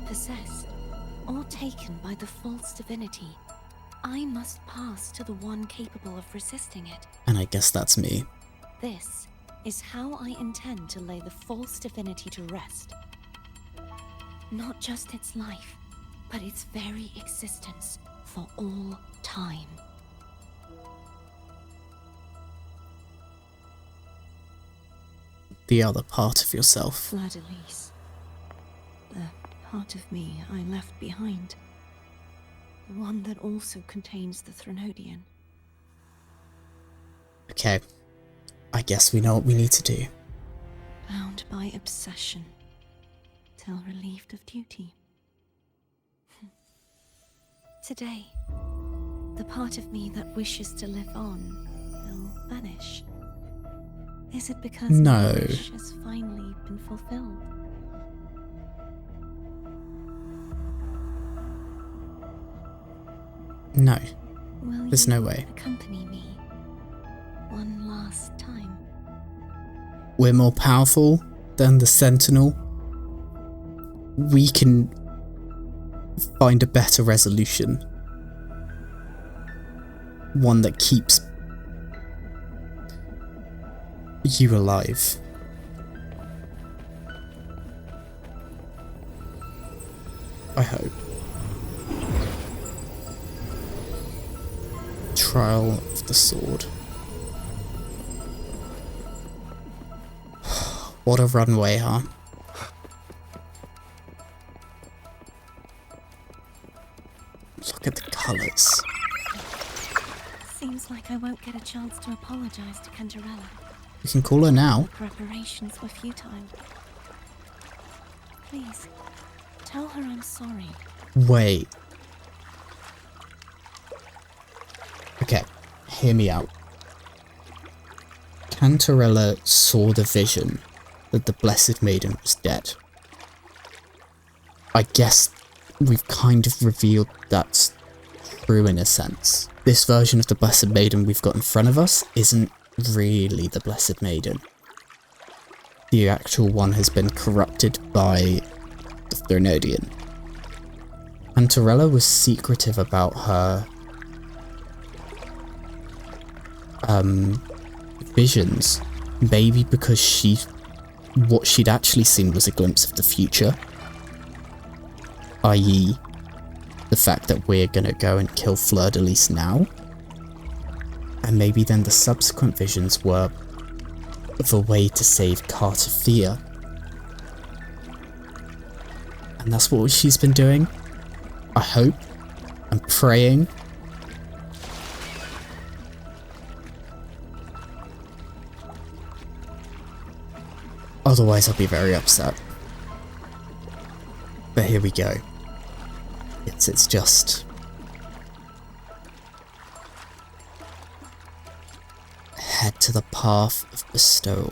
possessed, or taken by the false divinity, I must pass to the one capable of resisting it. And I guess that's me. This is how I intend to lay the false divinity to rest. Not just its life, but its very existence for all time. The other part of yourself. Fleurdelys. The part of me I left behind. The one that also contains the Threnodian. Okay. I guess we know what we need to do. Bound by obsession, till relieved of duty. Today, the part of me that wishes to live on will vanish. Is it because my wish has finally been fulfilled? No. Will There's no way. Accompany me one last time? We're more powerful than the Sentinel. We can find a better resolution. One that keeps you alive. I hope. Trial of the Sword. What a runway, huh? Look at the colours. Seems like I won't get a chance to apologize to Canteralla. You can call her now. Preparations were futile. Please, tell her I'm sorry. Wait. Okay, hear me out. Canteralla saw the vision that the Blessed Maiden was dead. I guess we've kind of revealed that's true in a sense. This version of the Blessed Maiden we've got in front of us isn't really the Blessed Maiden. The actual one has been corrupted by the Fleurdelys. Canteralla was secretive about her visions, maybe because what she'd actually seen was a glimpse of the future, i.e. the fact that we're gonna go and kill Fleurdelys now, and maybe then the subsequent visions were of a way to save Cartethyia, and that's what she's been doing. I hope. I'm praying. Otherwise, I'll be very upset. But here we go. It's just... head to the path of bestowal.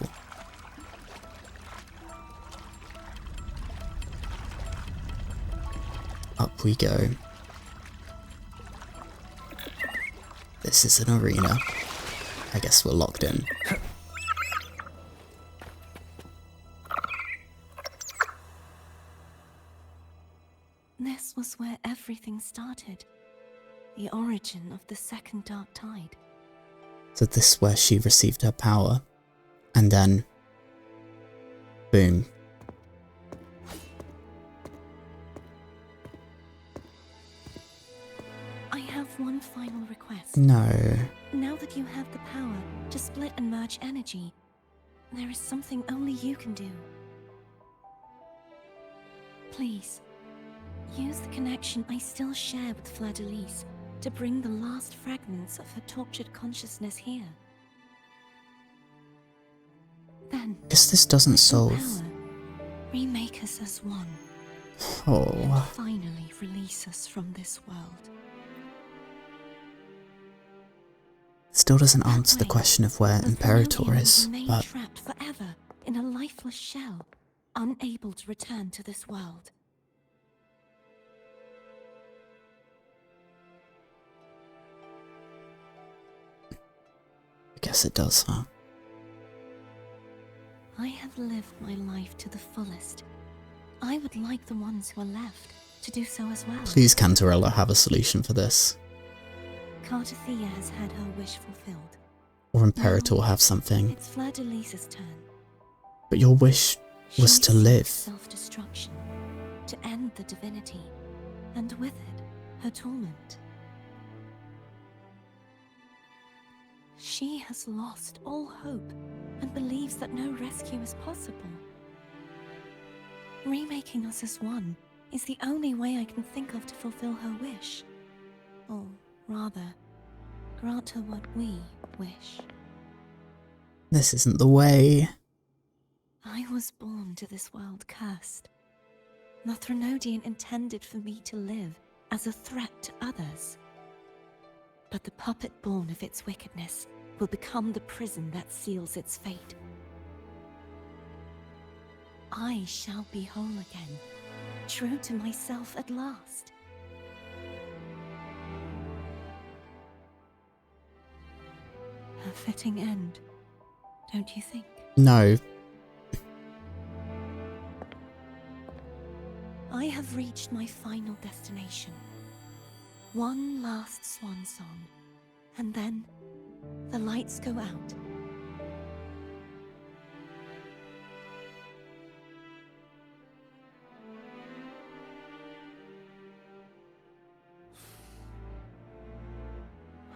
Up we go. This is an arena. I guess we're locked in. This was where everything started. The origin of the second dark tide. So this is where she received her power. And then... boom. I have one final request. No. Now that you have the power to split and merge energy, there is something only you can do. Please, use the connection I still share with Fleurdelys to bring the last fragments of her tortured consciousness here. Then, Guess this doesn't solve. Power, remake us as one. Oh. And finally release us from this world. Still doesn't answer the question of where Imperator is, but... trapped forever in a lifeless shell, unable to return to this world. I guess it does, huh? I have lived my life to the fullest. I would like the ones who are left to do so as well. Please, Canteralla, have a solution for this. Cartethyia has had her wish fulfilled. Or Imperator will have something. It's Fleurdelys' turn. But your wish was to live. Self-destruction, to end the divinity, and with it, her torment. She has lost all hope and believes that no rescue is possible. Remaking us as one is the only way I can think of to fulfill her wish. Or rather, grant her what we wish. This isn't the way. I was born to this world cursed. The Threnodian intended for me to live as a threat to others. But the puppet born of its wickedness will become the prison that seals its fate. I shall be whole again, true to myself at last. A fitting end, don't you think? No. I have reached my final destination. One last swan song, and then the lights go out.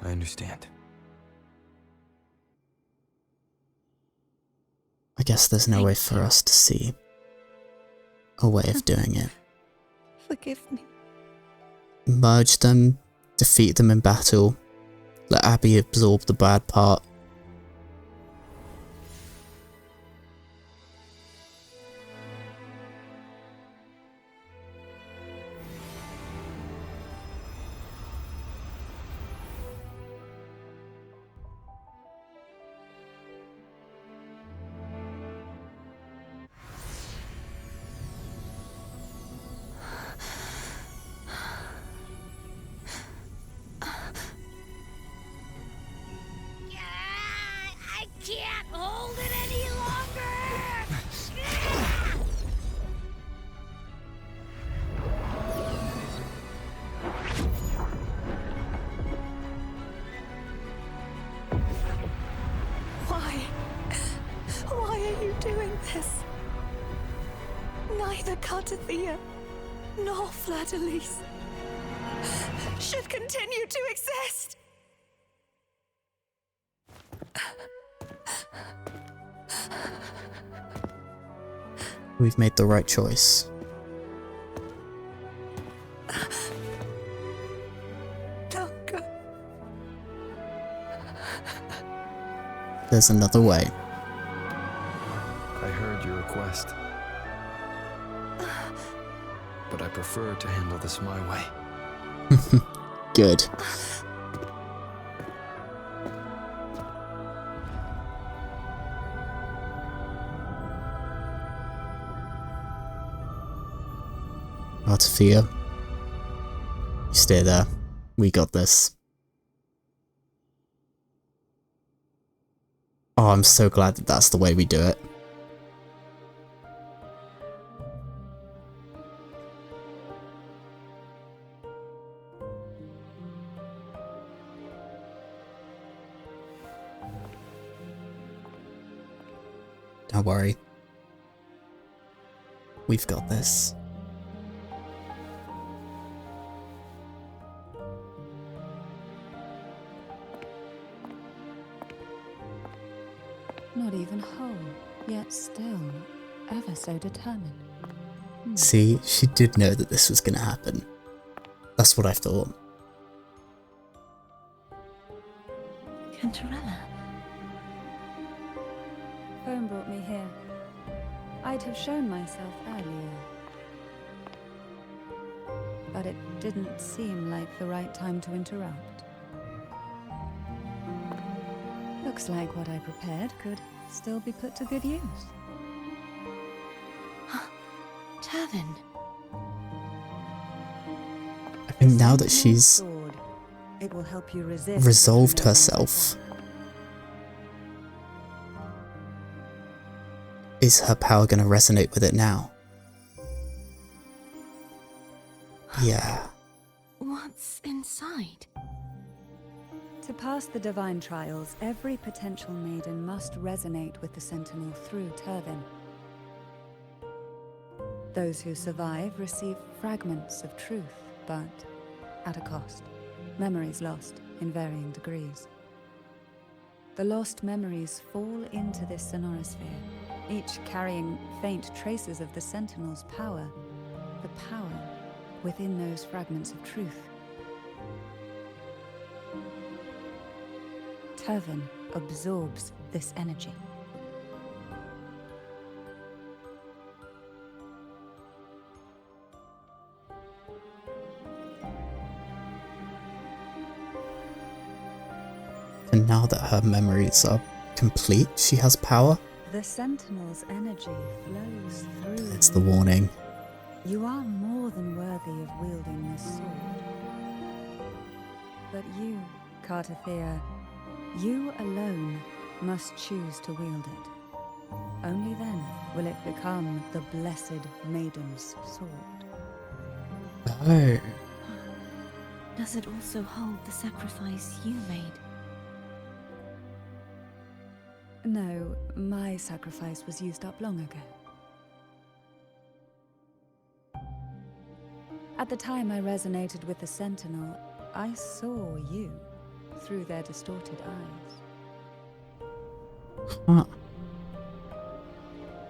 I understand. I guess there's no way for us to see a way of doing it. Forgive me. Merge them, defeat them in battle, let Abby absorb the bad part. I can't hold it any longer! Why are you doing this? Neither Cartethyia nor Fleurdelys should continue to exist. We've made the right choice. Don't go. There's another way. I heard your request. But I prefer to handle this my way. Good. Cartethyia, you stay there. We got this. Oh, I'm so glad that that's the way we do it. Don't worry. We've got this. Not even whole, yet still ever so determined. See, she did know that this was gonna happen. That's what I thought. Canteralla. Phone brought me here. I'd have shown myself earlier. But it didn't seem like the right time to interrupt. Looks like what I prepared could still be put to good use. Turvin. I think now that she's it will help you resist resolved herself, is her power going to resonate with it now? Yeah. What's inside? To pass the divine trials, every potential maiden must resonate with the Sentinel through Turvin. Those who survive receive fragments of truth, but at a cost. Memories lost in varying degrees. The lost memories fall into this Sonoro Sphere, each carrying faint traces of the Sentinel's power, the power within those fragments of truth. Turvin absorbs this energy. And now that her memories are complete, she has power. The Sentinel's energy flows through. It's the warning. You are more than worthy of wielding this sword. But you, Cartethyia, you alone must choose to wield it. Only then will it become the Blessed Maiden's sword. Oh. Does it also hold the sacrifice you made? No, my sacrifice was used up long ago. At the time I resonated with the Sentinel, I saw you through their distorted eyes. Huh.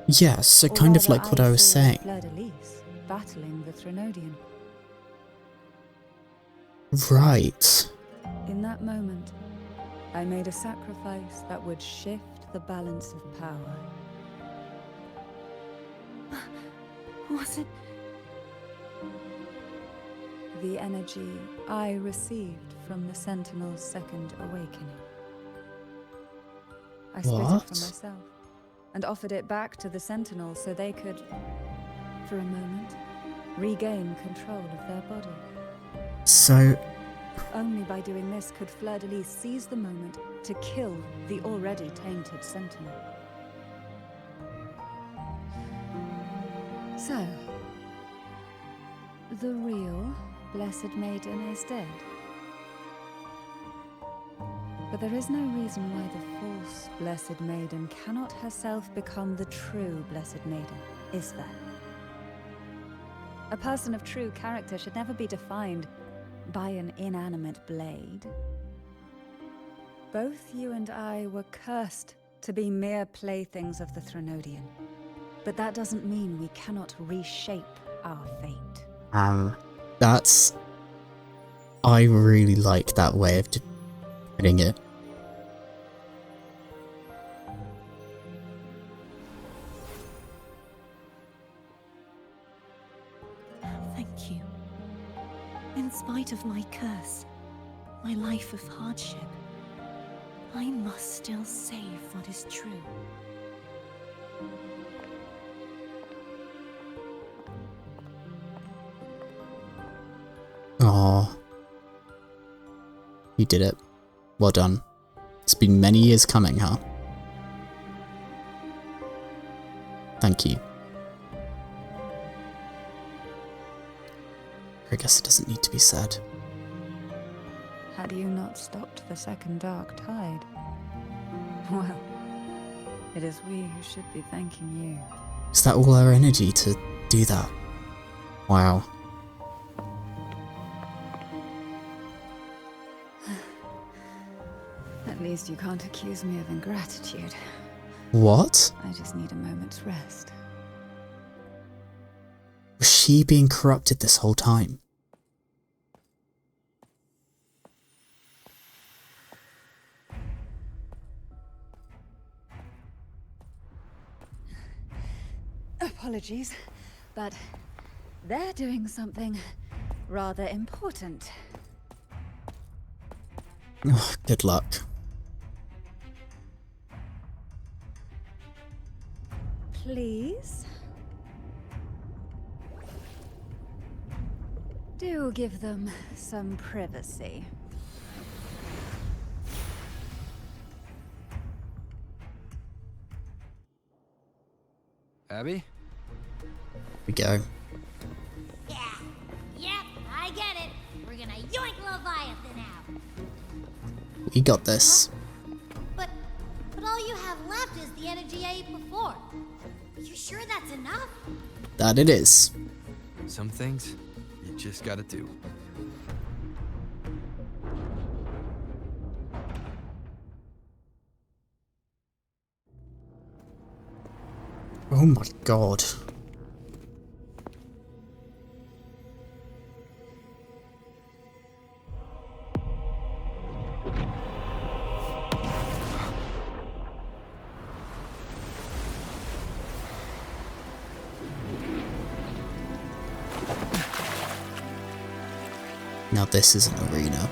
Yeah, so kind of like what I was saying. Fleurdelys battling the Threnodian. Right. In that moment, I made a sacrifice that would shift the balance of power. Was it? The energy I received from the Sentinel's second awakening. I split it from myself and offered it back to the Sentinel so they could, for a moment, regain control of their body. So... Only by doing this could Fleurdelys seize the moment to kill the already tainted Sentinel. So, the real Blessed Maiden is dead. But there is no reason why the false Blessed Maiden cannot herself become the true Blessed Maiden, is there? A person of true character should never be defined by an inanimate blade. Both you and I were cursed to be mere playthings of the Threnodian. But that doesn't mean we cannot reshape our fate. That's... I really like that way of putting it. Thank you. In spite of my curse, my life of hardship, I must still save what is true. Aww. You did it. Well done. It's been many years coming, huh? Thank you. I guess it doesn't need to be said. Had you not stopped the second dark tide? Well, it is we who should be thanking you. Is that all our energy to do that? Wow. At least you can't accuse me of ingratitude. What? I just need a moment's rest. Was she being corrupted this whole time? Apologies, but they're doing something rather important. Oh, good luck. Please? Do give them some privacy. Abby? Here we go. Yeah, yep, I get it. We're gonna yoink Leviathan out. We got this. But all you have left is the energy I ate before. Are you sure that's enough? That it is. Some things you just gotta do. Oh my god. Now this is an arena.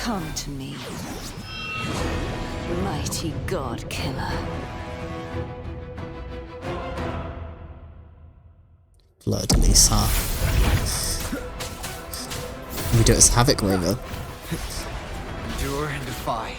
Come to me, mighty god killer. Fleurdelys, huh? We do it as Havoc Rover. Endure and defy.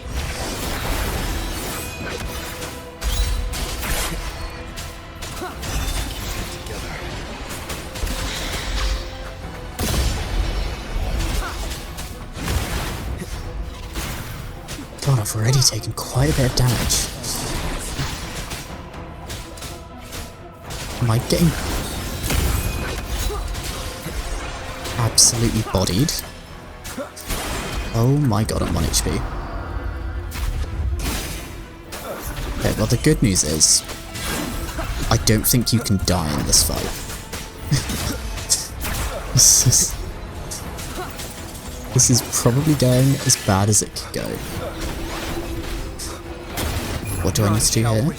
God, I've already taken quite a bit of damage. Am I getting absolutely bodied? Oh my god, I'm 1 HP. Okay, well the good news is, I don't think you can die in this fight. This is probably going as bad as it could go. What do I need to do here?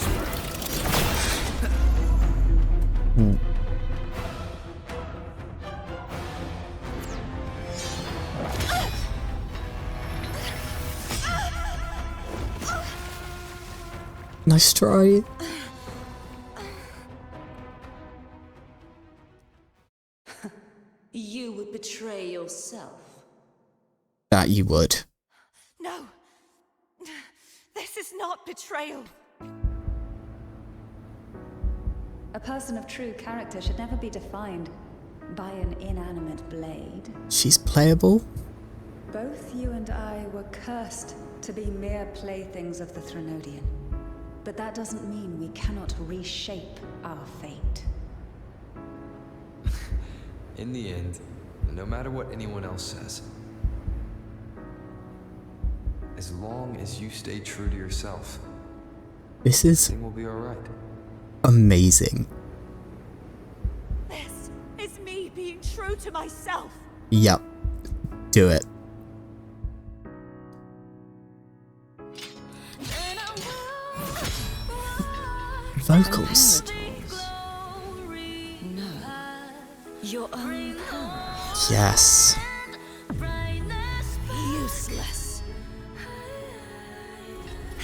Nice try. You would betray yourself. That you would. No. This is not betrayal. A person of true character should never be defined by an inanimate blade. She's playable. Both you and I were cursed to be mere playthings of the Threnodian. But that doesn't mean we cannot reshape our fate. In the end, no matter what anyone else says, as long as you stay true to yourself, this is everything will be alright. Amazing. This is me being true to myself. Yep. Do it. Vocals. No. Your own power. Yes. Useless.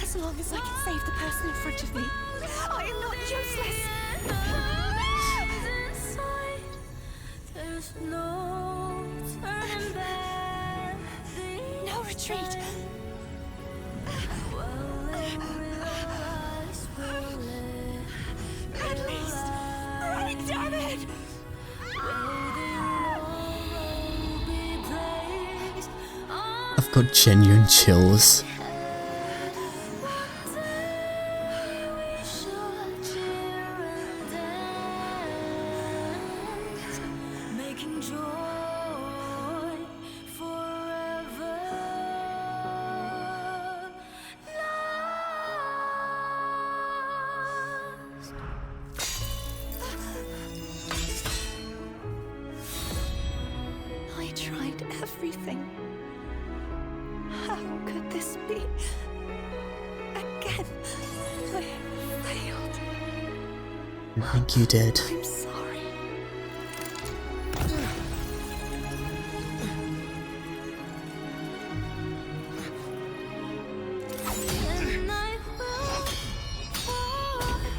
As long as I can save the person in front of me, I am not useless. No retreat. At least run, damn it! I've got genuine chills. I tried everything. How could this be? Again, I failed. I think you did. I'm sorry.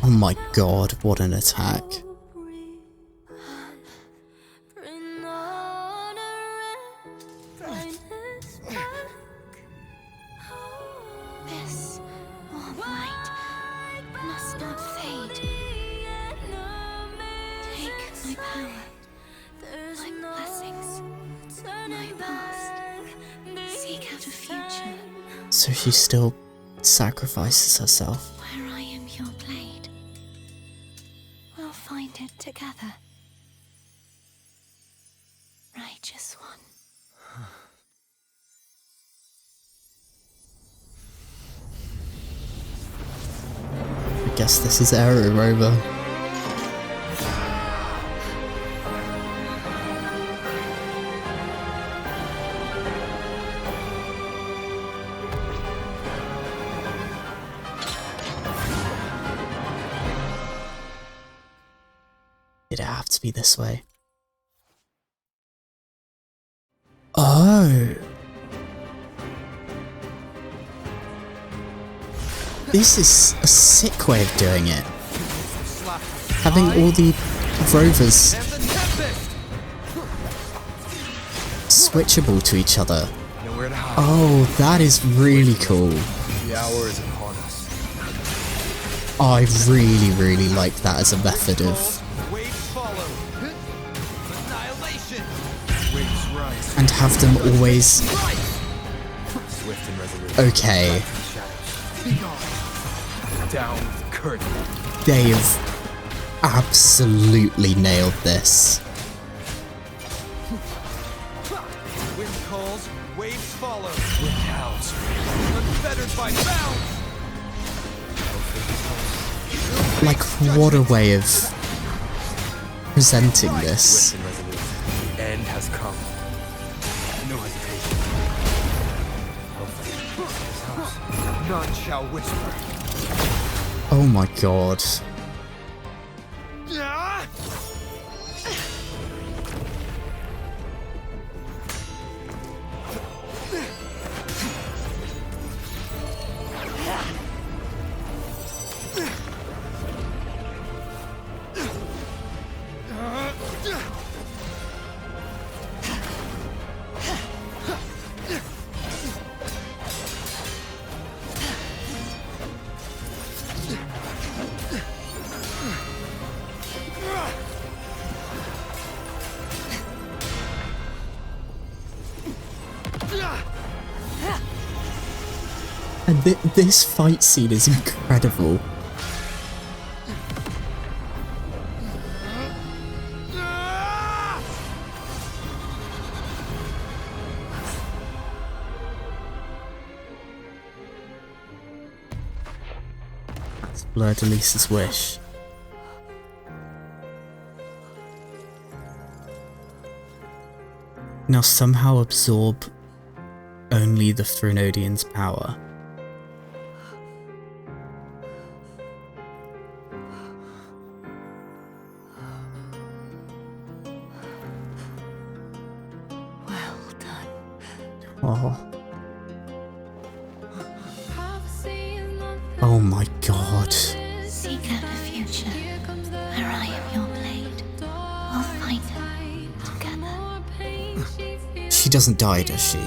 Oh my god, what an attack. This warm light must not fade. Take my power, my blessings, my past. Seek out a future. So she still sacrifices herself. Where I am your blade. We'll find it together. Righteous one. I guess this is Arrow Rover. Did it have to be this way? Oh! This is a sick way of doing it. Having all the rovers switchable to each other. Oh, that is really cool. The hour is upon us. I really, really like that as a method of... And have them always... Okay. They've absolutely nailed this. Wind calls, waves follow. Wind howls, unfettered by bounds. Like, what a way of presenting this. The end has come. No hesitation. None shall whisper. Oh my god. And this fight scene is incredible. That's Fleurdelys' wish. Now somehow absorb only the Frenodian's power. Oh. Oh my god. Seek out the future, where I am your blade. We'll find it together. She doesn't die, does she?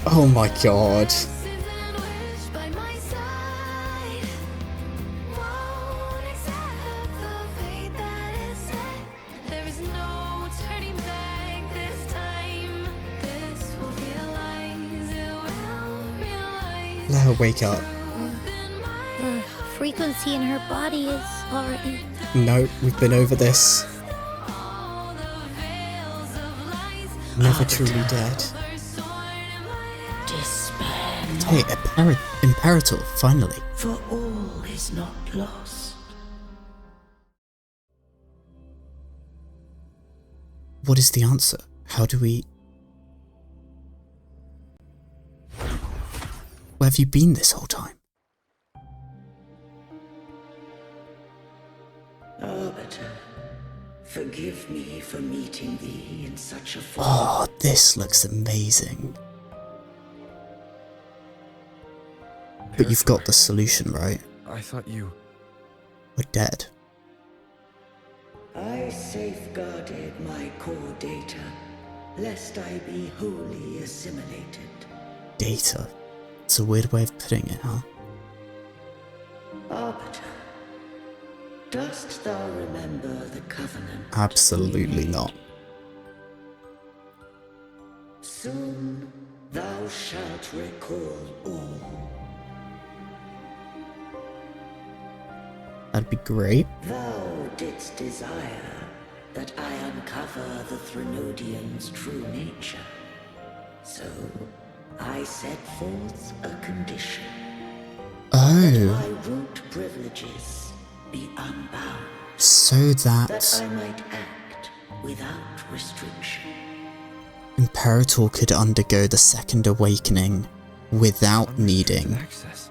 Oh my god. Let her wake up. The frequency in her body is already... No, we've been over this. Never truly dead. Hey, Imperator, finally. For all is not lost. What is the answer? How do we... Where have you been this whole time? Arbiter, forgive me for meeting thee in such a form. Oh, this looks amazing. But you've got the solution, right? I thought you... We're dead. I safeguarded my core data, lest I be wholly assimilated. Data? It's a weird way of putting it, huh? Arbiter, dost thou remember the covenant? Absolutely not. Soon thou shalt recall all. That'd be great. Thou didst desire that I uncover the Threnodian's true nature. So, I set forth a condition. Oh. That my root privileges be unbound. So that I might act without restriction. Imperator could undergo the second awakening without needing... access.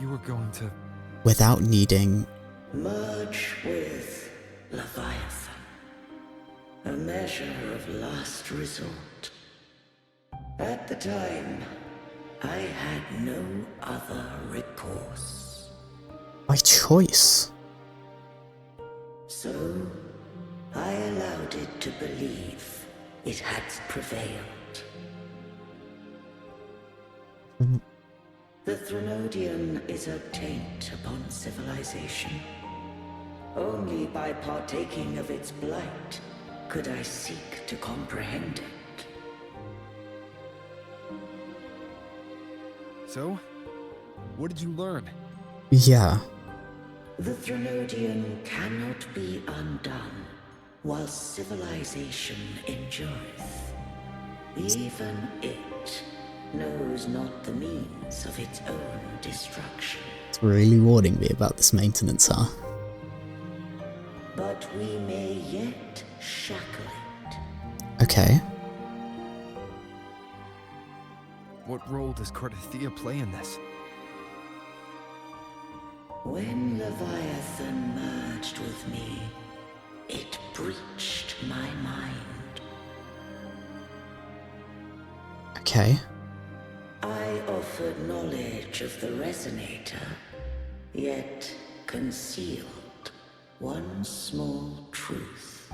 You were going to... Without needing... Merge with Leviathan. A measure of last resort. At the time, I had no other recourse. By choice. So, I allowed it to believe it had prevailed. The Threnodium is a taint upon civilization. Only by partaking of its blight could I seek to comprehend it. So, what did you learn? Yeah. The Threnodium cannot be undone while civilization endureth. Even it knows not the means of its own destruction. It's really warning me about this maintenance, huh? But we may yet shackle it. Okay. What role does Cartethyia play in this? When Leviathan merged with me, it breached my mind. Okay. I offered knowledge of the Resonator, yet concealed one small truth.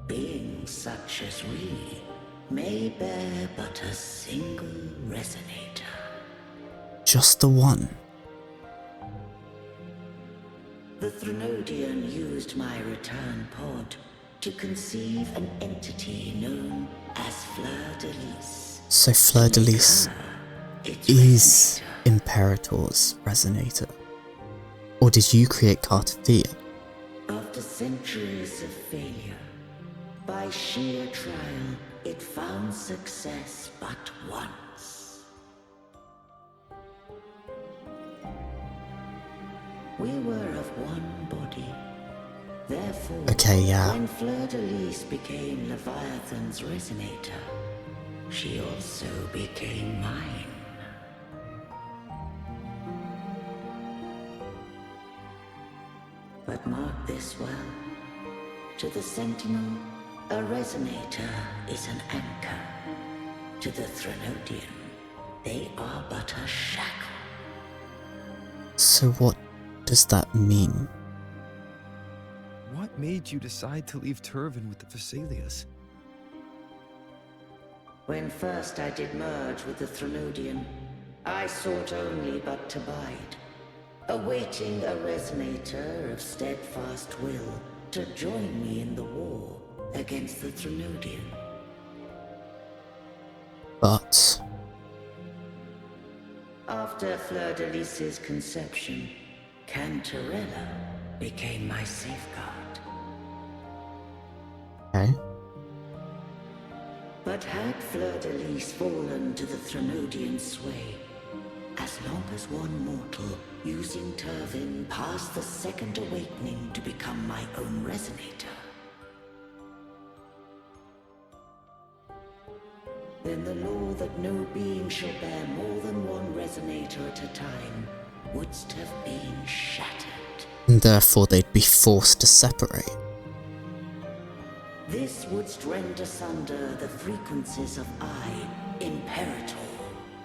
Beings such as we may bear but a single Resonator. Just the one. The Threnodian used my return pod to conceive an entity known as Fleurdelys. So Fleurdelys is Imperator's Resonator. Or did you create Cartethyia? After centuries of failure, by sheer trial, it found success but once. We were of one body. Therefore, okay, yeah. When Fleurdelys became Leviathan's Resonator, she also became mine. But mark this well. To the Sentinel, a Resonator is an anchor. To the Threnodian, they are but a shackle. So what does that mean? What made you decide to leave Turvin with the Fisalias? When first I did merge with the Threnodian, I sought only but to bide, awaiting a Resonator of steadfast will to join me in the war against the Threnodian. But... After Fleurdelys' conception, Canteralla became my safeguard. Okay. But had Fleurdelys fallen to the Threnodian sway, as long as one mortal using Turvin passed the second awakening to become my own Resonator, then the law that no being shall bear more than one Resonator at a time wouldst have been shattered. And therefore they'd be forced to separate. This wouldst rend asunder the frequencies of I, Imperator,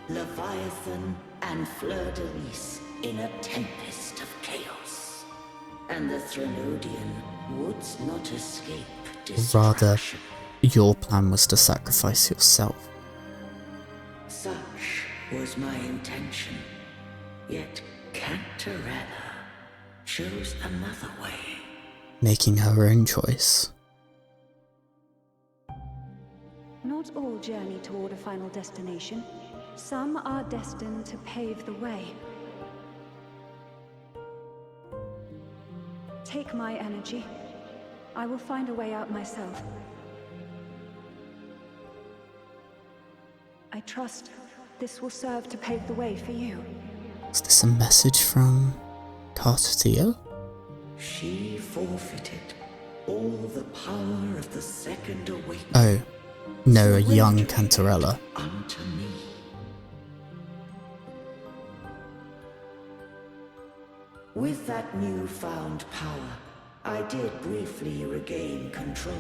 Leviathan, and Fleurdelys in a tempest of chaos. And the Threnodian wouldst not escape destruction. Rather, your plan was to sacrifice yourself. Such was my intention. Yet Canteralla chose another way. Making her own choice. Not all journey toward a final destination. Some are destined to pave the way. Take my energy. I will find a way out myself. I trust this will serve to pave the way for you. Is this a message from Cartethyia? She forfeited all the power of the second awakening. Oh. No, a young Canteralla. Unto me. With that newfound power, I did briefly regain control,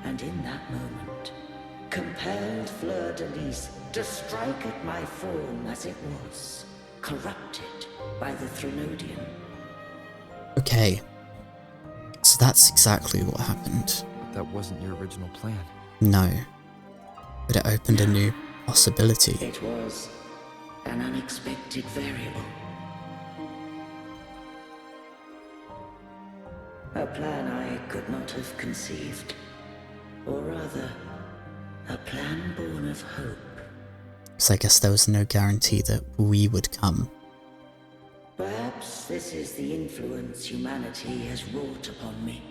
and in that moment, compelled Fleurdelys to strike at my form as it was, corrupted by the Threnodian. Okay. So that's exactly what happened. But that wasn't your original plan. No. But it opened a new possibility. It was an unexpected variable. A plan I could not have conceived. Or rather, a plan born of hope. So I guess there was no guarantee that we would come. Perhaps this is the influence humanity has wrought upon me.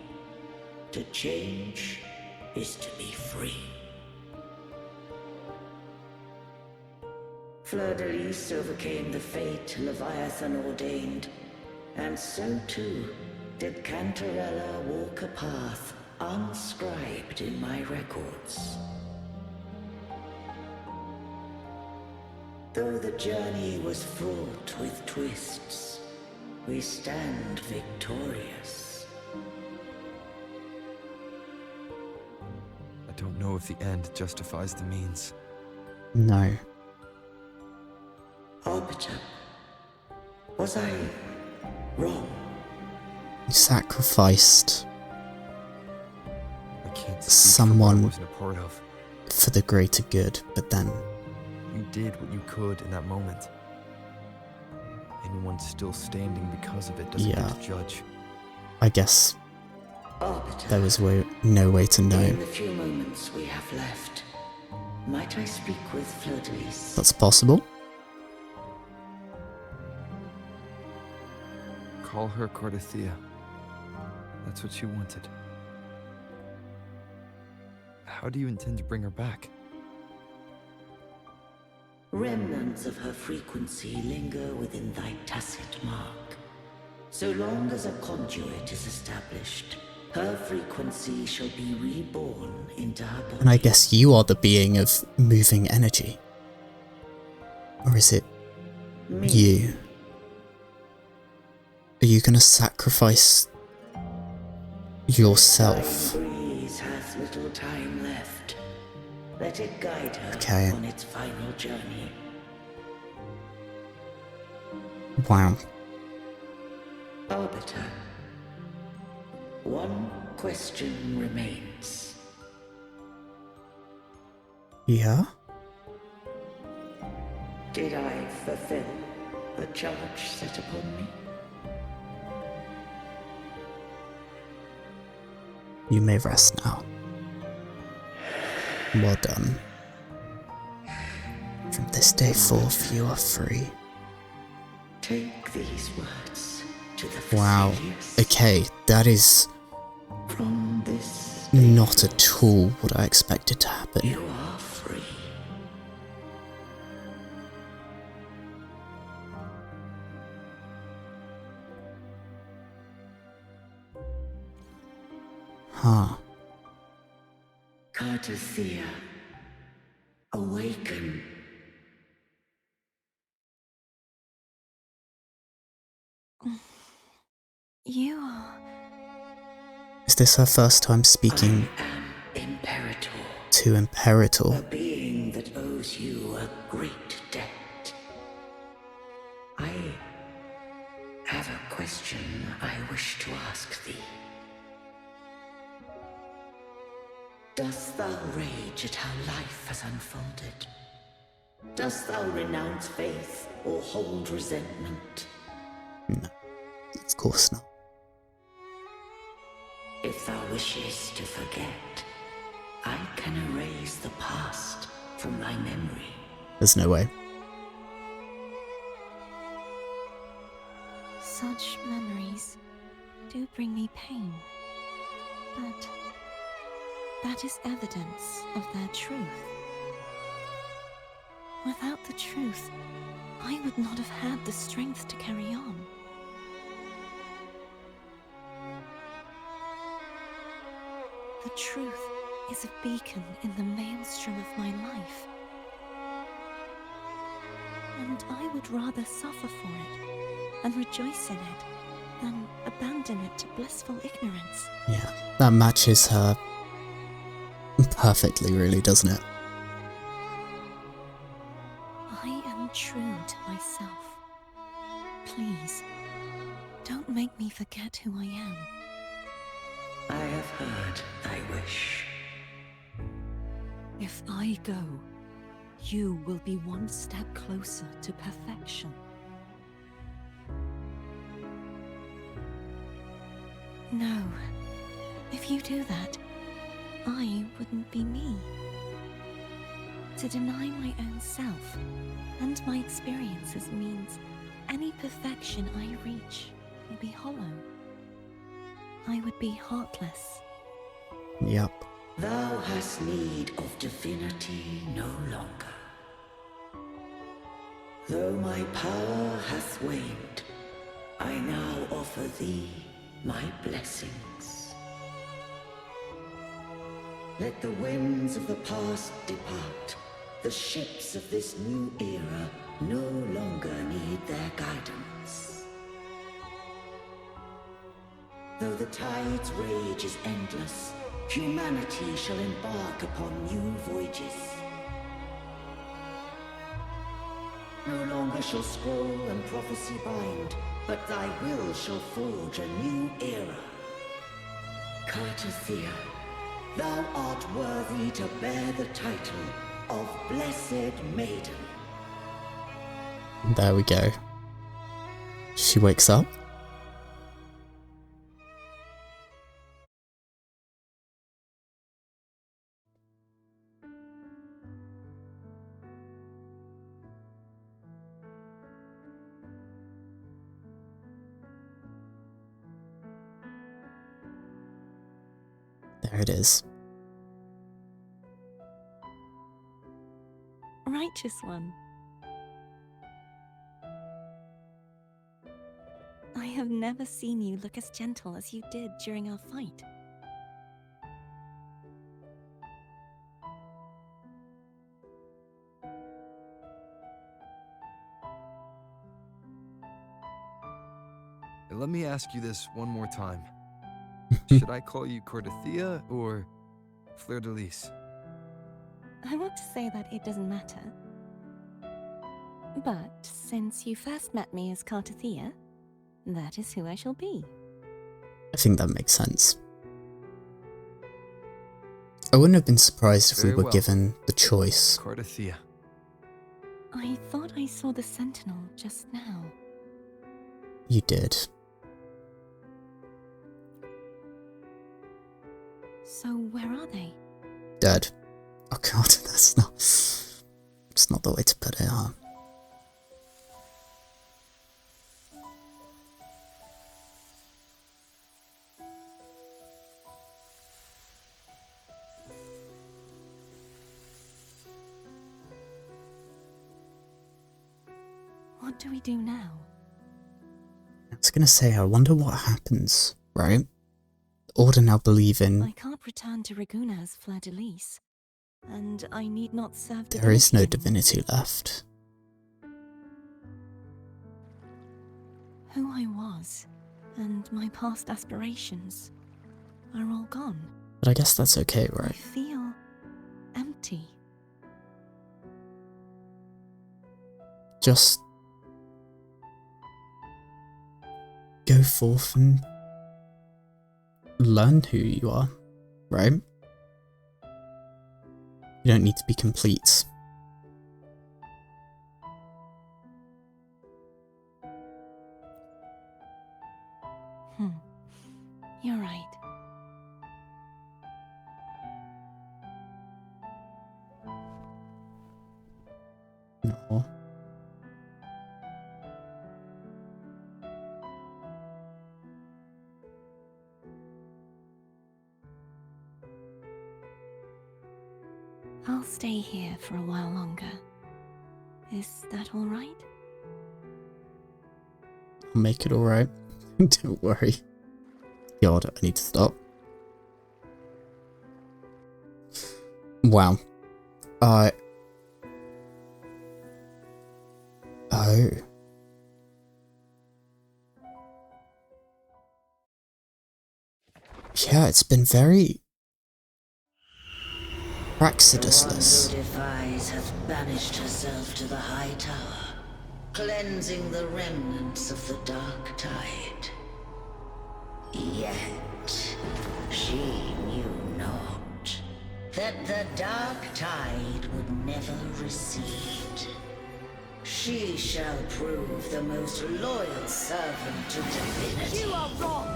To change is to be free. Fleurdelys overcame the fate Leviathan ordained, and so too did Canteralla walk a path unscribed in my records. Though the journey was fraught with twists, we stand victorious. I don't know if the end justifies the means. No. Arbiter, was I wrong? You sacrificed I can't speak someone for what I wasn't a part of. for the greater good, but then You did what you could in that moment. Anyone still standing because of it doesn't get to judge. I guess Arbiter, there was no way to know. in the few moments we have left, might I speak with Fleurdelys? That's possible. Call her Cartethyia. That's what she wanted. How do you intend to bring her back? Remnants of her frequency linger within thy tacit mark. So long as a conduit is established, her frequency shall be reborn into her body. And I guess you are the being of moving energy. Or is it you? Are you gonna sacrifice yourself? Thy breeze hath little time left. Let it guide her Okay. on its final journey. Wow. Arbiter, one question remains. Yeah? Did I fulfill the charge set upon me? You may rest now. Well done. From this day forth, you are free. Take these words to the Wow. Fisalias. Okay, that is From this not at all what I expected to happen. you are free. Huh. Cartethyia, awaken. You are... Is this her first time speaking Imperator, to Imperator? a being that owes you a great debt. I have a question I wish to ask thee. Dost thou rage at how life has unfolded? Dost thou renounce faith or hold resentment? No, of course not. If thou wishes to forget, I can erase the past from thy memory. There's no way. Such memories do bring me pain, but that is evidence of their truth. Without the truth, I would not have had the strength to carry on. The truth is a beacon in the maelstrom of my life. And I would rather suffer for it and rejoice in it than abandon it to blissful ignorance. Yeah, that matches her perfectly, really, doesn't it? I am true to myself. Please, don't make me forget who I am. I have heard thy wish. If I go, you will be one step closer to perfection. No. If you do that, I wouldn't be me. To deny my own self and my experiences means any perfection I reach will be hollow. I would be heartless. Yep. Thou hast need of divinity no longer. Though my power hath waned, I now offer thee my blessings. Let the winds of the past depart. The ships of this new era no longer need their guidance. Though the tide's rage is endless, humanity shall embark upon new voyages. No longer shall scroll and prophecy bind, but thy will shall forge a new era. Cartethyia, thou art worthy to bear the title of Blessed Maiden. There we go. She wakes up. There it is. Righteous one. I have never seen you look as gentle as you did during our fight. Let me ask you this one more time. Should I call you Cartethyia or Fleurdelys? I want to say that it doesn't matter. But since you first met me as Cartethyia, that is who I shall be. I think that makes sense. I wouldn't have been surprised if Very we were well. given the choice. Cartethyia. I thought I saw the Sentinel just now. You did. So where are they? Dead. Oh god, that's not the way to put it, huh? What do we do now? I was gonna say, I wonder what happens, right? Order now believe in... I can't return to Reguna as Fleurdelys, and I need not serve There is no divinity divinity left. Who I was, and my past aspirations, are all gone. But I guess that's okay, I right? feel empty. Just... go forth and... learn who you are, right? You don't need to be complete. You're right. No. I'll stay here for a while longer. Is that all right? I'll make it alright. Don't worry. God, I need to stop. Wow. Oh. Yeah, it's been very Praxidusless. The one who defies hath banished herself to the high tower, cleansing the remnants of the dark tide. Yet she knew not that the dark tide would never recede. She shall prove the most loyal servant to divinity. You are wrong!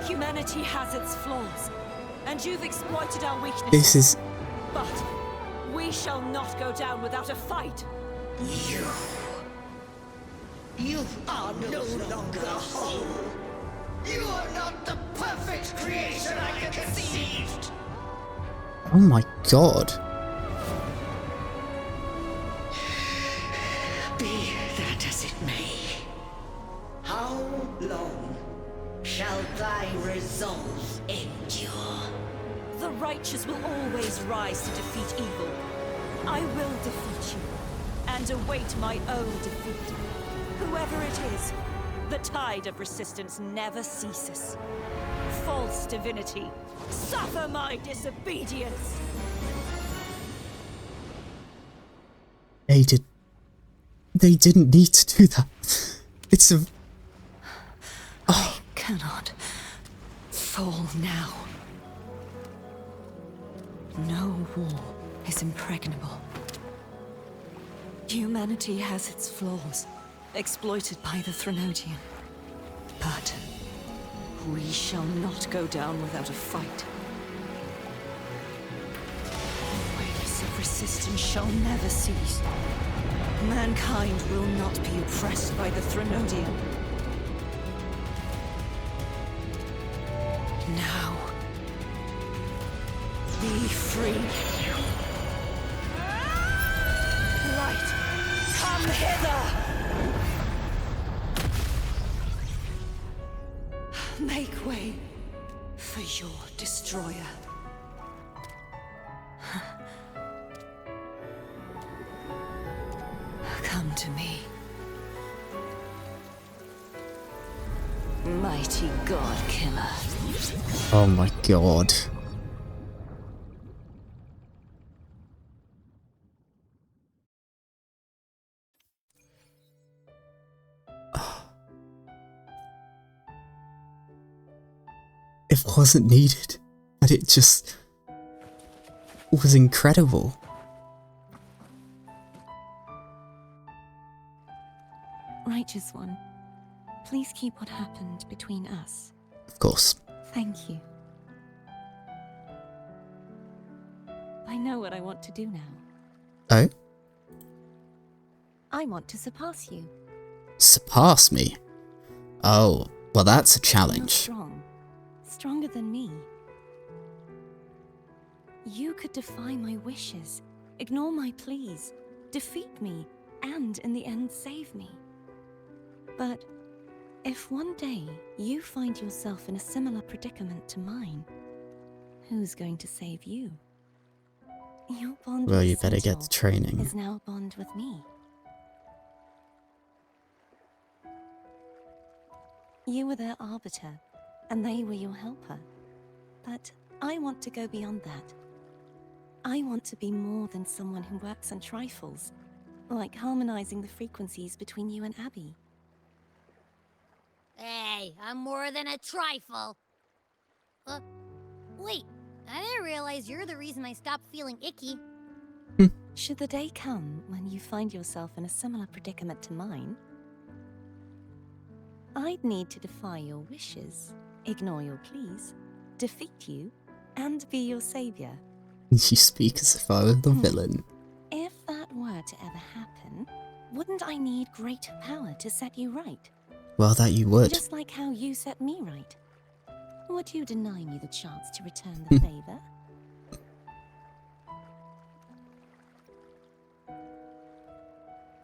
Humanity has its flaws, and you've exploited our weaknesses. This is... But we shall not go down without a fight. You are no longer whole. You are not the perfect creation I conceived. Oh my god. Be that as it may, how long shall thy resolve endure? The righteous will always rise to defeat evil. I will defeat you, and await my own defeat. Whoever it is, the tide of resistance never ceases. False divinity, suffer my disobedience! They didn't need to do that. It's a... I cannot fall now. No wall is impregnable. Humanity has its flaws, exploited by the Threnodian. But we shall not go down without a fight. The waves of resistance shall never cease. Mankind will not be oppressed by the Threnodian. Now, be free. Light, come hither! Make way for your destroyer. Come to me. Mighty God Killer. Oh my god. It wasn't needed, but it just was incredible. Righteous One, please keep what happened between us. Of course. Thank you. I know what I want to do now. Oh? I want to surpass you. Surpass me? Oh, well that's a You're challenge. strong. Stronger than me. You could defy my wishes, ignore my pleas, defeat me, and in the end save me. But if one day you find yourself in a similar predicament to mine, who's going to save you? Your bond Well, with you better get the training. is now a bond with me. You were their arbiter, and they were your helper. But I want to go beyond that. I want to be more than someone who works on trifles, like harmonizing the frequencies between you and Abby. Hey, I'm more than a trifle. Wait, I didn't realize you're the reason I stopped feeling icky. Should the day come when you find yourself in a similar predicament to mine, I'd need to defy your wishes, ignore your pleas, defeat you, and be your savior. You speak as if I were the villain. If that were to ever happen, wouldn't I need greater power to set you right? Well, that you would. Just like how you set me right. Would you deny me the chance to return the favor?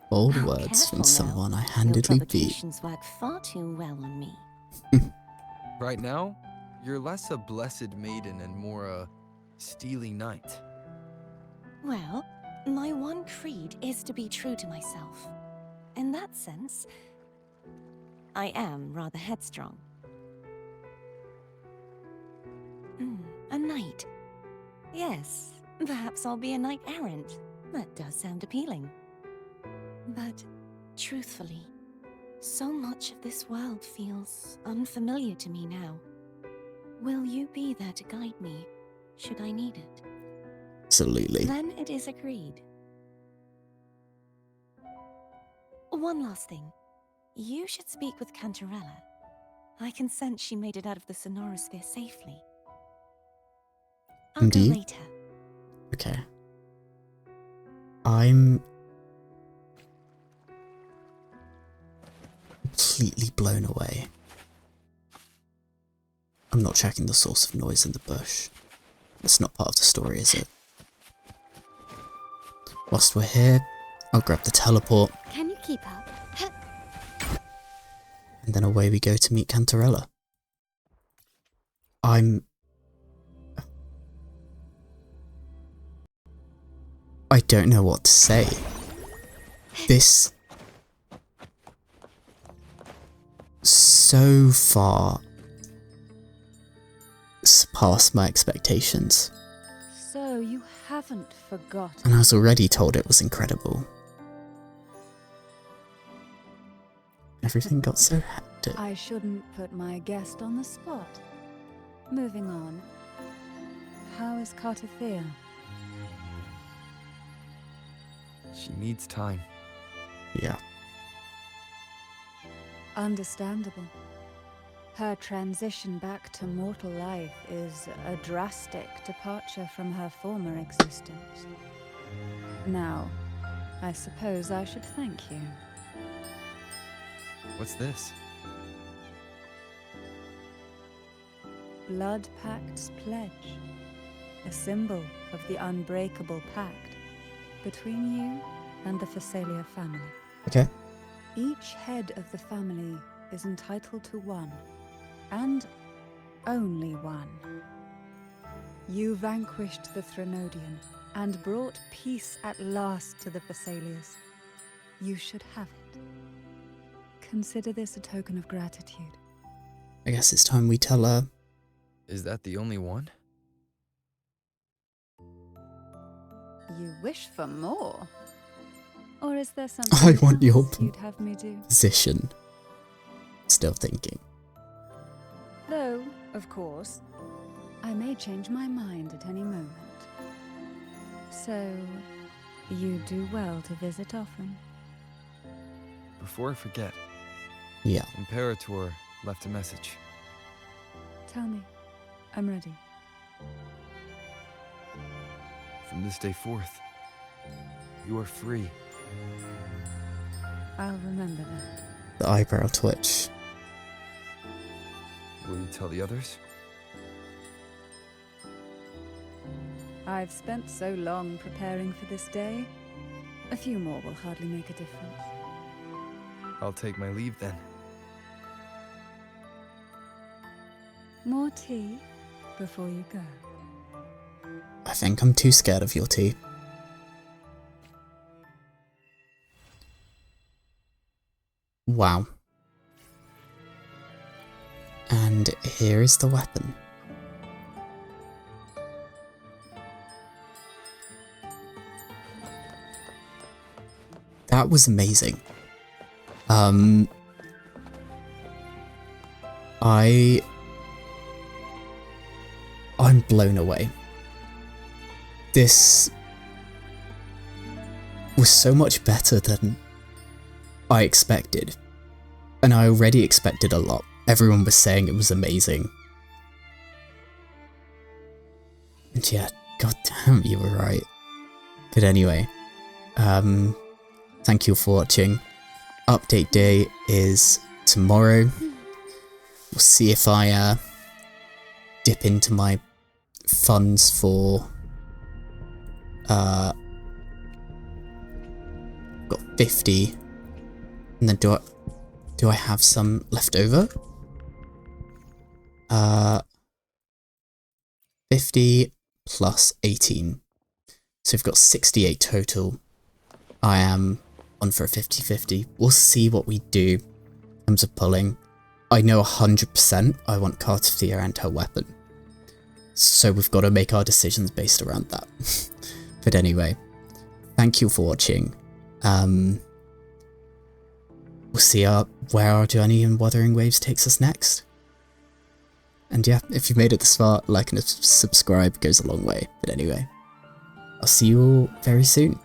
Bold words from someone I handedly beat. Your provocations work far too well on me. Right now, you're less a blessed maiden and more a steely knight. Well, my one creed is to be true to myself. In that sense, I am rather headstrong. A knight. Yes, perhaps I'll be a knight errant. That does sound appealing. But, truthfully, so much of this world feels unfamiliar to me now. Will you be there to guide me, should I need it? Absolutely. Then it is agreed. One last thing. You should speak with Canteralla. I can sense she made it out of the Sonoro Sphere safely. I'll go later. Okay. I'm completely blown away. I'm not checking the source of noise in the bush. It's not part of the story, is it? Whilst we're here, I'll grab the teleport. Can you keep up? And then away we go to meet Canteralla. I don't know what to say. This so far surpassed my expectations. So you haven't forgotten. And I was already told it was incredible. Everything got so hectic. I shouldn't put my guest on the spot. Moving on. How is Cartethyia? She needs time. Yeah. Understandable. Her transition back to mortal life is a drastic departure from her former existence. Now, I suppose I should thank you. What's this? Blood Pact's pledge. A symbol of the unbreakable pact between you and the Fisalia family. Okay. Each head of the family is entitled to one, and only one. You vanquished the Threnodian and brought peace at last to the Fisalias. You should have it. Consider this a token of gratitude. I guess it's time we tell her. Is that the only one? You wish for more? Or is there something I want your you'd have me do? position. Still thinking. Though, of course, I may change my mind at any moment. So, you do well to visit often. Before I forget. Yeah. Imperator left a message. Tell me. I'm ready. From this day forth, you are free. I'll remember that. The eyebrow twitch. Will you tell the others? I've spent so long preparing for this day. A few more will hardly make a difference. I'll take my leave then. More tea before you go. I think I'm too scared of your tea. Wow. And here is the weapon. That was amazing. I'm blown away. This was so much better than I expected. And I already expected a lot. Everyone was saying it was amazing. And yeah, goddamn, you were right. But anyway, thank you for watching. Update day is tomorrow. We'll see if I dip into my funds for got 50, and then do I have some left over? 50 plus 18, So we've got 68 total. I am on for a 50-50. We'll see what we do in terms of pulling. I know 100% I want Cartethyia and her weapon. So we've got to make our decisions based around that. But anyway, thank you for watching. We'll see where our journey in Wuthering Waves takes us next. And yeah, if you've made it this far, like and subscribe goes a long way. But anyway, I'll see you all very soon.